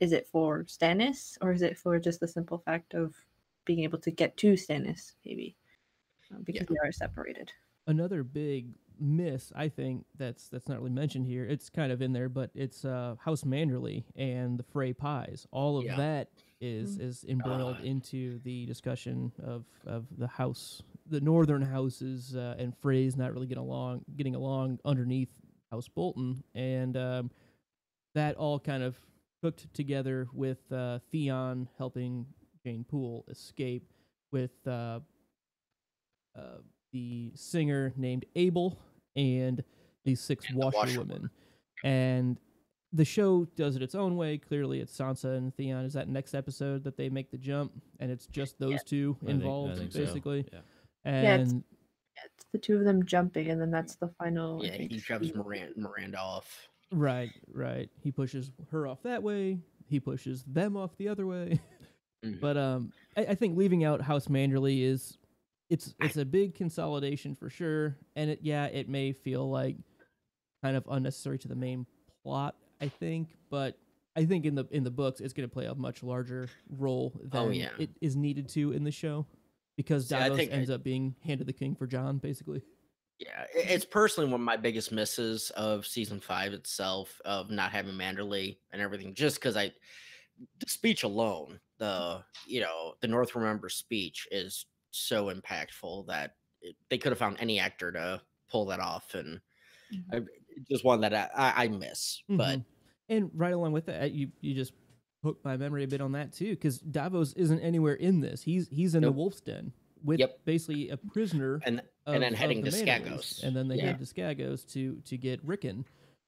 is it for Stannis, or is it for just the simple fact of being able to get to Stannis, maybe? Because they are separated. Another big miss, I think, that's not really mentioned here. It's kind of in there, but it's House Manderley and the Frey pies. All of that is embroiled into the discussion of the house, the northern houses, and Frey's not really getting along underneath House Bolton, and that all kind of hooked together with Theon helping Jane Poole escape with the singer named Abel and the 6 washerwomen. And the show does it its own way. Clearly, it's Sansa and Theon. Is that next episode that they make the jump, and it's just those 2 involved, I think basically? So. Yeah. And it's the 2 of them jumping, and then that's the final. Yeah, he shoves Miranda off. Right. He pushes her off that way. He pushes them off the other way. Mm-hmm. But I think leaving out House Manderley is it's a big consolidation for sure, and it may feel like kind of unnecessary to the main plot, I think, but I think in the books it's going to play a much larger role than it is needed to in the show, because Davos ends up being hand of the king for Jon, basically. Yeah, it's personally one of my biggest misses of season 5 itself, of not having Manderley and everything, just because the speech alone, the North Remember speech is so impactful that they could have found any actor to pull that off, and just one that I miss. Mm-hmm. But and right along with that, you just hooked my memory a bit on that too, because Davos isn't anywhere in this. He's in the Wolf's Den with basically a prisoner, and then heading to Skagos, and then they head to Skagos to get Rickon.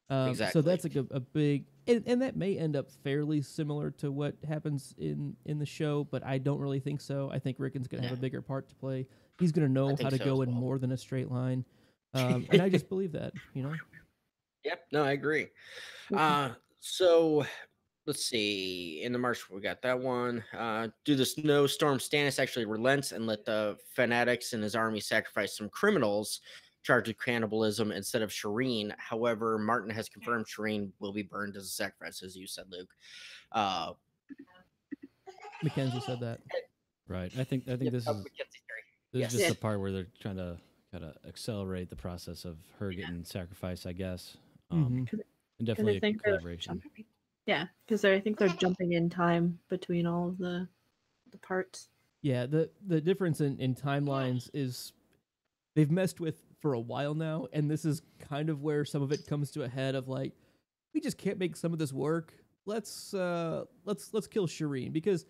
Exactly. So that's like a big, and that may end up fairly similar to what happens in the show, but I don't really think so. I think Rickon's going to have a bigger part to play. He's going to know how to go in more than a straight line, and I just believe that, Yep. No, I agree. So let's see. In the march, we got that one. Due to the snowstorm, Stannis actually relents and let the fanatics and his army sacrifice some criminals charged with cannibalism instead of Shireen. However, Martin has confirmed Shireen will be burned as a sacrifice, as you said, Luke. Mackenzie said that. Right. I think this is Yes. just the part where they're trying to kind of accelerate the process of her getting sacrificed, I guess. And definitely a collaboration. Yeah, because I think they're jumping in time between all of the parts. Yeah, the difference in timelines is they've messed with for a while now, and this is kind of where some of it comes to a head of like, we just can't make some of this work. Let's kill Shireen, because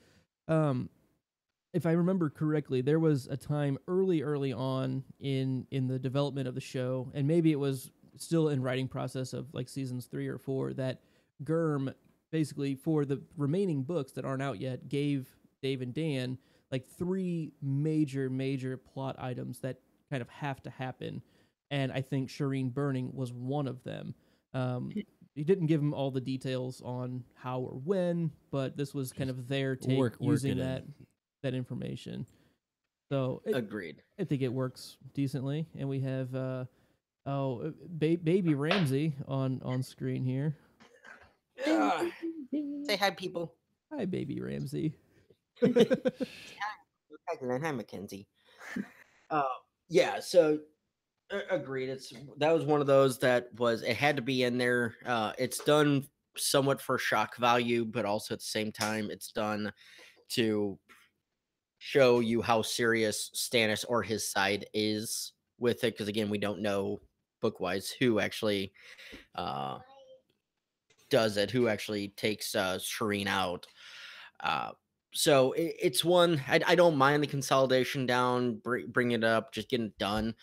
if I remember correctly, there was a time early on in the development of the show, and maybe it was still in writing process of like seasons 3 or 4, that Germ basically, for the remaining books that aren't out yet, gave Dave and Dan like 3 major plot items that kind of have to happen, and I think Shireen burning was one of them. He didn't give him all the details on how or when, but this was kind of their take using that information. So agreed. I think it works decently, and we have baby Ramsey on screen here. Say hi, people. Hi, baby Ramsey. Hi, Mackenzie. Yeah, so agreed. That was one of those that it had to be in there. It's done somewhat for shock value, but also at the same time, it's done to show you how serious Stannis or his side is with it. Because again, we don't know book-wise who actually does it, who actually takes Shireen out. So it's one I don't mind the consolidation down, bring it up, just getting it done.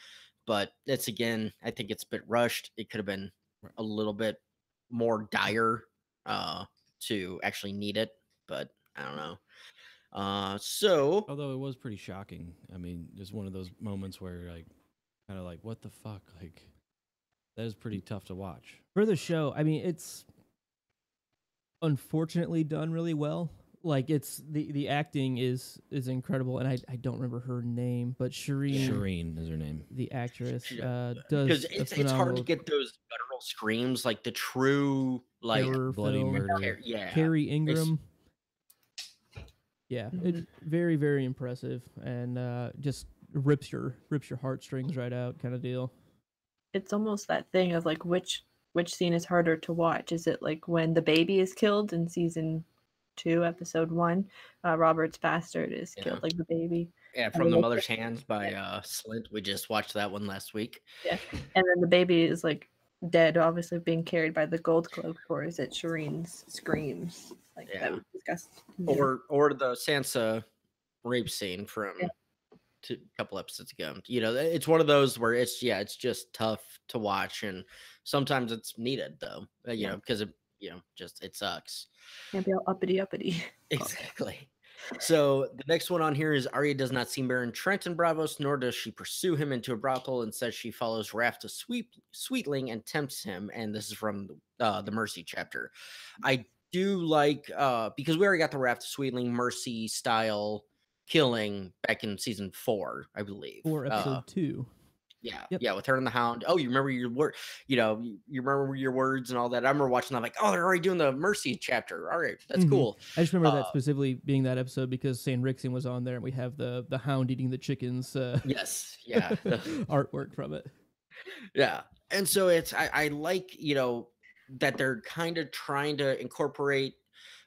But it's, again, I think it's a bit rushed. It could have been a little bit more dire to actually need it, but I don't know. So although it was pretty shocking. I mean, just one of those moments where like kind of like, what the fuck? Like, that is pretty tough to watch. For the show, I mean, it's unfortunately done really well. Like, it's the acting is incredible, and I don't remember her name, but Shireen is her name. The actress does, because it's hard to get those guttural screams, like the true like bloody murder. Yeah, Carrie Ingram. Yeah, it's very, very impressive, and just rips your heartstrings right out, kind of deal. It's almost that thing of like which scene is harder to watch. Is it like when the baby is killed in season 2, episode 1? Robert's bastard is killed, like the baby. Yeah, from the Mother's Hands by Slint. We just watched that one last week. Yeah, and then the baby is like dead, obviously being carried by the gold cloak. Or is it Shireen's screams? Like that was discussed. Or the Sansa rape scene from a couple episodes ago. You know, it's one of those where it's just tough to watch, and sometimes it's needed though. You know, because it sucks. Can't be all uppity. Exactly. So the next one on here is Arya does not see Baron Trent in Bravos, nor does she pursue him into a brothel, and says she follows Raft to Sweetling and tempts him. And this is from the Mercy chapter. I do like because we already got the Raft to Sweetling Mercy style killing back in season 4, I believe. 4, episode 2. Yeah, with her and the Hound. Oh, you remember your word? You remember your words and all that. I remember watching that, like, oh, they're already doing the Mercy chapter. All right, that's cool. I just remember that specifically being that episode because Saint Rixin was on there, and we have the Hound eating the chickens. Yes, yeah, artwork from it. Yeah, and so I like that they're kind of trying to incorporate.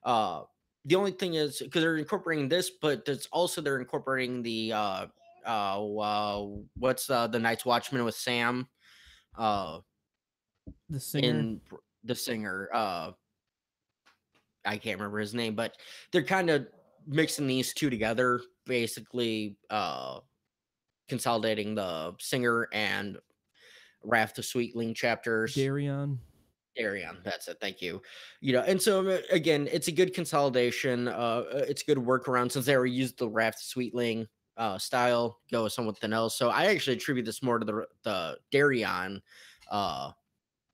The only thing is because they're incorporating this, but it's also they're incorporating the what's the Night's Watchman with Sam, the singer, I can't remember his name, but they're kind of mixing these two together, basically consolidating the singer and Raft the Sweetling chapters. Darion, that's it. Thank you. And so again, it's a good consolidation. It's a good workaround since they already used the Raft Sweetling style, go with something else. So I actually attribute this more to the Darion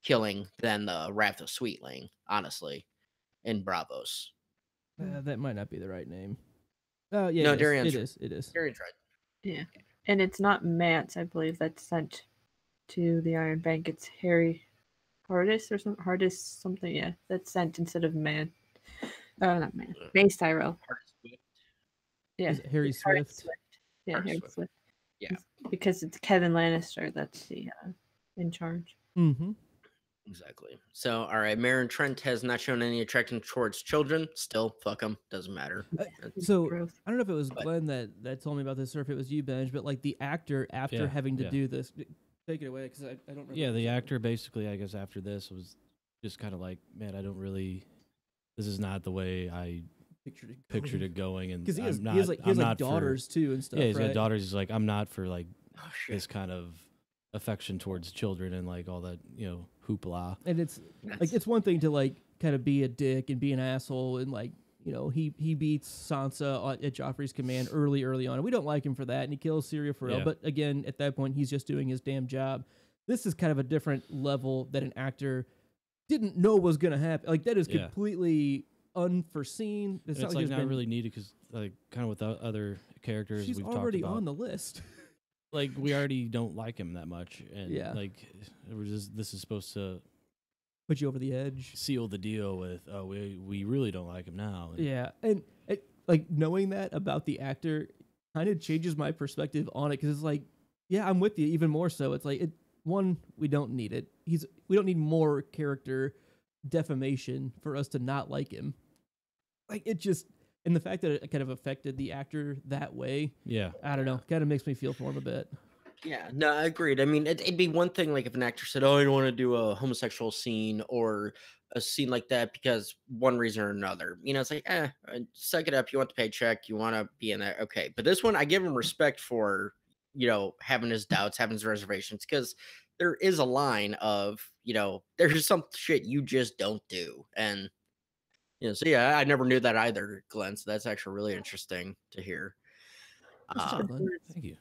killing than the Raft of Sweetling, honestly, in Bravos. That might not be the right name. No, Darion's it is. Darion's right. Yeah, and it's not Mance, I believe, that sent to the Iron Bank. It's Harry Hardis or something. Hardis something, yeah. That's sent instead of Man. Not Man. Mace Tyrell. Yeah. Is it Harry it's Harry Swift? Yeah, Harry Harry Swift. Swift. Yeah. Because it's Kevin Lannister that's the in charge. Mm-hmm. Exactly. So, all right, Marin Trent has not shown any attraction towards children. Still, fuck him. Doesn't matter. So Gross. I don't know if it was But- Glenn that told me about this or if it was you, Benj, but like the actor after Yeah, having to yeah. do this, take it away because I don't remember. Yeah, the actor basically, I guess, after this was just kind of like, man, I don't really. This is not the way I pictured it going, and because he has I'm not, he has like, he has I'm like not for- daughters too and stuff. Yeah, he's right? got daughters. He's like, I'm not for like Oh shit. this kind of affection towards children and like all that, hoopla. And it's That's- like it's one thing to like kind of be a dick and be an asshole and like he beats Sansa at Joffrey's command early on. And we don't like him for that, and he kills Syria for real. Yeah. But again, at that point, he's just doing his damn job. This is kind of a different level that an actor didn't know was going to happen. Like that is Yeah. completely unforeseen. It's not like there's not been- really needed because like kind of with the other characters She's we've already talked about. on the list. Like we already don't like him that much, and Yeah. like this is supposed to Put you over the edge. seal the deal with we really don't like him now. And Yeah, and like knowing that about the actor kind of changes my perspective on it because it's like, yeah, I'm with you even more so. It's like we don't need it. We don't need more character defamation for us to not like him. Like it just, and the fact that it kind of affected the actor that way, yeah, I don't know, kind of makes me feel for him a bit. Yeah, no, I agreed. I mean, it'd be one thing like if an actor said, "Oh, I don't want to do a homosexual scene or a scene like that because one reason or another." It's like, suck it up. You want the paycheck. You want to be in there. Okay. But this one, I give him respect for, having his doubts, having his reservations, because there is a line of, there's some shit you just don't do. And, so yeah, I never knew that either, Glenn. So that's actually really interesting to hear. thank you.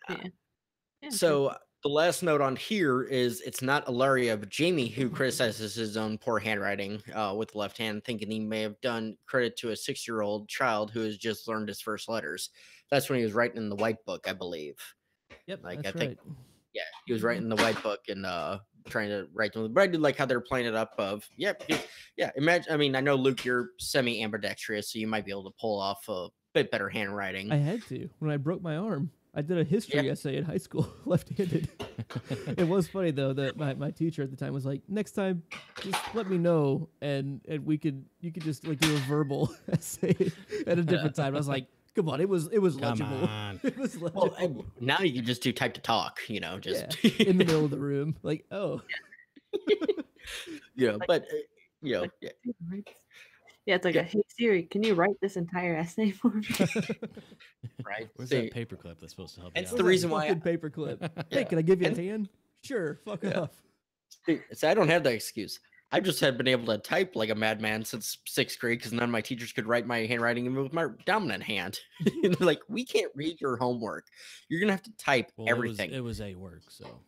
Yeah, So the last note on here is it's not Ilaria, but Jamie who criticizes his own poor handwriting with the left hand, thinking he may have done credit to a 6-year-old child who has just learned his first letters. That's when he was writing in the white book, I believe. Yep, Like, that's I think- right. Yeah, he was writing the white book and trying to write them. But I did like how they're playing it up of, imagine, I mean, I know, Luke, you're semi-ambidextrous, so you might be able to pull off a bit better handwriting. I had to when I broke my arm. I did a history essay in high school, left-handed. It was funny though that my teacher at the time was like, "Next time, just let me know, and you could just like do a verbal essay at a different time." I was like, "Come on, it was Come legible. on. It was Well, legible." now you can just do type to talk, just Yeah, in the middle of the room, like, oh, but Yeah, it's like hey Siri, can you write this entire essay for me? right. Where's See, that paperclip that's supposed to help It's you the out? reason why fucking paperclip. Hey, Yeah. can I give you a And- hand? Sure, fuck off. see, I don't have that excuse. I just had been able to type like a madman since 6th grade because none of my teachers could write my handwriting with my dominant hand. And they're like, we can't read your homework. You're gonna have to type Well, everything. It was a work, so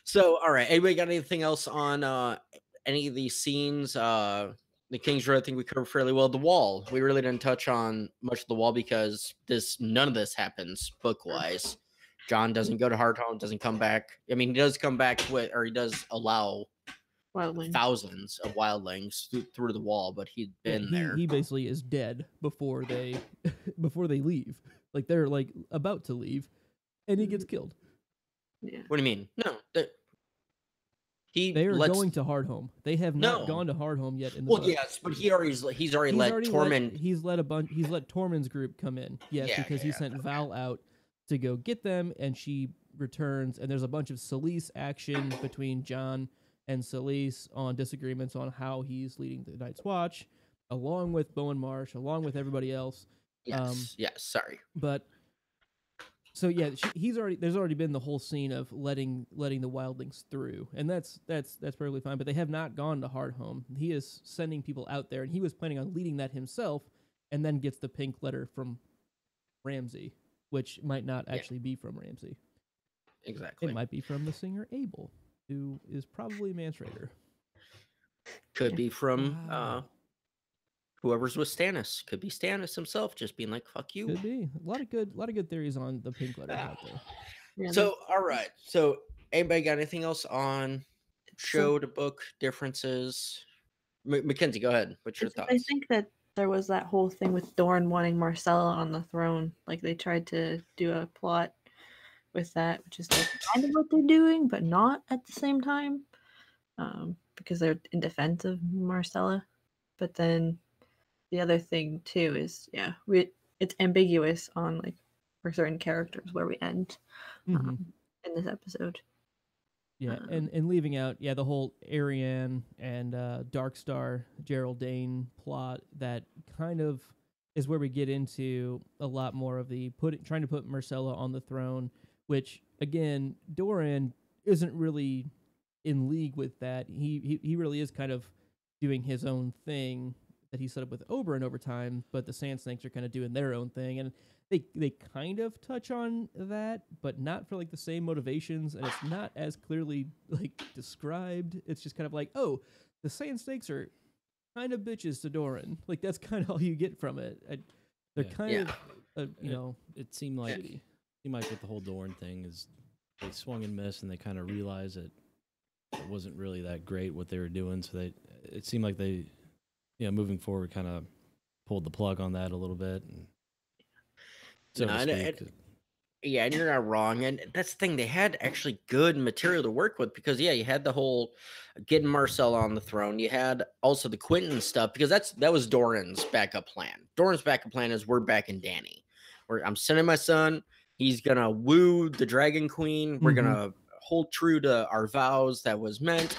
So, all right. Anybody got anything else on any of these scenes? The King's Road, I think we covered fairly well. The Wall, we really didn't touch on much of the Wall because none of this happens book wise. John doesn't go to Hardhome, doesn't come back. I mean, he does come back he does allow Wildling. thousands of wildlings through the Wall, but he'd been he, there. He basically is dead before they leave. Like they're like about to leave, and he gets killed. Yeah. What do you mean? No, he They are lets, going to Hardhome. They have not No. gone to Hardhome yet. In the Well, book. yes, but he's already let Tormund. He's let Tormund's group come in. Yes, Yeah, because he sent Val out to go get them, and she returns. And there's a bunch of Selyse action between John and Selyse on disagreements on how he's leading the Night's Watch, along with Bowen Marsh, along with everybody else. Yes, sorry. But so yeah, there's already been the whole scene of letting the wildlings through, and that's perfectly fine. But they have not gone to Hardhome. He is sending people out there, and he was planning on leading that himself, and then gets the pink letter from Ramsay, which might not actually be from Ramsay. Exactly. It might be from the singer Abel, who is probably a Mance Raider. Could be from Wow. whoever's with Stannis. Could be Stannis himself, just being like, "Fuck you." Could be a lot of good theories on the pink letter out there. Yeah, So, all right. So, anybody got anything else on show to book differences? Mackenzie, go ahead. What's your thoughts? I think that there was that whole thing with Dorne wanting Marcella on the throne. Like they tried to do a plot with that, which is like kind of what they're doing, but not at the same time, because they're in defense of Marcella. But then the other thing too is, it's ambiguous on like for certain characters where we end in this episode. Yeah, and leaving out, the whole Arianne and Darkstar Geraldine plot that kind of is where we get into a lot more of the trying to put Marcella on the throne, which again, Doran isn't really in league with that. He really is kind of doing his own thing that he set up with Oberyn over time, but the Sand Snakes are kind of doing their own thing, and they kind of touch on that, but not for like the same motivations, and it's not as clearly like described. It's just kind of like, oh, the Sand Snakes are kind of bitches to Doran. Like that's kind of all you get from it. They're kind of, it seemed like with the whole Doran thing is they swung and missed, and they kind of realized that it wasn't really that great what they were doing. So it seemed like they, moving forward, kind of pulled the plug on that a little bit. And so and you're not wrong. And that's the thing. They had actually good material to work with because, you had the whole getting Marcella on the throne. You had also the Quentin stuff because that was Doran's backup plan. Doran's backup plan is we're back in Dany. Where I'm sending my son. He's going to woo the Dragon Queen. We're going to hold true to our vows that was meant.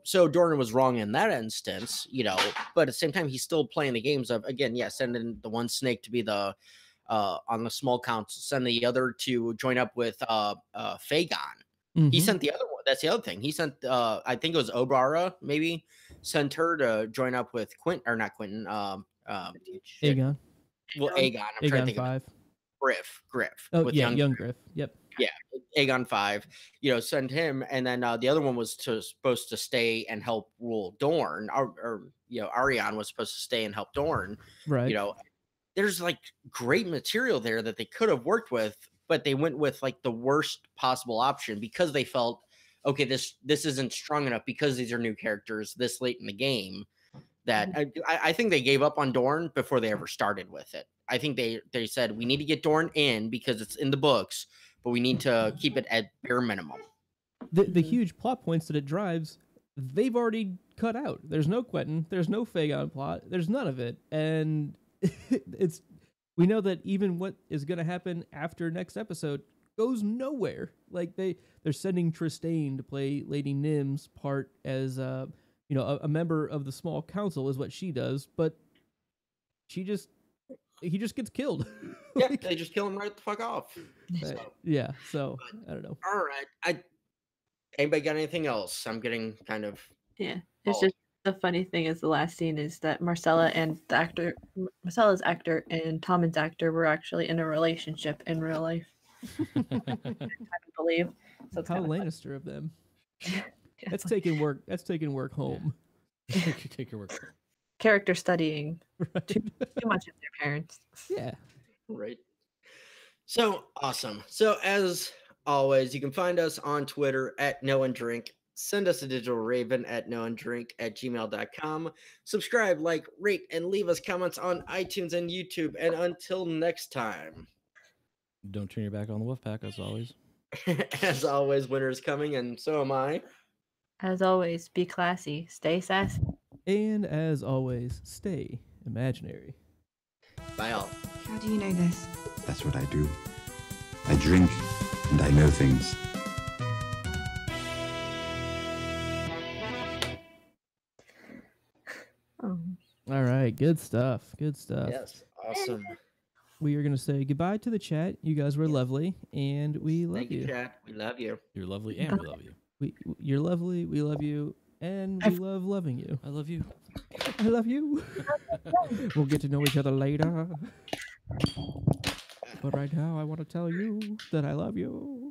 So Doran was wrong in that instance, but at the same time, he's still playing the games of, again, sending the one snake to be the on the small council, send the other to join up with Fagon. He sent the other one. That's the other thing. He sent, I think it was Obara, maybe, sent her to join up with Quentin, or not Quentin, Aegon. Well, Aegon. I'm trying to think 5. of Griff. Oh, with young Griff. Yep. Yeah, Aegon 5, send him, and then the other one was supposed to stay and help rule Dorne, or Arianne was supposed to stay and help Dorne. Right. There's like great material there that they could have worked with, but they went with like the worst possible option because they felt, okay, this isn't strong enough because these are new characters this late in the game. That I think they gave up on Dorne before they ever started with it. I think they said we need to get Dorne in because it's in the books, but we need to keep it at bare minimum. The huge plot points that it drives, they've already cut out. There's no Quentin, there's no Fagon plot, there's none of it, and we know that even what is going to happen after next episode goes nowhere. Like they're sending Trystane to play Lady Nim's part as a member of the small council is what she does, but he just gets killed. They just kill him right the fuck off. So I don't know. All right, anybody got anything else? I'm getting kind of It's just the funny thing is the last scene is that Marcella's actor and Tommen's actor were actually in a relationship in real life. I believe. So How Lannister of them. That's taking work home. Take your work. Character studying Right. too much of their parents. Yeah. Right. So awesome. So as always, you can find us on Twitter at @KnowAndDrink. Send us a digital raven at knowandDrink@gmail.com. Subscribe, like, rate, and leave us comments on iTunes and YouTube. And until next time. Don't turn your back on the Wolfpack, as always. As always, winter is coming, and so am I. As always, be classy, stay sassy. And as always, stay imaginary. Bye all. How do you know this? That's what I do. I drink and I know things. All right, good stuff. Yes, awesome. We are going to say goodbye to the chat. You guys were lovely, and we love Thank you, chat. We love you. You're lovely, and we love you. You're lovely. We love you, and we love loving you. I love you. I love you. We'll get to know each other later. But right now, I want to tell you that I love you.